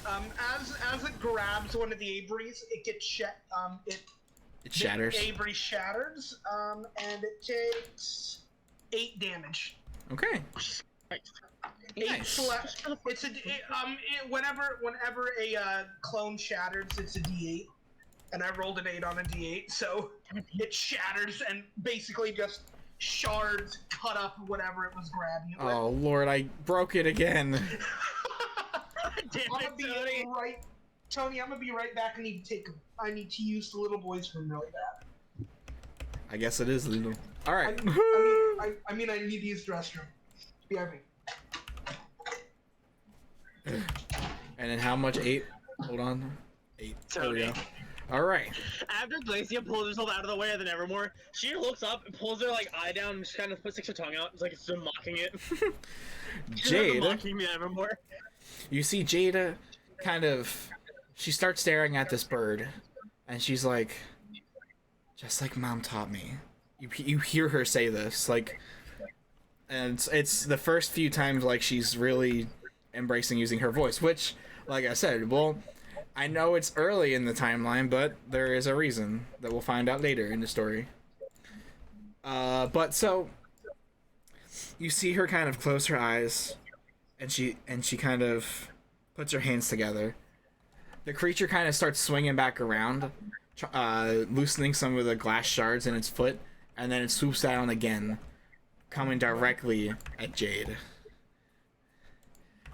As it grabs one of the Averys, it gets It shatters. The Avery shatters, and it takes 8 damage. Okay. Nice. It's whenever a clone shatters, it's a D8, and I rolled an 8 on a D8, so it shatters and basically just shards cut up whatever it was grabbing it with. Oh lord, I broke it again. Tony, I'm gonna be right back. I need to use the little boy's room really bad. I guess it is little. All right. I need to use the restroom. BRB. And then how much? 8? Hold on. 8. There we go. All right. After Glacia pulls herself out of the way of the Nevermore, she looks up and pulls her eye down and just kind of sticks her tongue out. It's like it's just mocking it. Jade. Mocking the Nevermore. You see Jada kind of. She starts staring at this bird, and she's like, just like Mom taught me. You hear her say this, and it's the first few times she's really embracing using her voice, which, like I said, well, I know it's early in the timeline, but there is a reason that we'll find out later in the story. But so you see her kind of close her eyes, and she kind of puts her hands together. The creature kind of starts swinging back around, loosening some of the glass shards in its foot, and then it swoops down again, coming directly at Jade.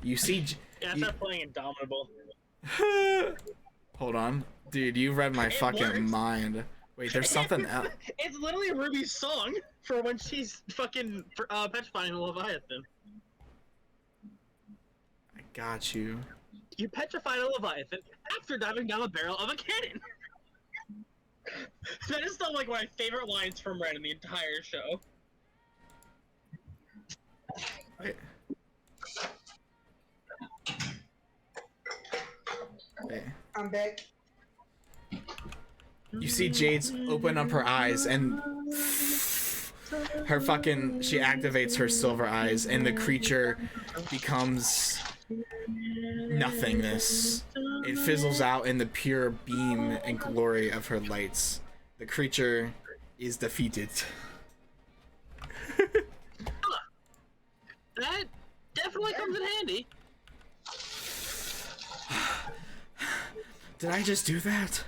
You see... Yeah, I start playing Indomitable. Hold on. Dude, you read my fucking mind. Wait, there's something else. It's literally Ruby's song for when she's fucking petrifying a Leviathan. I got you. You petrified a Leviathan after diving down the barrel of a cannon. That is still one of my favorite lines from Red in the entire show. Wait. Wait. I'm back. You see Jade's open up her eyes and her fucking she activates her silver eyes and the creature becomes nothingness. It fizzles out in the pure beam and glory of her lights. The creature is defeated. That definitely comes in handy. Did I just do that?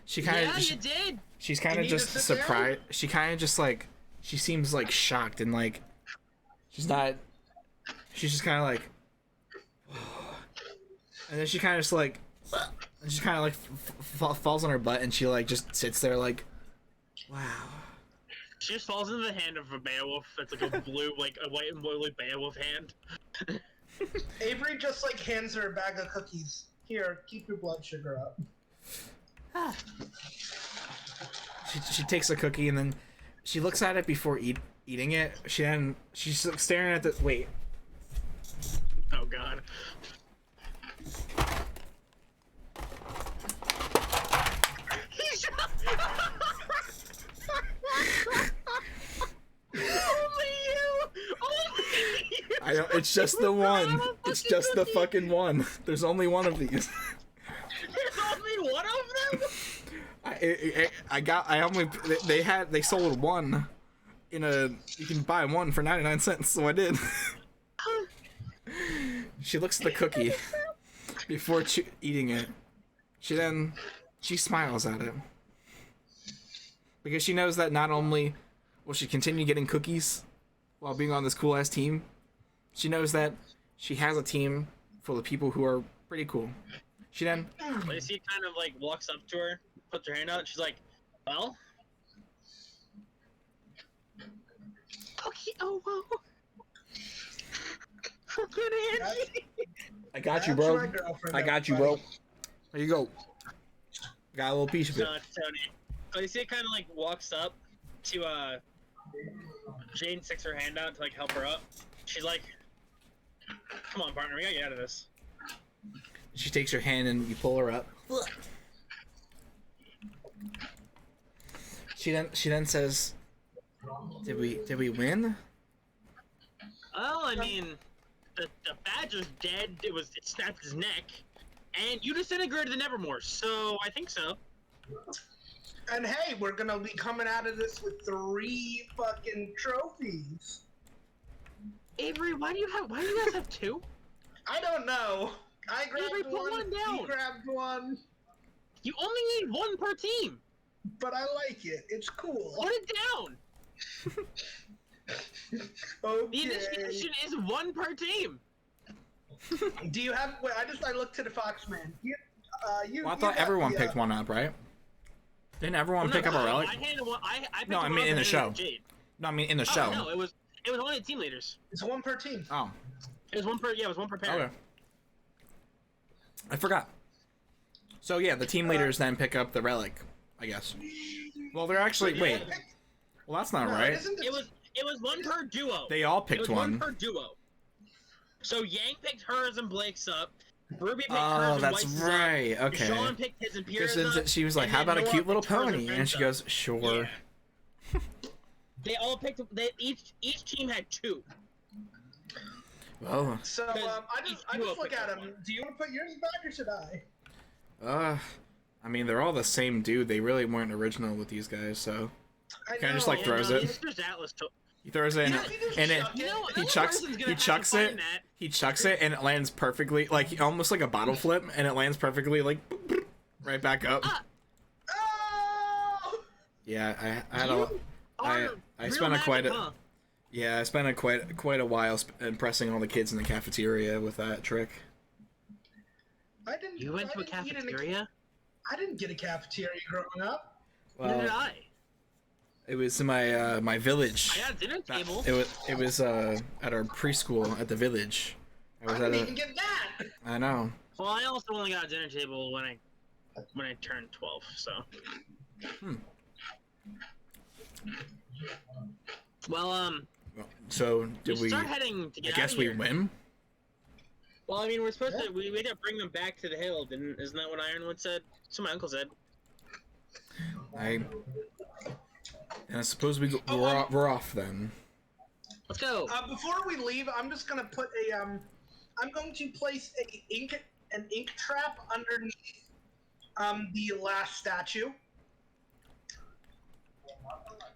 She kind of. Yeah, you did. She's kind of just surprised. She kind of just she seems shocked and she's not. She's just kind of and then she kind of just and she kind of falls on her butt and she just sits there wow. She just falls into the hand of a Beowulf. That's a blue, a white and blue Beowulf hand. Avery just hands her a bag of cookies. Here, keep your blood sugar up. She takes a cookie and then she looks at it before eating it. She's staring at the wait. Oh god. Only you! I don't. It's just the one. It's just the fucking one. There's only one of these. There's only one of them? I only they sold one in a, you can buy one for 99 cents, so I did. She looks at the cookie before eating it. She smiles at it. Because she knows that not only will she continue getting cookies while being on this cool ass team, she knows that she has a team full of people who are pretty cool. She then Lacey kind of like walks up to her, puts her hand out, and she's like, well? Cookie, oh, whoa. Good Angie. I got you, bro. I got you, bro. There you go. Got a little piece of it. No, it's Tony. Lacey kind of like walks up to Jane, sticks her hand out to like help her up. She's like, come on, partner, we gotta get out of this. She takes her hand and you pull her up. She then says, "Did we win?" Well, I mean, the badger's dead. It snapped his neck, and you disintegrated the Nevermore. So I think so. And hey, we're gonna be coming out of this with 3 fucking trophies. Avery, why do you guys have 2? I don't know. I grabbed Avery, put one down. He grabbed one. You only need 1 per team. But I like it. It's cool. Put it down. Okay. The initiation is 1 per team. Do you have? Wait, I looked to the Foxman. Well, I thought everyone picked one up, right? Didn't everyone pick up a relic? I handed one. I picked No, I one mean up in the and show. handed Jade. No, I mean in the Oh, show. no, it was only the team leaders. It's 1 per team. Oh. It was 1 per. Yeah, it was 1 per pair. Okay. I forgot. So yeah, the team leaders then pick up the relic, I guess. Well, they're actually wait. Well, that's not right. It was 1 per duo. They all picked it was one. 1 per duo. So Yang picked hers and Blake's up. Ruby picked hers Oh, and that's White's right. up. Okay. Sean picked his and Pierre's Because up. she was like, and "How then about a Nora cute little picked hers pony?" And Ben's she up. goes, "Sure." Yeah. They all picked. Each team had 2. Well. So I just look at him. Do you want to put yours back or should I? I mean, they're all the same dude. They really weren't original with these guys, so kind of just like throws it. He throws it in, and it, he chucks it, and it lands perfectly, like almost like a bottle flip, and it lands perfectly, like right back up. Oh! Yeah, I spent quite a while impressing all the kids in the cafeteria with that trick. You went to a cafeteria? I didn't get a cafeteria growing up. Well, Neither did I. It was in my my village. I got a dinner table. It was at our preschool at the village. I didn't even get that. I know. Well, I also only got a dinner table when I turned 12. So. Well, So did we? Start heading to get I guess out of we here. win. Well, I mean, we're supposed to. We gotta bring them back to the hill. Isn't that what Ironwood said? That's what my uncle said. And I suppose we're off then. Let's go. Before we leave, I'm just gonna put a I'm going to place an ink trap underneath the last statue.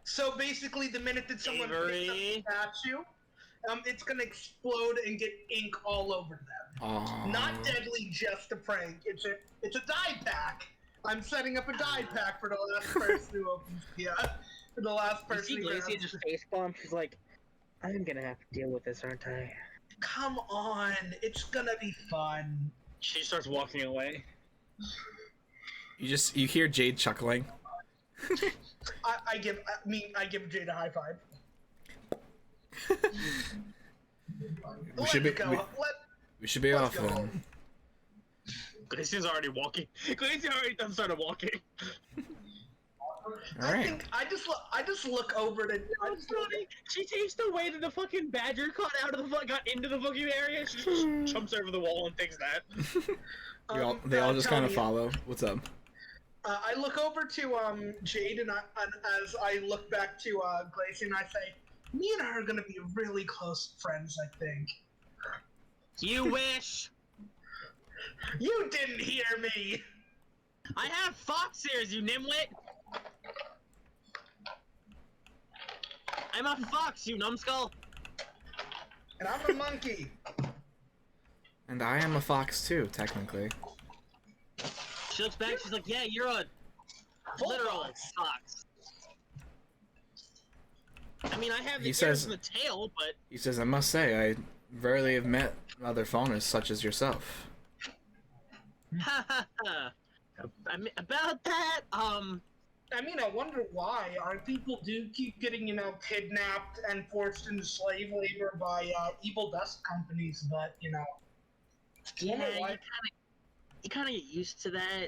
So basically, the minute that someone picks up the statue, it's gonna explode and get ink all over them. Aww. Not deadly, just a prank. It's a die pack. I'm setting up a die pack for the last person who opens. Yeah, for the last person. You see Lacey just facepalm. She's like, "I'm gonna have to deal with this, aren't I?" Come on, it's gonna be fun. She starts walking away. You hear Jade chuckling. I give Jade a high five. We should be off then. Glacier's already walking. Glacier already done started walking. All right. I just look over to. She takes the way that the fucking badger got into the fucking area. She just jumps over the wall and thinks that. They all just kind of follow. What's up? I look over to Jade and as I look back to Glacier and I say, "Me and her are gonna be really close friends, I think." You wish. You didn't hear me. I have fox ears, you nimwit! I'm a fox, you numbskull! And I'm a monkey. And I am a fox too, technically. She looks back, she's like, yeah, you're a literal fox. I mean, I have the ears and the tail, but... He says, I must say, I rarely have met other faunas such as yourself. Ha ha ha. I mean, about that, I mean, I wonder why. Our people do keep getting, you know, kidnapped and forced into slave labor by evil dust companies, but, you know... yeah, you kind of get used to that.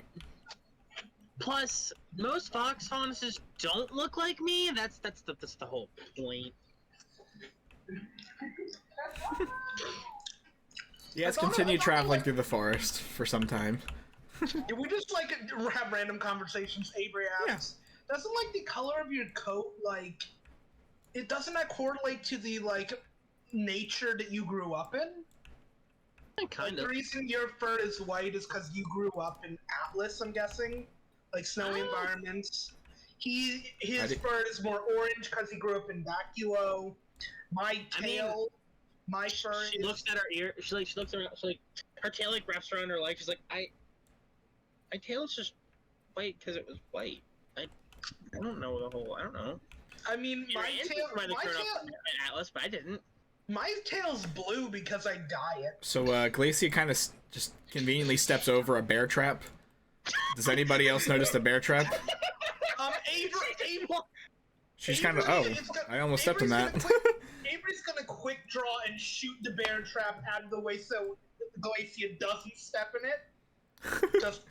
Plus, most fox faunuses don't look like me. That's the whole point. You guys continue traveling through the forest for some time. Do we just, like, have random conversations? Avery asks, doesn't, like, the color of your coat, like... doesn't that correlate to the, like, nature that you grew up in? Kind The of. reason your fur is white is because you grew up in Atlas, I'm guessing? Like, snowy environments. His fur is more orange because he grew up in Vacuo. My fur She looks at her ear. She looks around. Her tail like wraps around her leg. She's like, my tail is just white because it was white. I don't know the whole. I don't know. I mean, my tail. Atlas, but I didn't. My tail's blue because I dye it. So Glacia kind of just conveniently steps over a bear trap. Does anybody else notice the bear trap? Avery. She's kind of. Oh, I almost stepped in that. Avery's gonna quick draw and shoot the bear trap out of the way so Glacia doesn't step in it. Just.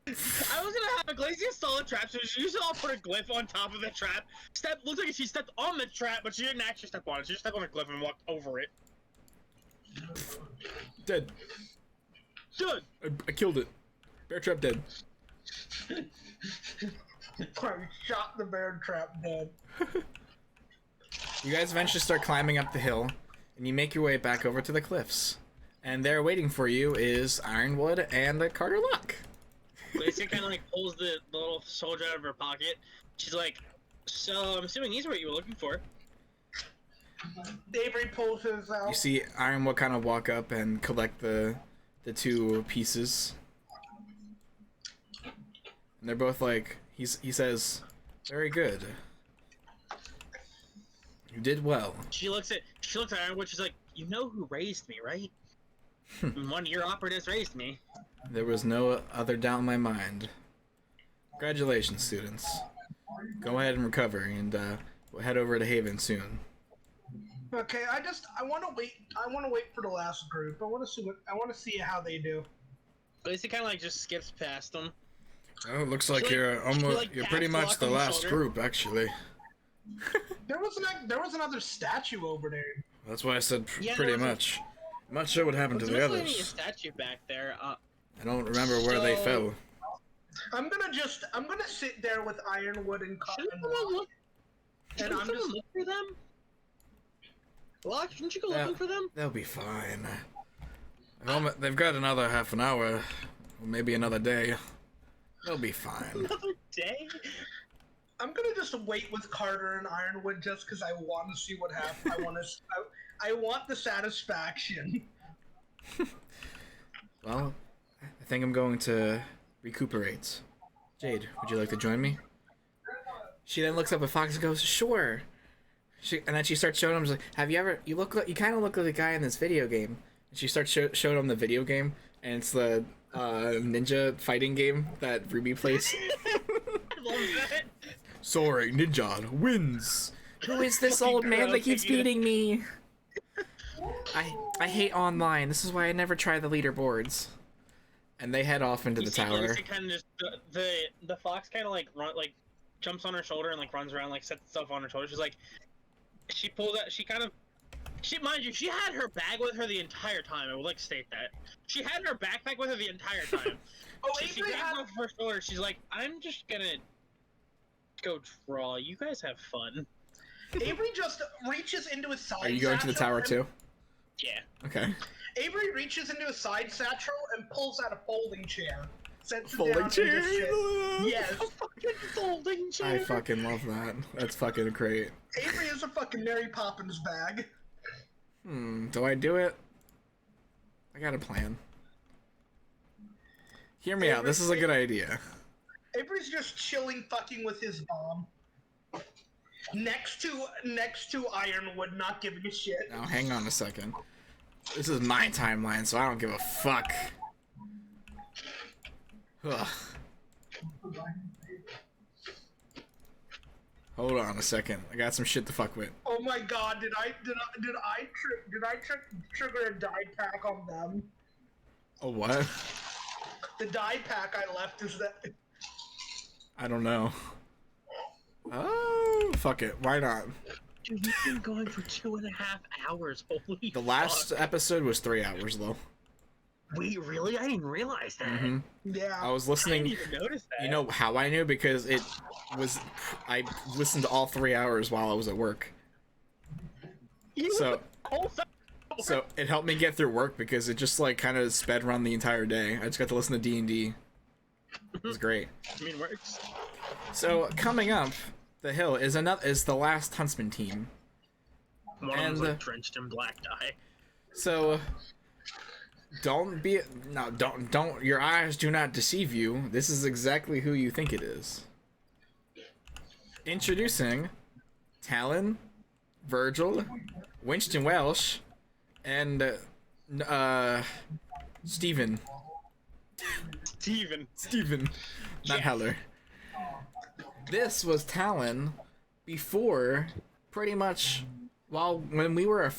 I was gonna have a Glacia solid trap, so she usually I'll put a glyph on top of the trap. Looks like she stepped on the trap, but she didn't actually step on it. She just stepped on a glyph and walked over it. Dead. Good. I killed it. Bear trap dead. I shot the bear trap dead. You guys eventually start climbing up the hill, and you make your way back over to the cliffs. And there waiting for you is Ironwood and the Carter Lock. Glacia kind of like pulls the little soldier out of her pocket. She's like, so I'm assuming these are what you were looking for. Avery pulls his out. You see Ironwood kind of walk up and collect the two pieces. And they're both like, he says, very good. You did well. She looks at Ironwood, she's like, you know who raised me, right? One of your operatives raised me. There was no other doubt in my mind. Congratulations, students. Go ahead and recover, and we'll head over to Haven soon. Okay, I want to wait. I want to wait for the last group. I want to see how they do. Glacia kind of like just skips past them. Oh, it looks like you're pretty much the last group, actually. There was another statue over there. That's why I said pretty much. I'm not sure what happened to the others. There's a statue back there. I don't remember where they fell. I'm gonna sit there with Ironwood and Cut and look for them. Locke, shouldn't you go looking for them? They'll be fine. They've got another half an hour, or maybe another day. They'll be fine. Another day? I'm gonna just wait with Carter and Ironwood just because I want to see what happens. I want the satisfaction. Well, I think I'm going to recuperate. Jade, would you like to join me? She then looks up at Fox and goes, "Sure." And then she starts showing him, like, "Have you ever? You kind of look like the guy in this video game." And she starts showing him the video game, and it's the ninja fighting game that RWBY plays. I love that. Sorry, Ninja wins. Who is this old man that keeps beating me? I hate online. This is why I never try the leaderboards. And they head off into the tower. Kind of just, the fox kind of like jumps on her shoulder and like runs around, like sets itself on her shoulder. She's like, she pulls out. Mind you, she had her bag with her the entire time. I would like to state that she had her backpack with her the entire time. She grabs off her shoulder. She's like, I'm just gonna go draw. You guys have fun. Avery just reaches into his side. Are you going to the tower too? Yeah. Okay. Avery reaches into a side satchel and pulls out a folding chair. sets it Folding down and just chair. shit. Yes. Fucking folding chair. I fucking love that. That's fucking great. Avery is a fucking Mary Poppins bag. Do I do it? I got a plan. Hear me out. This is a good idea. Avery's just chilling, fucking with his mom. Next to Ironwood, not giving a shit. Now, hang on a second. This is my timeline, so I don't give a fuck. Ugh. Hold on a second. I got some shit to fuck with. Oh my god, did I trigger a die pack on them? Oh, what? The die pack I left is that. I don't know. Oh, fuck it. Why not? Dude, you've been going for 2.5 hours. Holy The last episode was 3 hours, though. Wait, really? I didn't realize that. Yeah. I was I listening. didn't even notice that. You know how I knew? Because it was. I listened to all 3 hours while I was at work. So it helped me get through work because it just like kind of sped run the entire day. I just got to listen to D&D. It was great. I mean, works. So coming up the hill is the last Huntsman team. One of them's like drenched in black dye. So don't your eyes do not deceive you. This is exactly who you think it is. Introducing Talon, Virgil, Winston Welsh, and Steven. Not Heller. This was Talon before, pretty much, when we were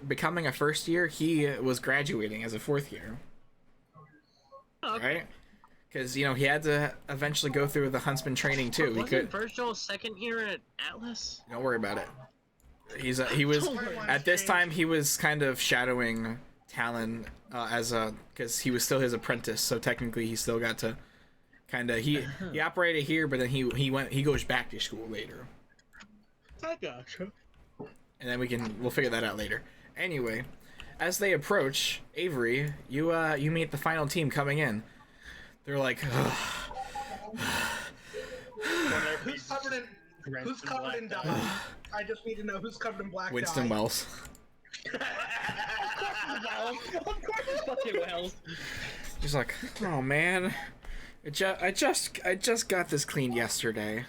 becoming a first year, he was graduating as a fourth year. Okay. Right? Because, you know, he had to eventually go through the Huntsman training too. Wasn't Virgil's second year at Atlas? Don't worry about it. He was at this time he was kind of shadowing Talon because he was still his apprentice, so technically he still got to kind of he operated here, but then he goes back to school later. I gotcha. And then we'll figure that out later. Anyway, as they approach Avery, you meet the final team coming in. They're like, Who's covered in dye? I just need to know who's covered in black Winston dye. Wells. Of course it's fucking Wells. He's like, oh man, I just got this cleaned yesterday.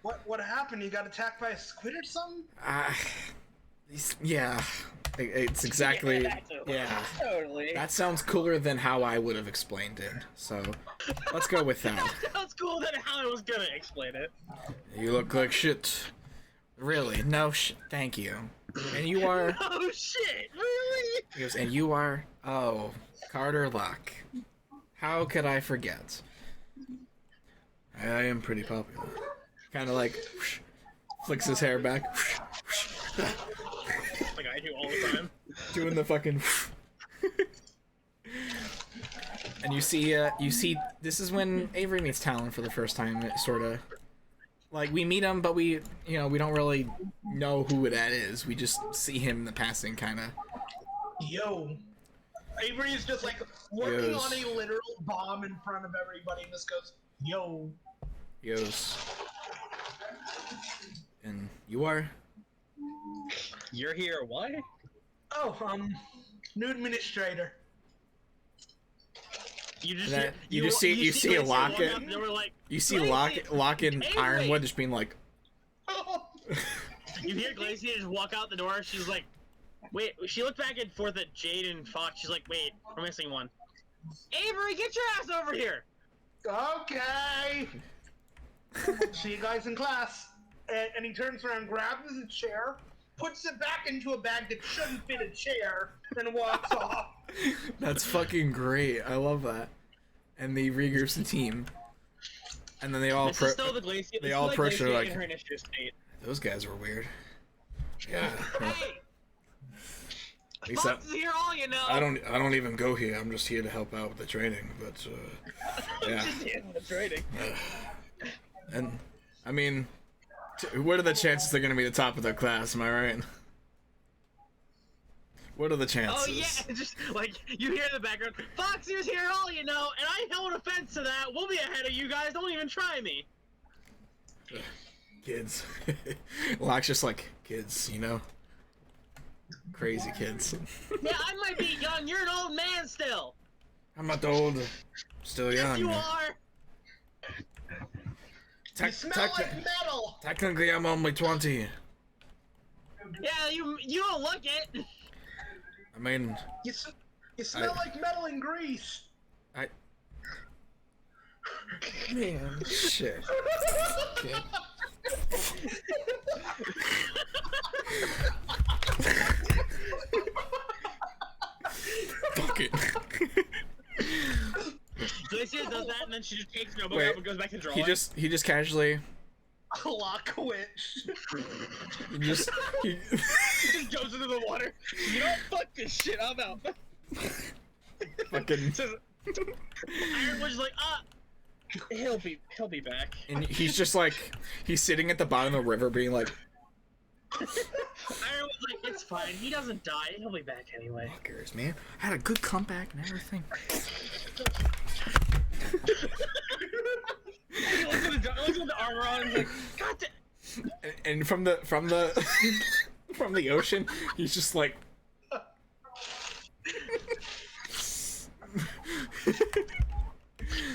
What happened? You got attacked by a squid or something? Yeah, it's exactly yeah. Totally. That sounds cooler than how I would have explained it. So let's go with that. Sounds cool than how I was gonna explain it. You look like shit. Really? No shit. Thank you. And you are. Oh shit! Really? He goes, and you are. Oh, Carter Locke. How could I forget? I am pretty popular. Kind of like whoosh, flicks his hair back. Whoosh, whoosh. Like I do all the time. Doing the fucking. And you see, this is when Avery meets Talon for the first time. It sort of, like, we meet him, but we don't really know who that is. We just see him in the passing, kind of. Yo. Avery is just like working on a literal bomb in front of everybody and just goes, yo. Yos. And you are? You're here. Why? Oh, new administrator. You see a Locket. You see Locket and Avery. Ironwood just being like. You hear Glacier just walk out the door. She's like, wait. She looked back and forth at Jade and Fox. She's like, wait, we're missing one. Avery, get your ass over here. Okay. See you guys in class. And he turns around, grabs a chair, puts it back into a bag that shouldn't fit a chair, and walks off. That's fucking great. I love that. And he regroups the team. And then they all approach. They all approach her like. Those guys were weird. Yeah. Hey. Except, Here all you know. I don't even go here. I'm just here to help out with the training. But yeah. Just here for the training. And I mean, what are the chances they're gonna be the top of their class? Am I right? What are the chances? Oh yeah, just like you hear in the background, Foxy's here, all you know, and I held offense to that. We'll be ahead of you guys. Don't even try me. Kids. Locke's just like, kids, you know? Crazy kids. Yeah, I might be young. You're an old man still. I'm not old. Still young. Yes, you are. You smell like metal. Technically, I'm only 20. Yeah, you don't look it. I mean... You smell like metal and grease. Man, shit. Okay. Fuck it. Glacia does that, and then she just takes Nobu up and goes back to drawing. He just casually... Lock witch. He just goes into the water. You know what? Fuck this shit. I'm out. fucking... Ironwood's like, he'll be back. And he's just like, he's sitting at the bottom of the river being like... Ironwood's like, it's fine. He doesn't die. He'll be back anyway. Fuckers, man. I had a good comeback and everything. He looks at the armor on and he's like, God damn. And from the from the ocean, he's just like...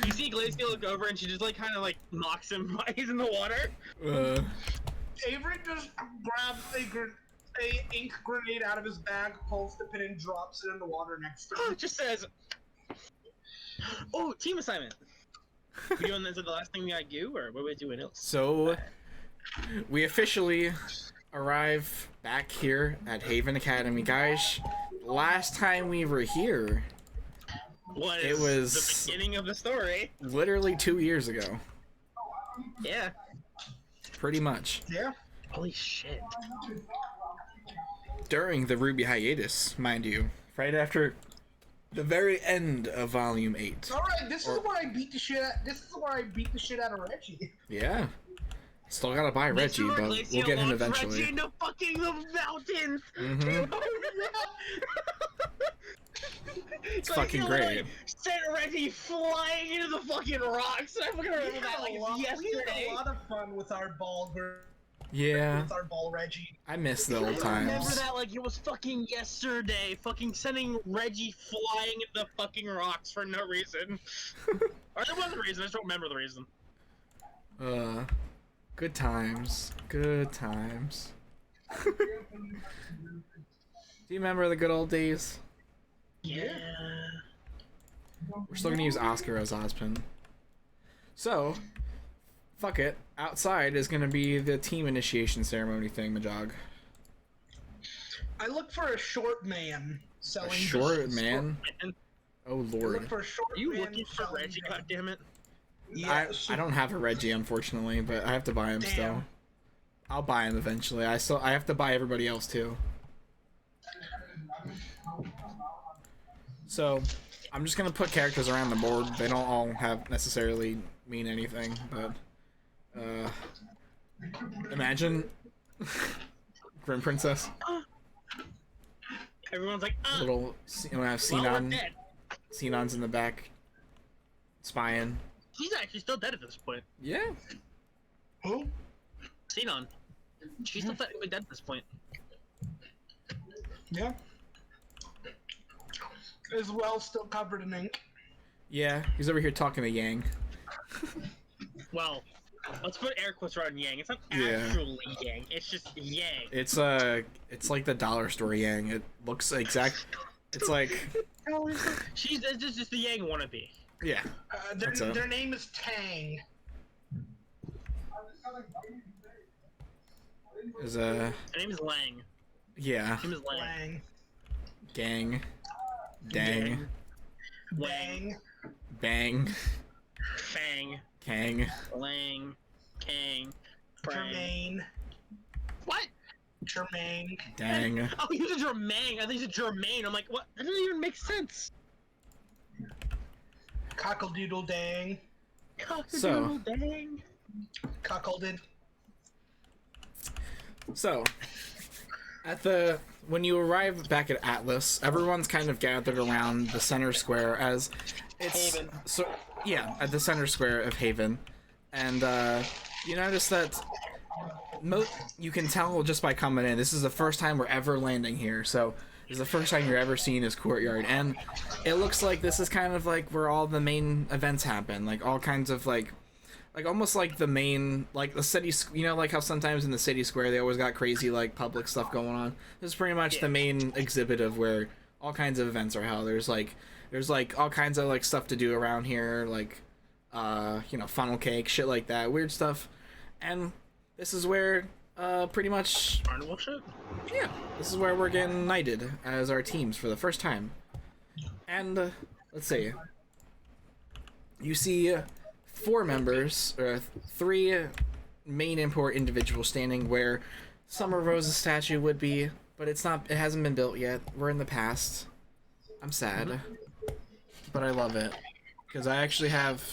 You see Glacia look over and she just like kind of like mocks him while he's in the water. Avery just grabs a ink grenade out of his bag, pulls the pin, and drops it in the water next to him. It just says, "Oh, team assignment." We doing this? Is the last thing we got do, or what are we doing else? So, we officially arrive back here at Haven Academy, guys. Last time we were here, it was the beginning of the story. Literally 2 years ago. Yeah. Pretty much. Yeah. Holy shit. During the RWBY hiatus, mind you. Right after the very end of Volume 8. Alright, this is where I beat the shit out. This is where I beat the shit out of Reggie. Yeah. Still gotta buy Reggie, but we'll get him eventually. Reggie in the fucking mountains. Mm-hmm. It's fucking great. Sent Reggie flying into the fucking rocks. I fucking remember that like yesterday. We had a lot of fun with our ball group. Yeah. With our ball Reggie. I miss the I old times. remember that like it was fucking yesterday. Fucking sending Reggie flying into the fucking rocks for no reason. Or there was a reason, I just don't remember the reason. Good times. Good times. Do you remember the good old days? Yeah. We're still gonna use Oscar as Ozpin. So, fuck it. Outside is gonna be the team initiation ceremony thing, Majog. I look for a short man selling. A short man? Man. Oh I lord. look for a short Are you man looking for selling Reggie, him. goddammit? Yes. I don't have a Reggie, unfortunately, but I have to buy him Damn. still. I'll buy him eventually. I have to buy everybody else too. So, I'm just gonna put characters around the board. They don't all have necessarily mean anything, but imagine Grim Princess. Everyone's like, Little, you know, have well, we're Xenon. dead. Xenon's in the back, spying. He's actually still dead at this point. Yeah. Who? Xenon. She's still technically dead at this point. Yeah. As well, still covered in ink. Yeah, he's over here talking to Yang. Well, let's put air quotes around Yang. It's not Yeah. actually Yang. It's just Yang. It's like the dollar store Yang. It looks exact. It's like, It's just the Yang wannabe. yeah. That's it. Their name is Tang. Is Her name is Lang. yeah. Her name is Lang. Lang. Gang. Dang. Bang. Bang. Fang. Kang. Lang. Kang. Prang. Jermaine. What? Jermaine. Dang. Oh, you said Jermaine. I think you said Jermaine. I'm like, what? That doesn't even make sense. Cockle-doodle dang. So- Dang. Cuckolded. So, When you arrive back at Atlas, everyone's kind of gathered around the center square as it's Haven. so yeah, at the center square of Haven, and you notice that you can tell just by coming in. This is the first time we're ever landing here, so this is the first time you're ever seeing his courtyard, and it looks like this is kind of like where all the main events happen, like all kinds of like almost like the main, like the city, you know, like how sometimes in the city square they always got crazy like public stuff going on. This is pretty much the main exhibit of where all kinds of events are held. There's like all kinds of like stuff to do around here, like you know, funnel cake, shit like that, weird stuff. And this is where pretty much Carnival shit? yeah, this is where we're getting knighted as our teams for the first time. And let's see, you see 4 members, or 3 main import individuals standing where Summer Rose's statue would be, but it's not. It hasn't been built yet. We're in the past. I'm sad, but I love it because I actually have.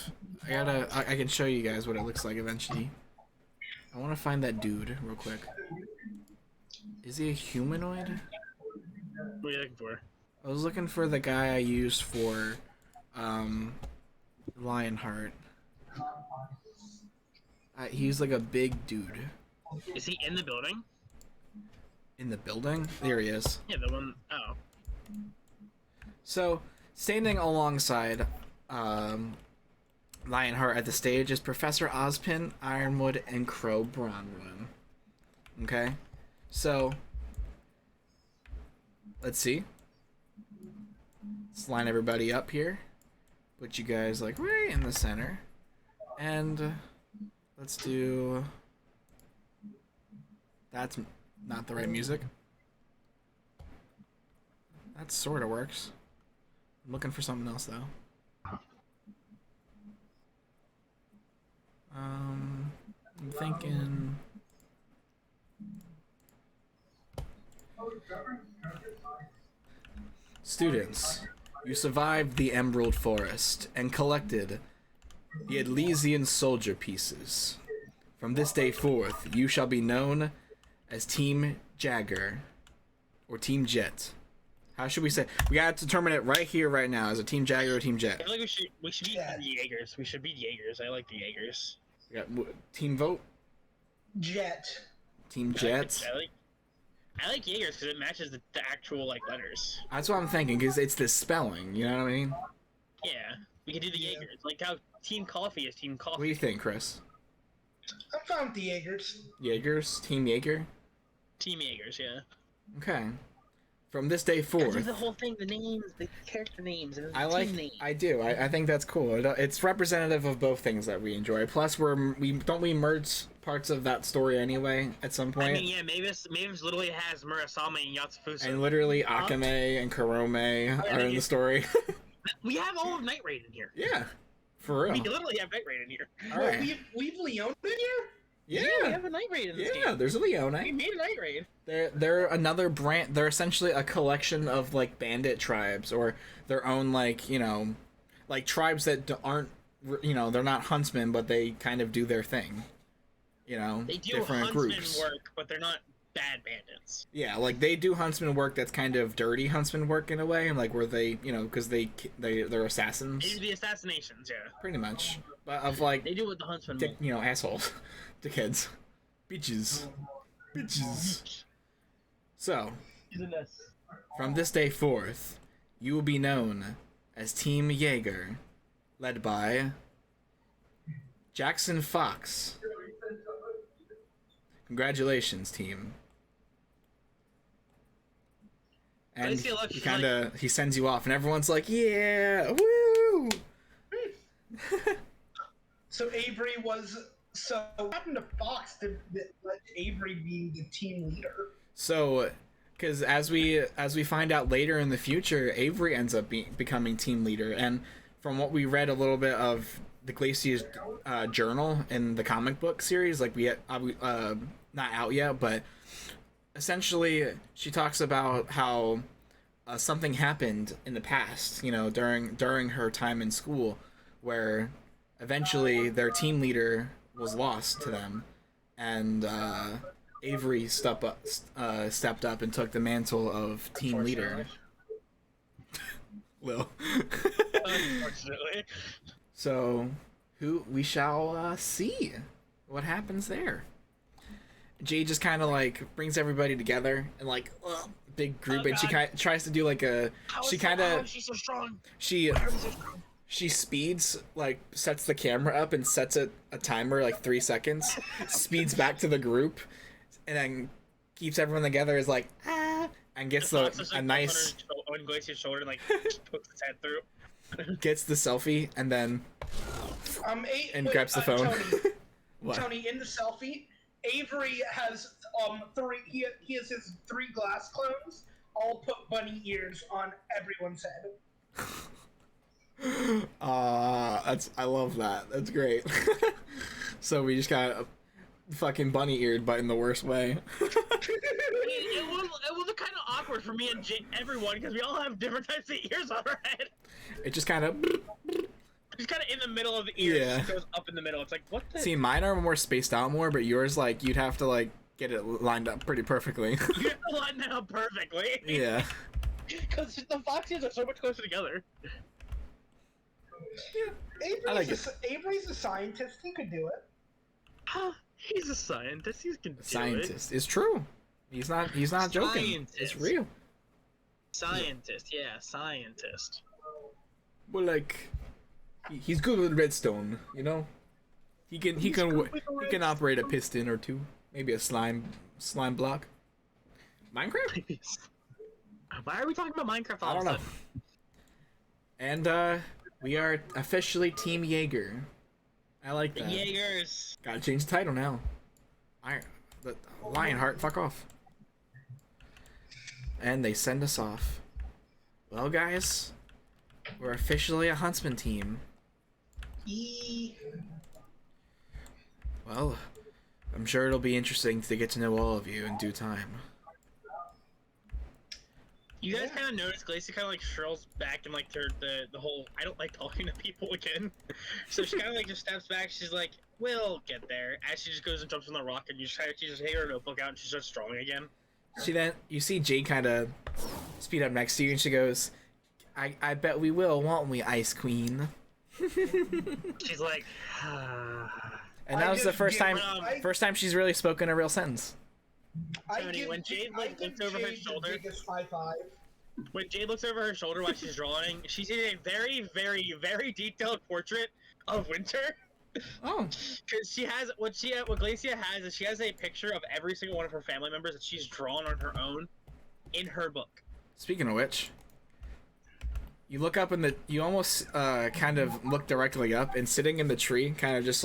I can show you guys what it looks like eventually. I want to find that dude real quick. Is he a humanoid? What are you looking for? I was looking for the guy I used for Lionheart. He's like a big dude. Is he in the building? In the building? There he is. Yeah, the one oh. So, standing alongside Lionheart at the stage is Professor Ozpin, Ironwood, and Crow Bronwyn. Okay? So, let's see. Let's line everybody up here. Put you guys like right in the center. And let's do... That's not the right music. That sort of works. I'm looking for something else though. I'm thinking... Students, you survived the Emerald Forest and collected the Elysian soldier pieces. From this day forth, you shall be known as Team Jaeger, or Team Jet. How should we say? We gotta determine it right here, right now. Is it Team Jaeger or Team Jet? I feel like we should be the Jaegers. We should be Jaegers. I like the Jaegers. We got Team Vote. Jet. Team Jet. I like Jaegers because it matches the actual like letters. That's what I'm thinking, because it's the spelling. You know what I mean? Yeah, we could do the Jaegers, like how Team Coffee is Team Coffee. What do you think, Chris? I'm fine with the Jaegers. Jaegers? Team Jaeger? Team Jaegers, yeah. Okay. From this day forth. The whole thing, the names, the character names, and the I team like. names. I do. I think that's cool. It's representative of both things that we enjoy. Plus, we merge parts of that story anyway at some point. I mean, yeah, Mavis literally has Murasame and Yatsufusa. And literally Akame and Karome are in the story. We have all of Night Raid in here. Yeah, for real. We literally have Night Raid in here. All right. We've Leona in here? Yeah. We have a Night Raid in this game. Yeah, there's a We Leone. made a Night Raid. They're another brand. They're essentially a collection of like bandit tribes or their own like like tribes that aren't they're not huntsmen, but they kind of do their thing. They do different huntsman groups. work, but they're not bad bandits. Yeah, like they do huntsman work that's kind of dirty huntsman work in a way, like where they because they're assassins. They do the assassinations, yeah. Pretty much, but of like They do what the huntsman will. assholes, dickheads, bitches. So, from this day forth, you will be known as Team Jaeger, led by Jaxen Fox. Congratulations, team. And he sends you off, and everyone's like, "Yeah, woo!" So Avery was. So what happened to Fox to let Avery be the team leader? So, because as we find out later in the future, Avery ends up becoming team leader, and from what we read a little bit of the Glacier's journal in the comic book series, like we not out yet, but essentially she talks about how something happened in the past, during her time in school, where eventually their team leader was lost to them, and Avery stepped up and took the mantle of team leader. Lil. Unfortunately. So, who we shall see what happens there. Jade just kind of like brings everybody together and like big group, and she kind of tries to do like a. She kind of. She's so strong. She speeds, like sets the camera up and sets a timer like 3 seconds, speeds back to the group, and then keeps everyone together. Is like and gets a nice on Glacier's shoulder and like pokes his head through. Gets the selfie and then grabs the phone. Tony, Tony, in the selfie, Avery has three. He has his 3 glass clones. All put bunny ears on everyone's head. I love that. That's great. So we just got fucking bunny eared, but in the worst way. It was kind of awkward for me and everyone because we all have different types of ears on our head. It just kind of. It's kind of in the middle of the ear. Yeah. It goes up in the middle. It's like, what the? See, mine are more spaced out more, but yours, like, you'd have to, like, get it lined up pretty perfectly. You have to line that up perfectly. Yeah. Because the fox ears are so much closer together. Yeah. Avery's a scientist. He could do it. He's a scientist. He can do it. Scientist. It's true. He's not joking. Scientist. It's real. Scientist. Yeah, scientist. Well, like, he's good with redstone, you know. He can operate a piston or two, maybe a slime block. Minecraft? Why are we talking about Minecraft all I don't of a know. sudden? And we are officially Team Jaeger. I like that. Jaegers. Gotta change the title now. Lionheart, fuck off. And they send us off. Well, guys, we're officially a huntsman team. Well, I'm sure it'll be interesting to get to know all of you in due time. You guys kind of notice Glacie kind of like shrills back and like the whole I don't like talking to people again. So she kind of like just steps back. She's like, "We'll get there." As she just goes and jumps on the rock, and you just take her notebook out and she starts drawing again. You see Jade kind of speed up next to you, and she goes, "I bet we will, won't we, Ice Queen?" She's like, and that was the first time she's really spoken a real sentence. Tony, when Jade looks over her shoulder, when Jade looks over her shoulder while she's drawing, she sees a very, very, very detailed portrait of Winter. Oh. Because she has what Glacia has is she has a picture of every single one of her family members that she's drawn on her own in her book. Speaking of which, you look up you almost kind of look directly up, and sitting in the tree, kind of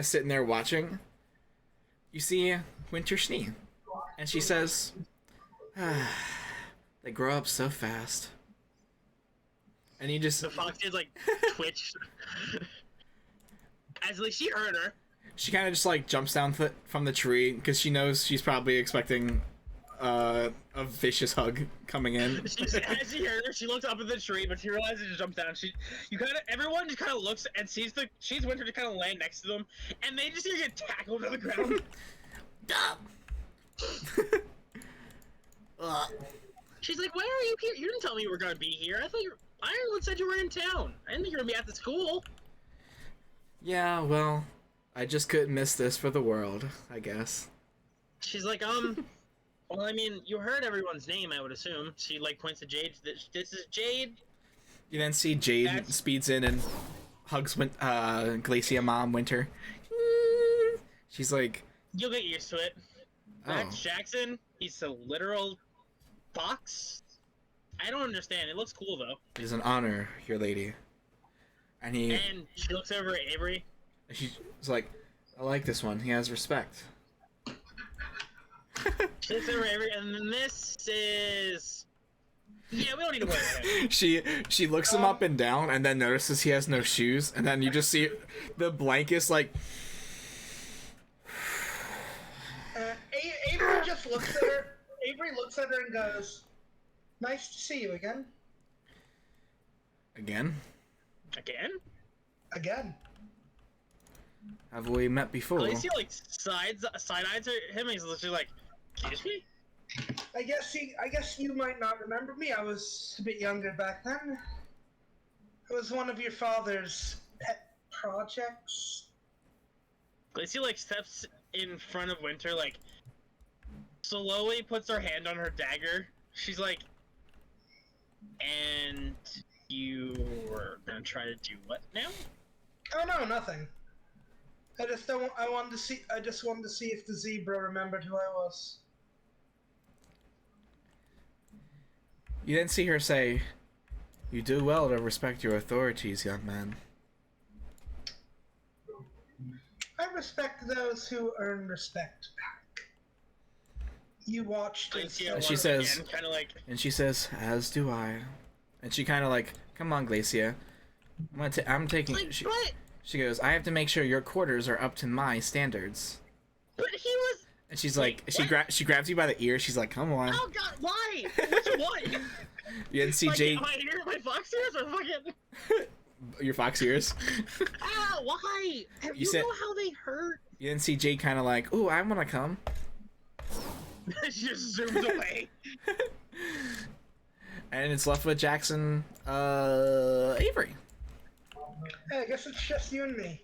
sitting there watching, you see Winter Schnee, and she says, "They grow up so fast." And you just the fox is like twitch. As like she heard her. She kind of just like jumps down from the tree because she knows she's probably expecting a vicious hug coming in. As she heard her, she looks up at the tree, but she realizes to jump down. Everyone just kind of looks and sees Winter to kind of land next to them, and they just get tackled to the ground. She's like, "Why are you here? You didn't tell me you were gonna be here. I thought Ironwood said you were in town. I didn't think you were gonna be at the school." Yeah, well, I just couldn't miss this for the world, I guess. She's like, well, I mean, you heard everyone's name, I would assume. She, like, points to Jade. This is Jade. You then see Jade speeds in and hugs Glacia Mom Winter. She's like... You'll get used to it. That's Jaxen. He's a literal fox. I don't understand. It looks cool, though. It is an honor, your lady. And she looks over at Avery. She's like, "I like this one. He has respect." She looks over at Avery, and then this is... Yeah, we don't need to worry about it. She looks him up and down, and then notices he has no shoes, and then you just see the blankest, like... Avery just looks at her. Avery looks at her and goes, "Nice to see you again." Again? Again? Again. Have we met before? Glacia like side eyes him, and he's literally like, "Excuse me." I guess you might not remember me. I was a bit younger back then. I was one of your father's pet projects. Glacia like steps in front of Winter, like slowly puts her hand on her dagger. She's like, "And you were gonna try to do what now?" Oh no, nothing. I just wanted to see if the zebra remembered who I was. You didn't see her say, "You do well to respect your authorities, young man." I respect those who earn respect back. You watched it. Glacia And she once says- again, kind of like, And she says, "As do I." And she kind of like, "Come on, Glacia. I'm taking." like, She, "But she goes, "I have to make sure your quarters are up to my standards." he was." And she's Wait, like, she grabs you by the ear. She's like, "Come on." Oh God, why? Which one? You didn't see Like, Jay. am I here? My fox ears or fucking? Your fox ears. Ah, why? You said- know how they hurt? You didn't see Jay kind of like, "Ooh, I want to come." She just zooms away. And it's left with Jaxen, Avery. Hey, I guess it's just you and me.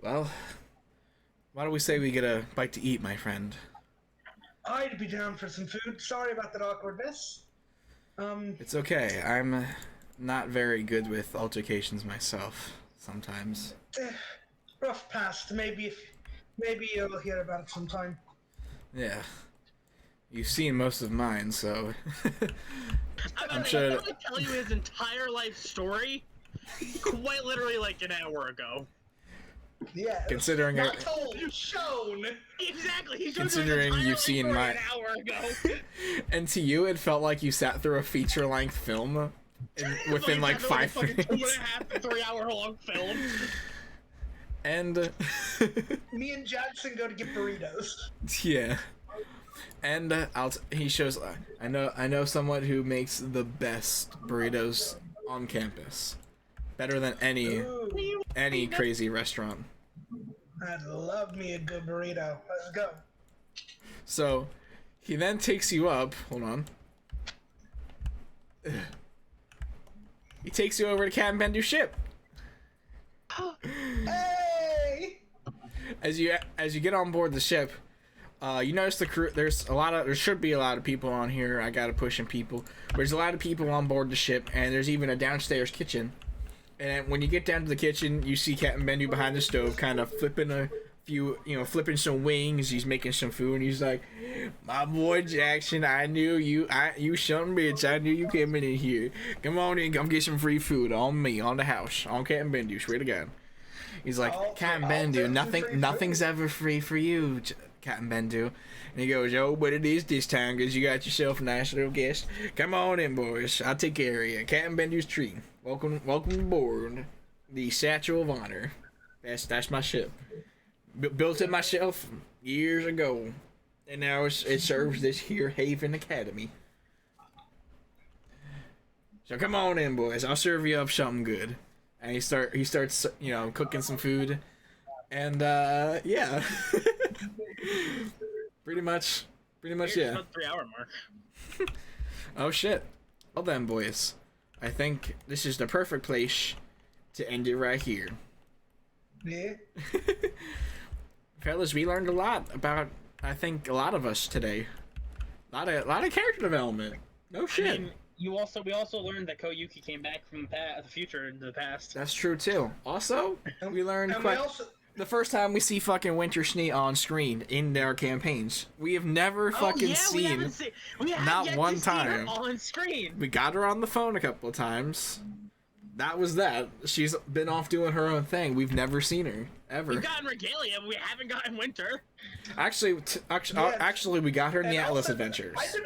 Well, why don't we say we get a bite to eat, my friend? I'd be down for some food. Sorry about that awkwardness. It's okay. I'm not very good with altercations myself. Sometimes. Rough past. Maybe you'll hear about it sometime. Yeah. You've seen most of mine, so. I'm sure- I'm gonna tell you his entire life story, quite literally like an hour ago. Yeah. Considering Not told, shown. Exactly. He showed Considering you his entire you've life seen story my- an hour ago. And to you, it felt like you sat through a feature-length film within like 5 fucking minutes. 2.5 to 3 hour long film. And Me and Jackson go to get burritos. yeah. And he shows. I know someone who makes the best burritos on campus, better than Ooh, any crazy restaurant. I'd love me a good burrito. Let's go. So, he then takes you up. Hold on. He takes you over to Captain Bendu's ship. Hey! As you get on board the ship, you notice the crew. There should be a lot of people on here. I gotta push in people. There's a lot of people on board the ship, and there's even a downstairs kitchen. And when you get down to the kitchen, you see Captain Bendu behind the stove, kind of flipping a few, flipping some wings. He's making some food, and he's like, "My boy Jackson, I knew you. You son of a bitch. I knew you came in here. Come on in, come get some free food on me, on the house, on Captain Bendu. Swear to God." He's like, "Captain Bendu, nothing's ever free for you, Captain Bendu." And he goes, "Oh, but it is this time, because you got yourself a nice little guest. Come on in, boys. I'll take care of you. Captain Bendu's tree. Welcome aboard the Satchel of Honor. That's my ship. Built it myself years ago, and now it serves this here Haven Academy. So come on in, boys. I'll serve you up something good." And he starts cooking some food, and yeah. Pretty much, yeah. About 3 hour mark. Oh shit. Well then, boys, I think this is the perfect place to end it right here. Yeah. Fellas, we learned a lot about, I think, a lot of us today. A lot of character development. No shit. I mean, we also learned that Koyuki came back from the future into the past. That's true too. Also, we learned And quite the first time we see fucking Winter Schnee on screen in their campaigns. We have never fucking seen. We have not yet one to see her time. on screen. We got her on the phone a couple of times. That was that. She's been off doing her own thing. We've never seen her ever. We've gotten Regalia, but we haven't gotten Winter. Actually, actually, we got her in the And Atlas also, Adventures. I did,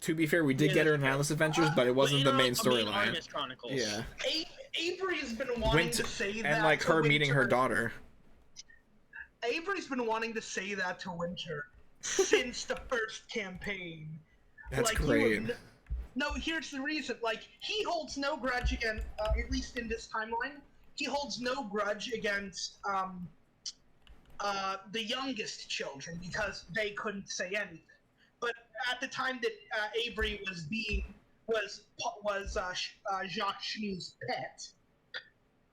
To be fair, we did get her in Atlas Adventures, but it wasn't the main storyline. Artemis Chronicles. Yeah, Avery's been wanting to say that. and like to her meeting her Winter. daughter. Avery's been wanting to say that to Winter since the first campaign. That's Like, great. No, here's the reason. Like, he holds no grudge against, at least in this timeline, he holds no grudge against the youngest children because they couldn't say anything. But at the time that Avery was Jaxen's pet,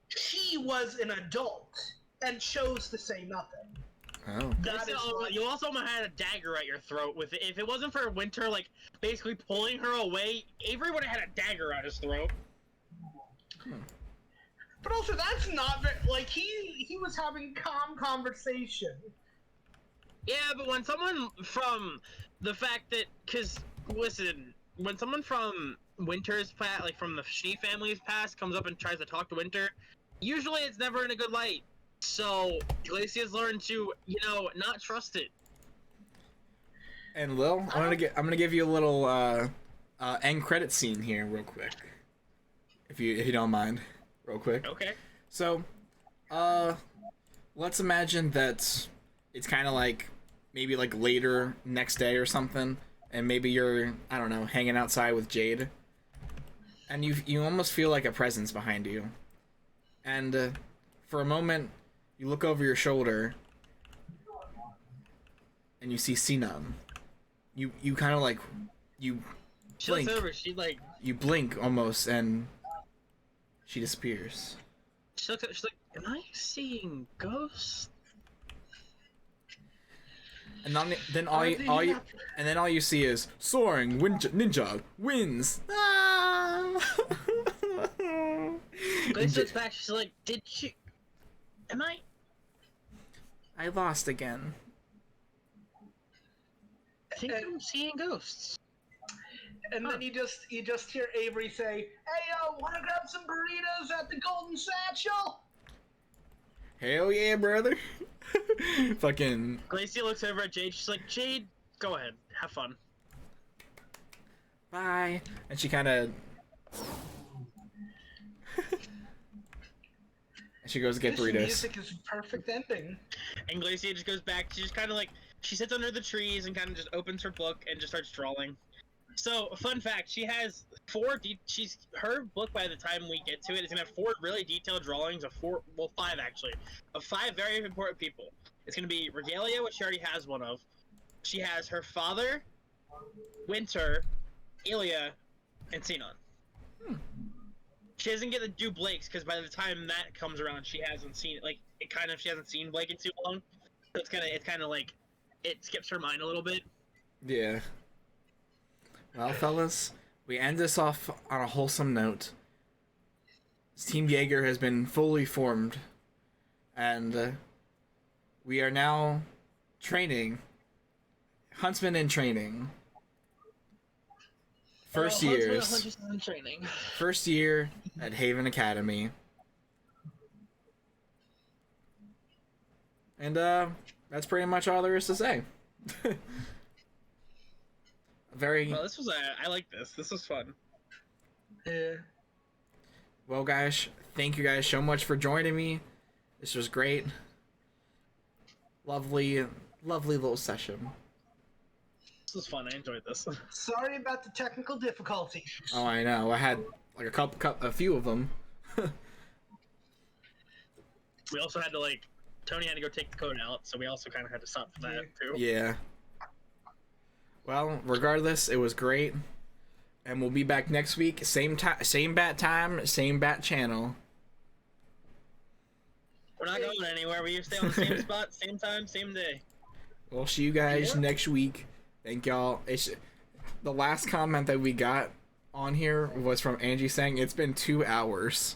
she was an adult and chose to say nothing. Oh. You also had a dagger at your throat. If it wasn't for Winter, like, basically pulling her away, Avery would have had a dagger at his throat. But also, that's not very, like, he was having calm conversation. Yeah, but when someone from the fact that, cause listen, when someone from Winter's past, like from the She family's past, comes up and tries to talk to Winter, usually it's never in a good light. So Glacia's learned to, not trust it. And Lil, I'm gonna give you a little end credit scene here, real quick, if you don't mind, real quick. Okay. So, let's imagine that it's kind of like maybe like later next day or something, and maybe you're, I don't know, hanging outside with Jade, and you almost feel like a presence behind you, and for a moment you look over your shoulder and you see Sinan. You kind of like you blink. She looks over. You blink almost, and she disappears. She looks. She's like, "Am I seeing ghosts?" And then all you see is soaring ninja wins. Ah! Glacia looks back. She's like, "Did you? Am I?" I lost again. I think I'm seeing ghosts. And then you just hear Avery say, "Hey yo, wanna grab some burritos at the Golden Satchel?" Hell yeah, brother. Fucking. Glacia looks over at Jade. She's like, "Jade, go ahead, have fun." Bye. And she kind of. And she goes to get burritos. This music is a perfect ending. And Glacia just goes back. She just kind of like, she sits under the trees and kind of just opens her book and just starts drawing. So, fun fact, she has her book, by the time we get to it, is going to have 4 really detailed drawings of 5 actually, of 5 very important people. It's going to be Regalia, which she already has one of. She has her father, Winter, Ilya, and Sinan. She doesn't get to do Blake's, because by the time that comes around, she hasn't seen it. Like, she hasn't seen Blake in too long. So it's kind of like, it skips her mind a little bit. Yeah. Well, fellas, we end this off on a wholesome note. Team Jaeger has been fully formed, and we are now training. Huntsmen in training. First year at Haven Academy. And that's pretty much all there is to say. Well, I like this. This was fun. Yeah. Well, guys, thank you guys so much for joining me. This was great. Lovely little session. This was fun. I enjoyed this. Sorry about the technical difficulties. Oh, I know. I had like a few of them. We also had to Tony had to go take the code out, so we also kind of had to stop for that too. Yeah. Well, regardless, it was great, and we'll be back next week. Same bat time, same bat channel. We're not going anywhere. We stay on the same spot, same time, same day. We'll see you guys next week. Thank y'all. The last comment that we got on here was from Angie saying it's been 2 hours.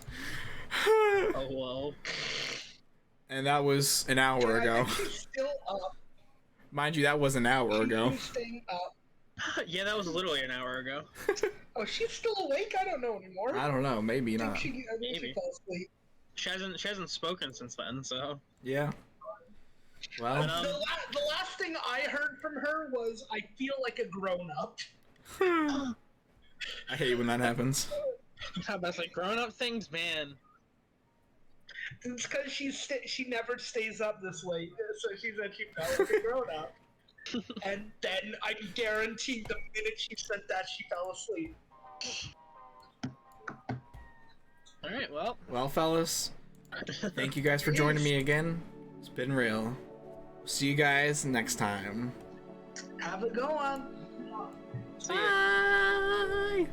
Oh, whoa. And that was an hour ago. She's still up. Mind you, that was an hour ago. She's staying up. Yeah, that was literally an hour ago. Oh, she's still awake? I don't know anymore. I don't know. Maybe I not. think she fell asleep. She hasn't spoken since then, so. Yeah. Well. The last thing I heard from her was, "I feel like a grown-up." I hate when that happens. That's like grown-up things, man. It's because she never stays up this late, so she said she felt like a grown-up. And then I guarantee the minute she said that, she fell asleep. Alright, well. Well, fellas, Thank you guys for joining me again. It's been real. See you guys next time. Have it going. See ya. Bye.